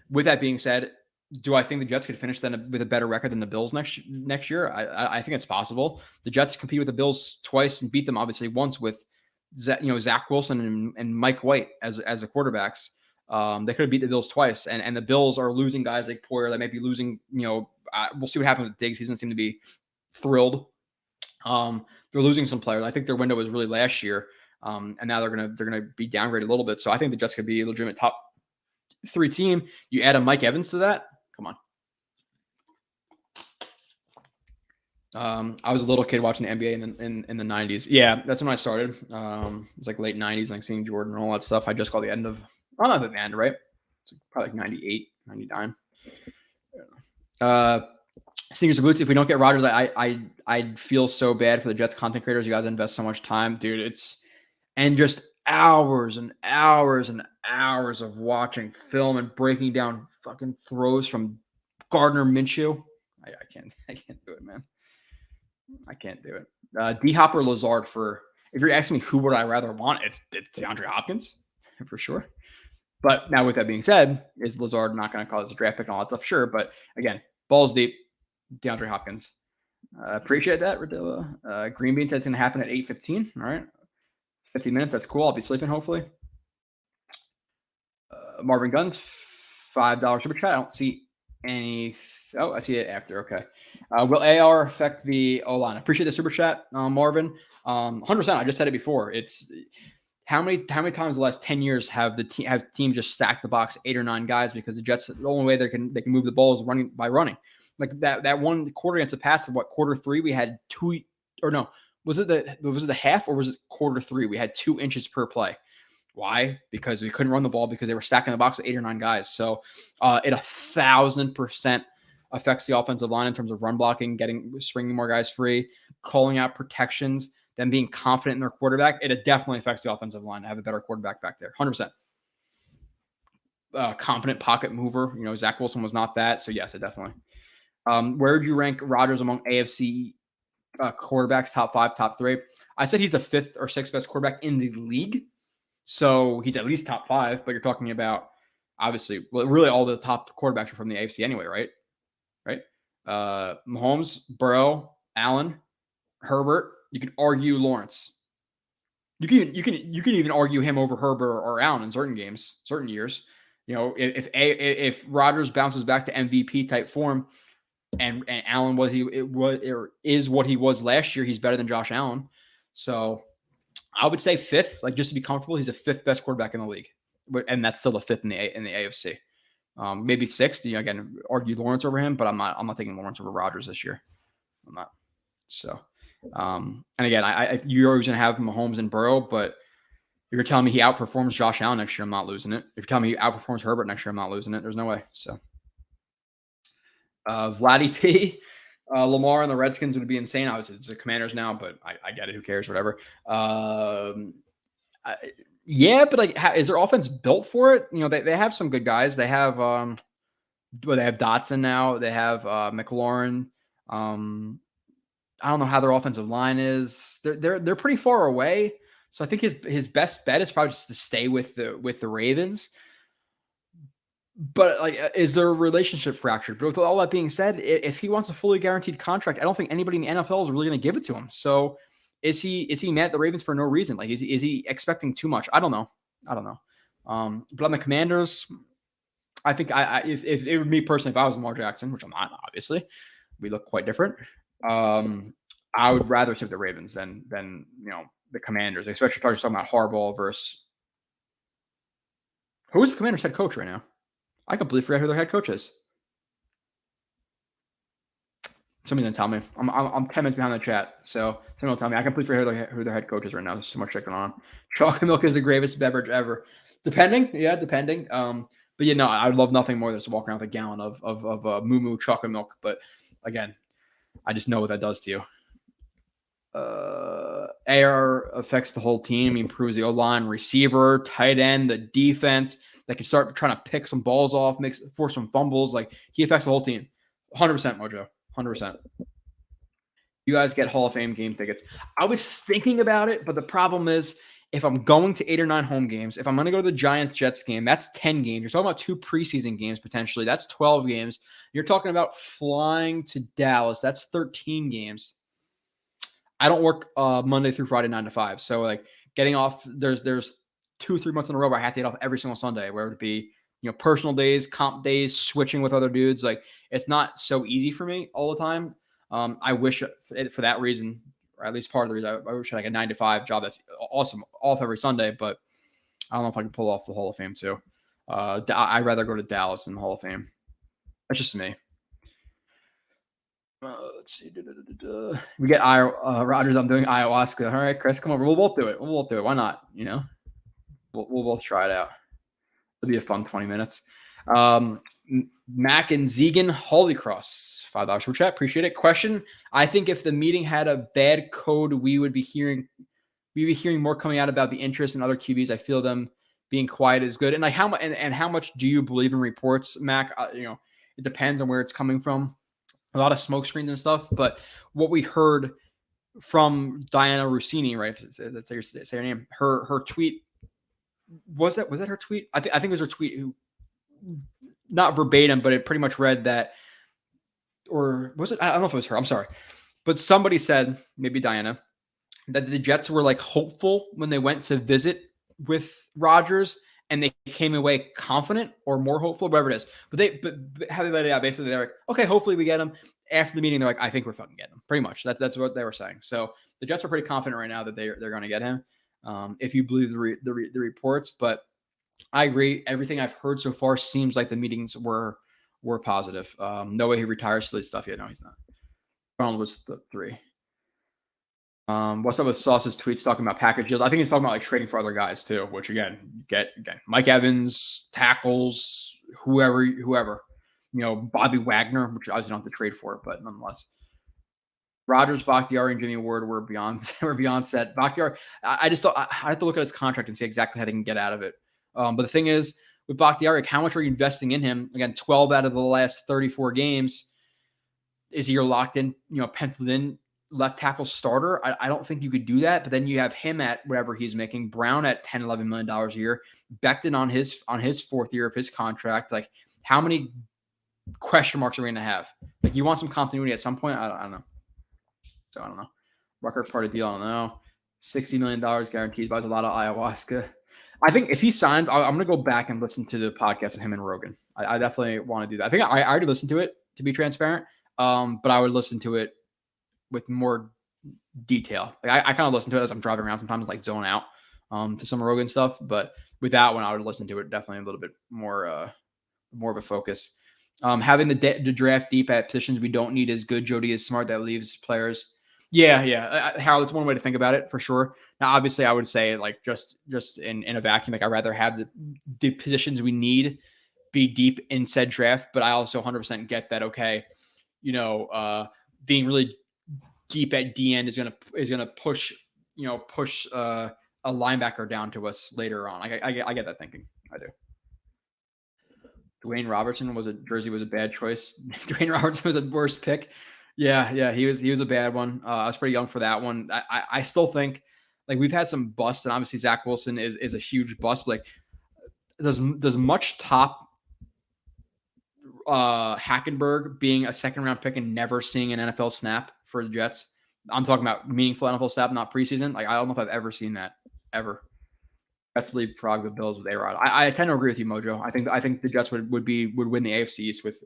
with that being said, do I think the Jets could finish then with a better record than the Bills next year? I think it's possible. The Jets compete with the Bills twice and beat them obviously once with Zach Wilson and Mike White as the quarterbacks. They could have beat the Bills twice, and the Bills are losing guys like Poyer. They might be losing. We'll see what happens with Diggs. He doesn't seem to be thrilled. They're losing some players. I think their window was really last year, and now they're gonna be downgraded a little bit. So I think the Jets could be a legitimate top 3 team. You add a Mike Evans to that. Come on. I was a little kid watching the NBA in the 90s. Yeah, that's when I started. It was like late 90s, like seeing Jordan and all that stuff. I just call the end of, not the end, right? It's probably like 98, 99. Sneakers and boots. If we don't get Rodgers, I'd feel so bad for the Jets content creators. You guys invest so much time, dude. And just hours and hours and hours of watching film and breaking down fucking throws from Gardner Minshew. I can't do it, man. I can't do it. D-Hop or Lazard if you're asking me who would I rather want, it's DeAndre Hopkins for sure. But now with that being said, is Lazard not going to cause a draft pick and all that stuff? Sure. But again, balls deep, DeAndre Hopkins. Appreciate that, Radilla. Green Bean says it's going to happen at 8:15. All right. 50 minutes. That's cool. I'll be sleeping hopefully. Marvin Guns, $5 super chat. I don't see any. Oh, I see it after. Okay. Will AR affect the O-line? I appreciate the super chat, Marvin. 100%. I just said it before. It's how many times the last 10 years have team just stacked the box 8 or 9 guys because the Jets, the only way they can move the ball is running. Like that one quarter against the Pats, quarter 3 we had 2, or no, was it the half or was it quarter 3? We had 2 inches per play. Why? Because we couldn't run the ball because they were stacking the box with 8 or 9 guys. So it 1,000% affects the offensive line in terms of run blocking, stringing more guys free, calling out protections, them being confident in their quarterback. It definitely affects the offensive line to have a better quarterback back there. 100%. Competent pocket mover. Zach Wilson was not that. So yes, it definitely. Where would you rank Rodgers among AFC quarterbacks, top 5, top 3? I said he's a 5th or 6th best quarterback in the league. So he's at least top 5, but you're talking about obviously, really all the top quarterbacks are from the AFC anyway, right? Right? Mahomes, Burrow, Allen, Herbert. You could argue Lawrence. You can even argue him over Herbert or Allen in certain games, certain years. If Rodgers bounces back to MVP type form, and Allen is what he was last year, he's better than Josh Allen. So I would say 5th, like just to be comfortable, he's the 5th best quarterback in the league, and that's still the 5th in the AFC. Maybe 6th. Again, argue Lawrence over him, but I'm not taking Lawrence over Rodgers this year. I'm not. So, and again, you're always gonna have Mahomes and Burrow, but if you're telling me he outperforms Josh Allen next year, I'm not losing it. If you're telling me he outperforms Herbert next year, I'm not losing it. There's no way. So, Vladdy P. Lamar and the Redskins would be insane. Obviously, it's the Commanders now, but I get it. Who cares? Whatever. Yeah, but is their offense built for it? They have some good guys. They have they have Dotson now. They have McLaurin. I don't know how their offensive line is. They're pretty far away. So I think his best bet is probably just to stay with the Ravens. But is their relationship fractured? But with all that being said, if he wants a fully guaranteed contract, I don't think anybody in the NFL is really going to give it to him. So is he mad at the Ravens for no reason? Is he expecting too much? I don't know. But on the Commanders, I think if it would me personally, if I was Lamar Jackson, which I'm not, obviously, we look quite different. I would rather take the Ravens than the Commanders, especially talking about Harbaugh versus who is the Commanders' head coach right now? I completely forget who their head coach is. Somebody's gonna tell me. I'm 10 minutes behind the chat, so someone will tell me. I completely forget who their head coach is right now. There's so much shit going on. Chocolate milk is the greatest beverage ever. Depending. But I would love nothing more than just walking around with a gallon of Moo Moo chocolate milk. But again, I just know what that does to you. AR affects the whole team. He improves the O-line, receiver, tight end, the defense. They can start trying to pick some balls off, force some fumbles. He affects the whole team. 100%, Mojo. 100%. You guys get Hall of Fame game tickets. I was thinking about it, but the problem is if I'm going to 8 or 9 home games, if I'm going to go to the Giants-Jets game, that's 10 games. You're talking about 2 preseason games potentially. That's 12 games. You're talking about flying to Dallas. That's 13 games. I don't work Monday through Friday 9 to 5. So getting off, there's 2-3 months in a row where I have to get off every single Sunday, whether it be personal days, comp days, switching with other dudes. It's not so easy for me all the time. I wish for that reason, or at least part of the reason, I wish I had a 9 to 5 job that's awesome, off every Sunday. But I don't know if I can pull off the Hall of Fame too. I'd rather go to Dallas than the Hall of Fame. That's just me. Let's see. We get Rodgers. I'm doing ayahuasca. All right, Chris, come over. We'll both do it. Why not? We'll both try it out. It'll be a fun 20 minutes. Mac and Zegan, Holy Cross, $5 for chat. Appreciate it. Question: I think if the meeting had a bad code, we would be hearing more coming out about the interest in other QBs. I feel them being quiet is good. And how much do you believe in reports, Mac? It depends on where it's coming from. A lot of smoke screens and stuff. But what we heard from Diana Rossini, right? That's how you say her name. Her tweet. Was that her tweet? I think it was her tweet. Not verbatim, but it pretty much read that, or was it? I don't know if it was her. I'm sorry, but somebody said, maybe Diana, that the Jets were hopeful when they went to visit with Rodgers, and they came away confident or more hopeful, whatever it is. But how they let it out, basically they're like, okay, hopefully we get him. After the meeting, they're like, I think we're fucking getting him. Pretty much. That's what they were saying. So the Jets are pretty confident right now that they're going to get him, if you believe the reports. But I agree. Everything I've heard so far seems like the meetings were positive. No way he retires silly stuff yet. No, he's not. Ronald was the 3. What's up with Sauce's tweets talking about package deals? I think he's talking about like trading for other guys too, which again, Mike Evans, tackles, whoever, Bobby Wagner, which obviously don't have to trade for, but nonetheless. Rodgers, Bakhtiari, and Jimmy Ward were beyond set. Bakhtiari, I just thought I have to look at his contract and see exactly how they can get out of it. But the thing is, with Bakhtiari, how much are you investing in him? Again, 12 out of the last 34 games. Is he your locked in, penciled in left tackle starter? I don't think you could do that. But then you have him at whatever he's making, Brown at $10, $11 million a year, Becton on his 4th year of his contract. Like, how many question marks are we going to have? Like, you want some continuity at some point? I don't know. So I don't know. Rucker part of deal, I don't know. $60 million guaranteed, buys a lot of ayahuasca. I think if he signs, I'm going to go back and listen to the podcast with him and Rogan. I definitely want to do that. I think I already listened to it, to be transparent. But I would listen to it with more detail. Like I kind of listen to it as I'm driving around sometimes, like zone out to some Rogan stuff. But with that one, I would listen to it definitely a little bit more of a focus. Having the draft deep at positions we don't need is good. Jody is smart. That leaves players. Yeah. Harold, that's one way to think about it for sure. Now, obviously, I would say like just in a vacuum, like I'd rather have the positions we need be deep in said draft. But I also 100% get that. Okay, being really deep at D end is gonna push a linebacker down to us later on. I get that thinking. I do. Dwayne Robertson was a bad choice. Dwayne Robertson was a worst pick. Yeah, he was a bad one. I was pretty young for that one. I still think like we've had some busts, and obviously Zach Wilson is a huge bust. But like, does much top Hackenberg being a 2nd round pick and never seeing an NFL snap for the Jets? I'm talking about meaningful NFL snap, not preseason. Like I don't know if I've ever seen that ever. Jets leave Prague the Bills with A-Rod. I kind of agree with you, Mojo. I think the Jets would win the AFC East with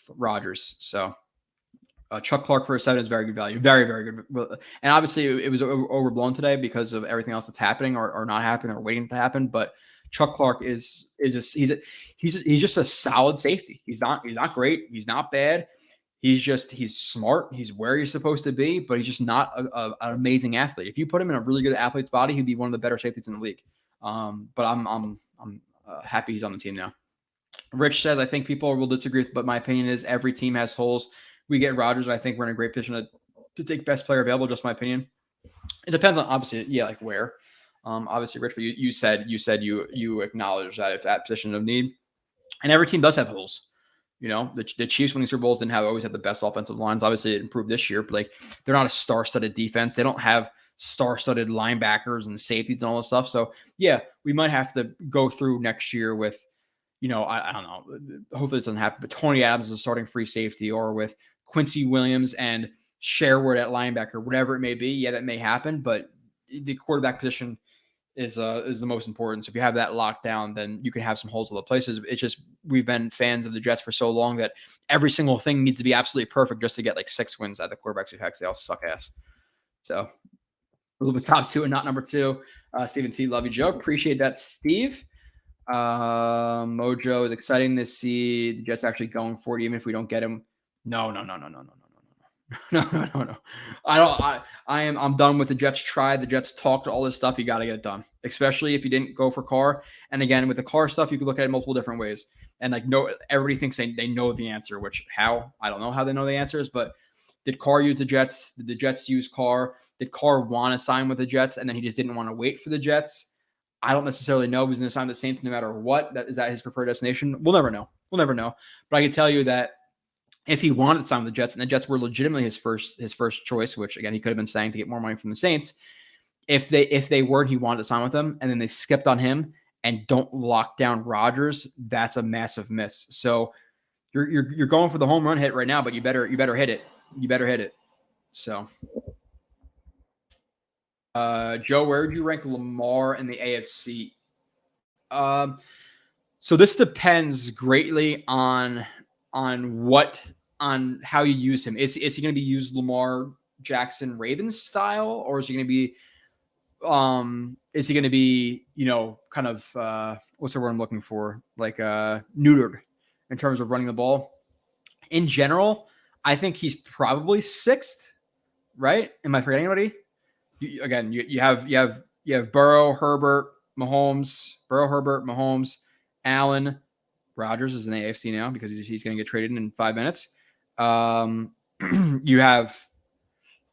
Rodgers. So Chuck Clark for a 7 is very good value, very very good. And obviously it was overblown today because of everything else that's happening or not happening or waiting to happen. But Chuck Clark is just a solid safety. He's not great. He's not bad. He's smart. He's where he's supposed to be, but he's just not an amazing athlete. If you put him in a really good athlete's body, he'd be one of the better safeties in the league. But I'm happy he's on the team now. Rich says, I think people will disagree, but my opinion is every team has holes. We get Rodgers. I think we're in a great position to take best player available. Just my opinion. It depends on obviously, like where. Obviously, Rich, but you said you acknowledge that it's at position of need, and every team does have holes. The Chiefs winning Super Bowls didn't always have the best offensive lines. Obviously, it improved this year, but like they're not a star-studded defense. They don't have star-studded linebackers and safeties and all this stuff. So yeah, we might have to go through next year with, I don't know. Hopefully it doesn't happen, but Tony Adams is a starting free safety, or with Quincy Williams and Sherwood at linebacker, whatever it may be. Yeah, that may happen, but the quarterback position is the most important. So if you have that locked down, then you can have some holes in the places. It's just we've been fans of the Jets for so long that every single thing needs to be absolutely perfect just to get like 6 wins at the quarterbacks we've had. They all suck ass. So a little bit top 2 and not number 2. Steven T, love you, Joe. Appreciate that, Steve. Mojo is exciting to see the Jets actually going for it, even if we don't get him. No. I'm done with the Jets try. The Jets talked all this stuff. You got to get it done, especially if you didn't go for Carr. And again, with the Carr stuff, you could look at it multiple different ways. And like, no, everybody thinks they know the answer, which I don't know how they know the answers, but did Carr use the Jets? Did the Jets use Carr? Did Carr want to sign with the Jets and then he just didn't want to wait for the Jets? I don't necessarily know. He's going to sign the Saints no matter what. Is that his preferred destination? We'll never know. But I can tell you that if he wanted to sign with the Jets and the Jets were legitimately his first choice, which again, he could have been saying to get more money from the Saints. If they weren't, he wanted to sign with them and then they skipped on him and don't lock down Rodgers, that's a massive miss. So you're going for the home run hit right now, but you better hit it. So Joe, where would you rank Lamar in the AFC? So this depends greatly on how you use him. Is he going to be used Lamar Jackson Ravens style, or is he going to be kind of what's the word I'm looking for? Like neutered in terms of running the ball. In general, I think he's probably 6th, right? Am I forgetting anybody? You have Burrow, Herbert, Mahomes, Allen. Rodgers is in the AFC now because he's going to get traded in 5 minutes. You have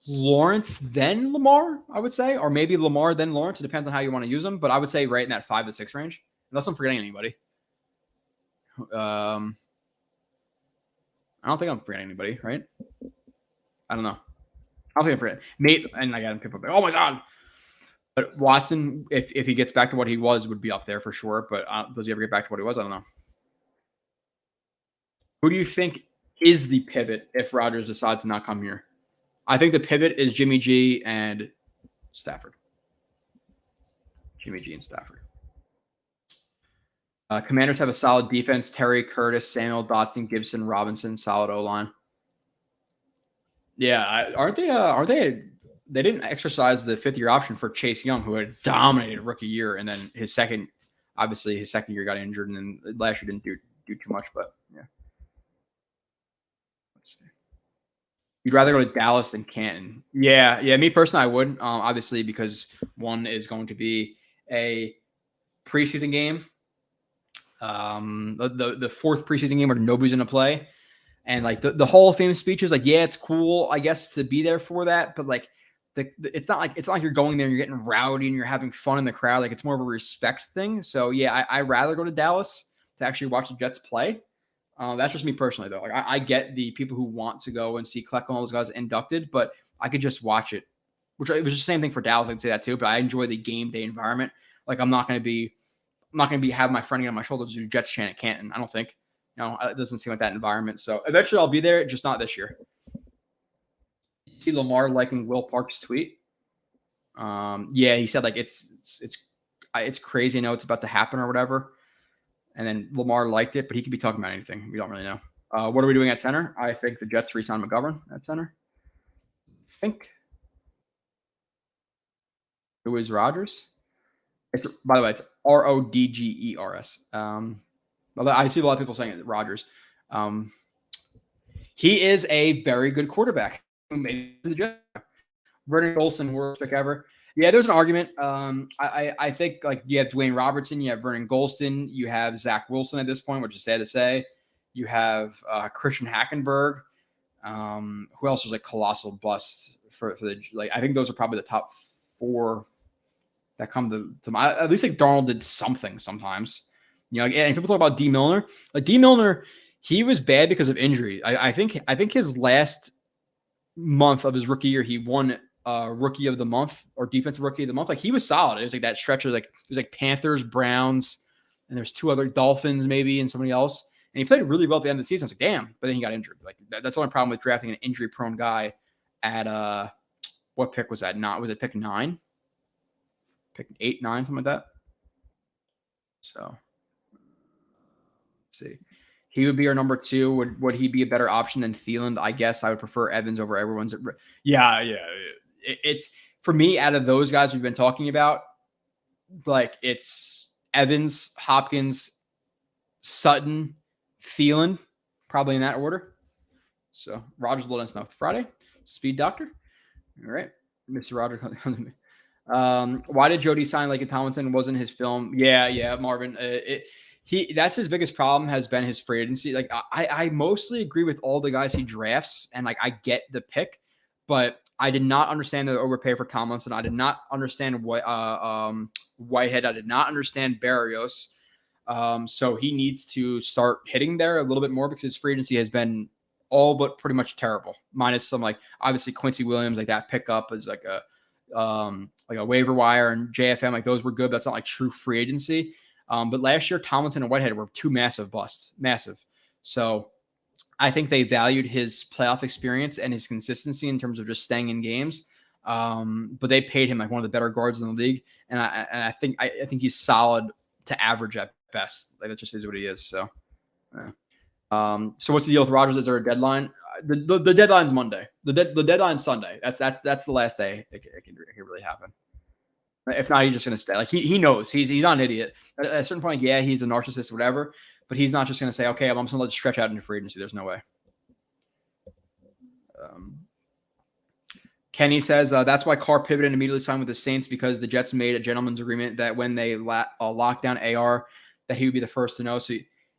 Lawrence, then Lamar, I would say, or maybe Lamar, then Lawrence. It depends on how you want to use them, but I would say right in that 5 to 6 range, unless I'm forgetting anybody. I don't think I'm forgetting anybody, right? I don't know. I don't think I'm forgetting. Maybe, and I got him people. Oh my God. But Watson, if he gets back to what he was, would be up there for sure. But does he ever get back to what he was? I don't know. Who do you think is the pivot if Rodgers decides to not come here? I think the pivot is Jimmy G and Stafford. Jimmy G and Stafford. Commanders have a solid defense. Terry, Curtis, Samuel, Dotson, Gibson, Robinson, solid O-line. Yeah, aren't they? They didn't exercise the 5th-year option for Chase Young, who had dominated rookie year, and then his second year got injured, and then last year didn't do too much. But yeah, let's see. You'd rather go to Dallas than Canton? Yeah. Me personally, I would. Obviously, because one is going to be a preseason game, the 4th preseason game where nobody's going to play, and like the Hall of Fame speeches, like it's cool, I guess, to be there for that, but like. It's not like you're going there and you're getting rowdy and you're having fun in the crowd. Like it's more of a respect thing. So yeah, I rather go to Dallas to actually watch the Jets play. That's just me personally though. Like I get the people who want to go and see Kleck and all those guys inducted, but I could just watch it. Which it was the same thing for Dallas. I could say that too. But I enjoy the game day environment. Like I'm not going to be having my friend get on my shoulder to do Jets chant at Canton. I don't think. It doesn't seem like that environment. So eventually I'll be there, just not this year. See Lamar liking Will Park's tweet. Yeah, he said like it's crazy. I know it's about to happen or whatever. And then Lamar liked it, but he could be talking about anything. We don't really know. What are we doing at center? I think the Jets re-sign McGovern at center. I think. Who is Rodgers? By the way, it's Rodgers. I see a lot of people saying it, Rodgers. He is a very good quarterback. Maybe the Jets. Vernon Golson, worst pick ever. Yeah, there's an argument. I think like you have Dwayne Robertson, you have Vernon Golston, you have Zach Wilson at this point, which is sad to say. You have Christian Hackenberg. Who else was a colossal bust for the like? I think those are probably the top 4 that come to mind. At least like Darnold did something sometimes. And people talk about D. Milner. Like D. Milner, he was bad because of injury. I think his last month of his rookie year, he won rookie of the month or defensive rookie of the month. Like he was solid. It was like that stretch of like it was like Panthers, Browns, and there's 2 other Dolphins maybe and somebody else. And he played really well at the end of the season. I was like, damn, but then he got injured. Like that's the only problem with drafting an injury prone guy at what pick was that? Was it pick 9? Pick 8, 9, something like that. So let's see. He would be our number 2. Would he be a better option than Thielen? I guess I would prefer Evans over everyone's. Yeah. It's for me, out of those guys we've been talking about, like it's Evans, Hopkins, Sutton, Thielen, probably in that order. So Rodgers will let us know Friday. Speed doctor. All right. Mr. Rodgers. Why did Jody sign like a Tomlinson? Wasn't his film? Yeah, Marvin. That's his biggest problem has been his free agency. Like I mostly agree with all the guys he drafts, and like I get the pick, but I did not understand the overpay for Tomlinson. I did not understand Whitehead. I did not understand Berrios. So he needs to start hitting there a little bit more because his free agency has been all but pretty much terrible. Minus some like obviously Quincy Williams, like that pickup is like a waiver wire, and JFM, like those were good. But that's not like true free agency. But last year, Tomlinson and Whitehead were 2 massive busts. Massive. So I think they valued his playoff experience and his consistency in terms of just staying in games. But they paid him like one of the better guards in the league, and I think he's solid to average at best. Like that just is what he is. So, yeah. So what's the deal with Rodgers? Is there a deadline? The deadline's Monday. The deadline's Sunday. That's the last day it can really happen. If not, he's just gonna stay. Like he knows he's not an idiot. At a certain point, yeah, he's a narcissist, whatever. But he's not just gonna say, okay, I'm just gonna let it stretch out into free agency. There's no way. Kenny says that's why Carr pivoted and immediately signed with the Saints because the Jets made a gentleman's agreement that when they locked down AR, that he would be the first to know. So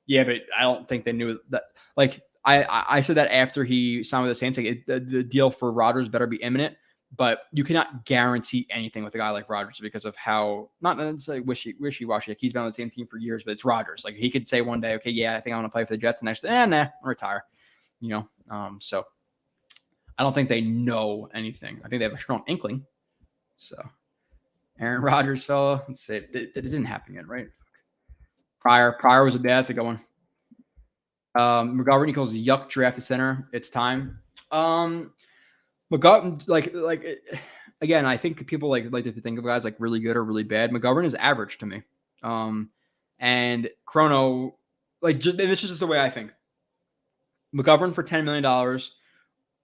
yeah, but I don't think they knew that. Like I said that after he signed with the Saints, like the deal for Rodgers better be imminent. But you cannot guarantee anything with a guy like Rodgers because of how not necessarily wishy-washy. Like he's been on the same team for years, but it's Rodgers. Like he could say one day, okay, yeah, I think I want to play for the Jets, and next day, nah, I'll retire. So I don't think they know anything. I think they have a strong inkling. So Aaron Rodgers, fella, let's say it didn't happen yet, right? Pryor was a bad. That's a good one. McGovern equals yuck drafted center. It's time. McGovern, again, I think people like to think of guys like really good or really bad. McGovern is average to me. And Chrono, and this is just the way I think. McGovern for $10 million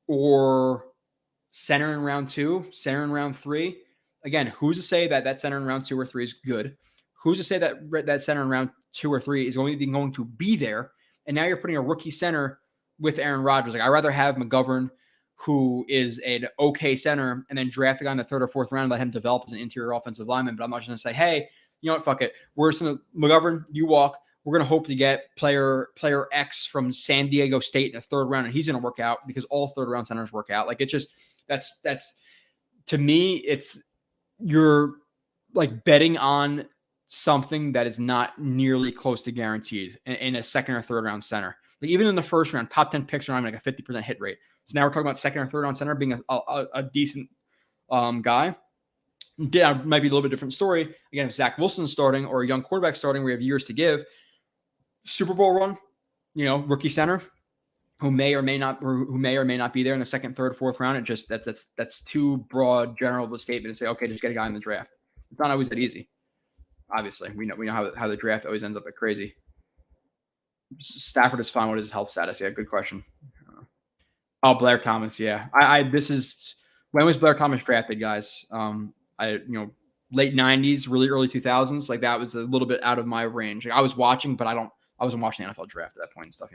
or center in round 2, center in round 3. Again, who's to say that center in round 2 or 3 is good? Who's to say that center in round 2 or 3 is going to be there? And now you're putting a rookie center with Aaron Rodgers. Like I'd rather have McGovern, who is an okay center, and then draft a guy in the 3rd or 4th round, let him develop as an interior offensive lineman. But I'm not just going to say, hey, you know what, fuck it. We're just going to McGovern, you walk. We're going to hope to get player X from San Diego State in the 3rd round, and he's going to work out because all 3rd round centers work out. Like it's just that's to me, it's you're like betting on something that is not nearly close to guaranteed in a 2nd or 3rd round center. Like even in the 1st round, top 10 picks are on like a 50% hit rate. So now we're talking about 2nd or 3rd round center being a decent guy. Yeah, might be a little bit different story. Again, if Zach Wilson's starting or a young quarterback starting, we have years to give. Super Bowl run, rookie center who may or may not be there in the 2nd, 3rd, 4th round. It just that's too broad, general of a statement to say, okay, just get a guy in the draft. It's not always that easy. Obviously, we know how the draft always ends up at crazy. Stafford is fine. What is his health status? Yeah, good question. Blair Thomas. Yeah, when was Blair Thomas drafted, guys? Late 90s, really early 2000s. Like that was a little bit out of my range. Like, I was watching, but I wasn't watching the NFL draft at that point and stuff.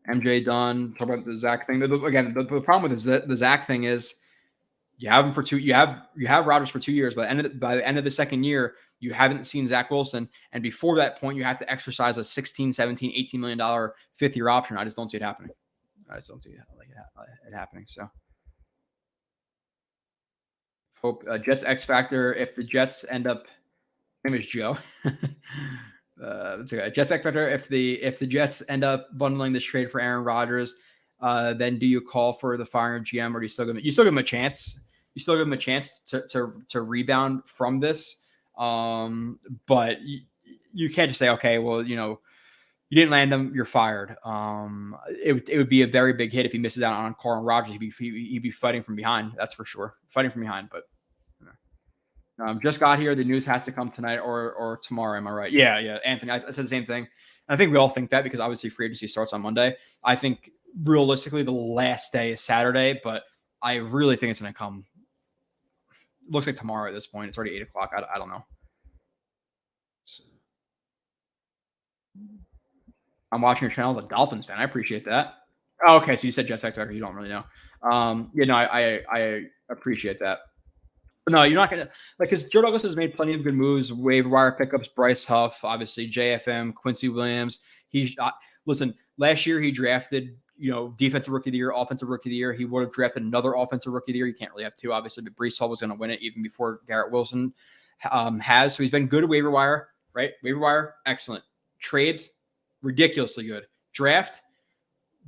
MJ done. Talk about the Zach thing. Again, the problem with the Zach thing is you have him for 2. You have Rodgers for 2 years. By the end of the 2nd year, you haven't seen Zach Wilson. And before that point, you have to exercise a $16, $17, $18 million 5th-year option. I just don't see it happening. I just don't see it happening. So hope Jets X Factor. If the Jets end up, name is Joe. Jets X Factor. If the Jets end up bundling this trade for Aaron Rodgers, then do you call for the firing GM, or do you still give him a chance? You still give him a chance to rebound from this. But you can't just say, okay, well, you didn't land him, you're fired. It would be a very big hit if he misses out on Carr and Rodgers. He'd be fighting from behind. That's for sure. Fighting from behind, but just got here. The news has to come tonight or tomorrow. Am I right? Yeah. Anthony, I said the same thing. And I think we all think that because obviously free agency starts on Monday. I think realistically the last day is Saturday, but I really think it's going to come. Looks like tomorrow at this point. It's already 8:00. I don't know. I'm watching your channel as a Dolphins fan. I appreciate that. Oh, okay, so you said Jets X Factor. You don't really know. I appreciate that. But no, you're not going to – because Joe Douglas has made plenty of good moves, waiver wire pickups, Bryce Huff, obviously JFM, Quincy Williams. Listen, last year he drafted, defensive rookie of the year, offensive rookie of the year. He would have drafted another offensive rookie of the year. You can't really have two, obviously, but Breece Hall was going to win it even before Garrett Wilson has. So he's been good at waiver wire, right? Waiver wire, excellent. Trades, ridiculously good. Draft,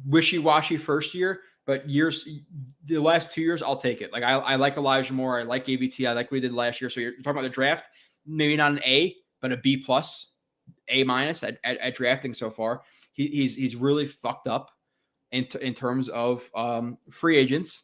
wishy-washy first year. But the last 2 years, I'll take it. Like I like Elijah Moore. I like ABT. I like what he did last year. So you're talking about the draft, maybe not an A, but a B+, A- at drafting so far. He's really fucked up in terms of free agents.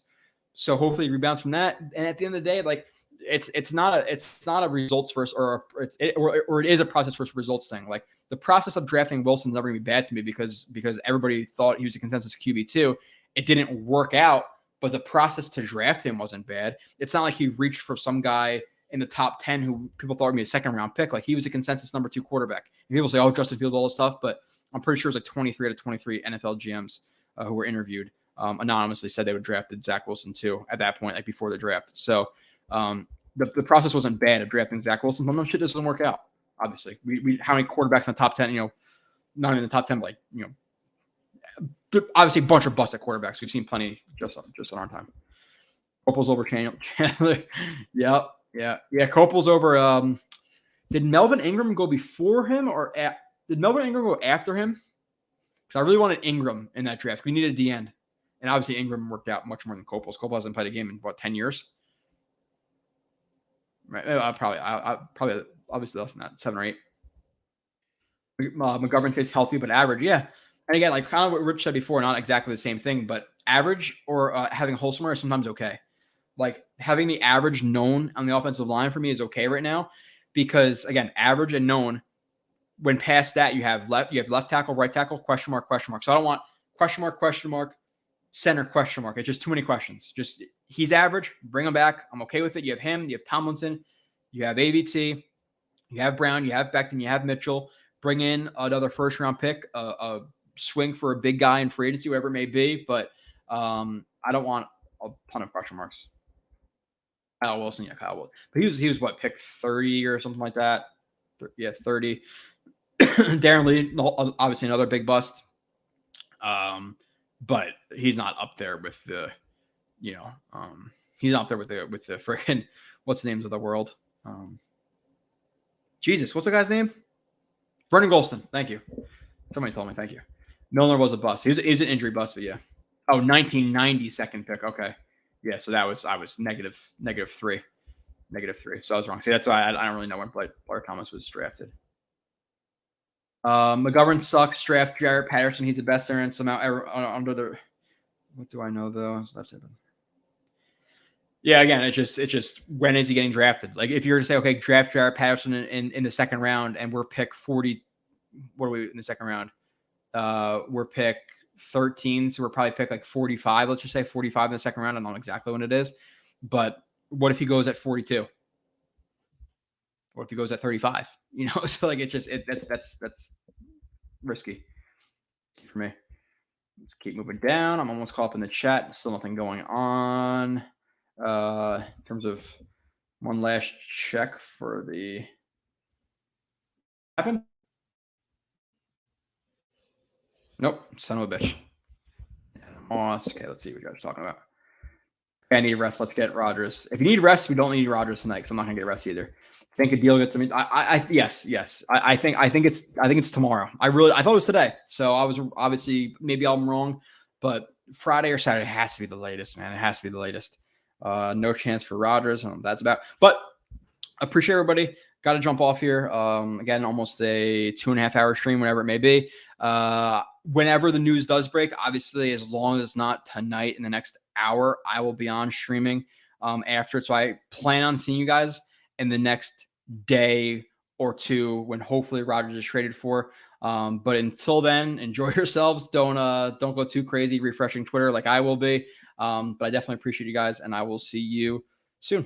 So hopefully he rebounds from that. And at the end of the day, like it's not a results first or it is a process first results thing. Like the process of drafting Wilson's never gonna be bad to me because everybody thought he was a consensus QB2. It didn't work out, but the process to draft him wasn't bad. It's not like he reached for some guy in the top 10 who people thought would be a second round pick. Like he was a consensus number 2 quarterback. And people say, oh, Justin Fields, all this stuff, but I'm pretty sure it was like 23 out of 23 NFL GMs who were interviewed anonymously said they would drafted Zach Wilson too at that point, like before the draft. So the process wasn't bad of drafting Zach Wilson. Sometimes shit doesn't work out. Obviously, we how many quarterbacks in the top 10? Not even in the top 10, but like obviously a bunch of busted quarterbacks. We've seen plenty just on our time. Copel's over Chandler. Yep. Yeah. Copel's over. Did Melvin Ingram go before him did Melvin Ingram go after him? Because I really wanted Ingram in that draft. We needed the end. And obviously Ingram worked out much more than Copel. Copel hasn't played a game in, 10 years? Right. Probably obviously less than that, 7 or 8. McGovern stays healthy, but average. Yeah. And again, like kind of what Rich said before, not exactly the same thing, but average or having Holsmer is sometimes okay. Like having the average known on the offensive line for me is okay right now because, again, average and known. When past that, you have left tackle, right tackle, question mark. So I don't want question mark, center, question mark. It's just too many questions. Just he's average, bring him back. I'm okay with it. You have him, you have Tomlinson, you have AVT, you have Brown, you have Becton, you have Mitchell. Bring in another first-round pick, a swing for a big guy in free agency, whatever it may be. But I don't want a ton of question marks. Kyle Wilson. But he was what, pick 30 or something like that? Yeah, 30. Darren Lee, obviously another big bust. But he's not up there with the, he's not up there with the freaking what's the names of the world. Jesus, what's the guy's name? Brendan Golston. Thank you. Somebody told me. Thank you. Milner was a bust. He's an injury bust, but yeah. Oh, 1990 second pick. Okay. Yeah, so I was negative 3. So I was wrong. See, that's why I don't really know when Blair Thomas was drafted. McGovern sucks. Draft Jarrett Patterson. He's the best there and somehow ever under the. What do I know though? Yeah, again, it's just when is he getting drafted? Like if you're to say, okay, draft Jarrett Patterson in the second round, and we're pick 40. What are we in the second round? We're pick 13, so we're probably pick like 45. Let's just say 45 in the second round. I don't know exactly when it is, but what if he goes at 42? Or if he goes at 35? So like that's risky for me. Let's keep moving down. I'm almost caught up in the chat. Still nothing going on. In terms of one last check for the happen. Nope, son of a bitch. Okay, let's see what you guys are talking about. I need rest. Let's get Rodgers. If you need rest, we don't need Rodgers tonight because I'm not gonna get rest either. I think a deal gets. Yes. I think it's tomorrow. I thought it was today. So I was obviously maybe I'm wrong, but Friday or Saturday has to be the latest, man. It has to be the latest. No chance for Rodgers. I don't know what that's about. But appreciate everybody. Got to jump off here. Again, almost a 2.5 hour stream, whatever it may be. Whenever the news does break, obviously, as long as it's not tonight in the next hour, I will be on streaming after it. So I plan on seeing you guys in the next day or two when hopefully Rodgers is traded for. But until then, enjoy yourselves. Don't go too crazy refreshing Twitter like I will be. But I definitely appreciate you guys, and I will see you soon.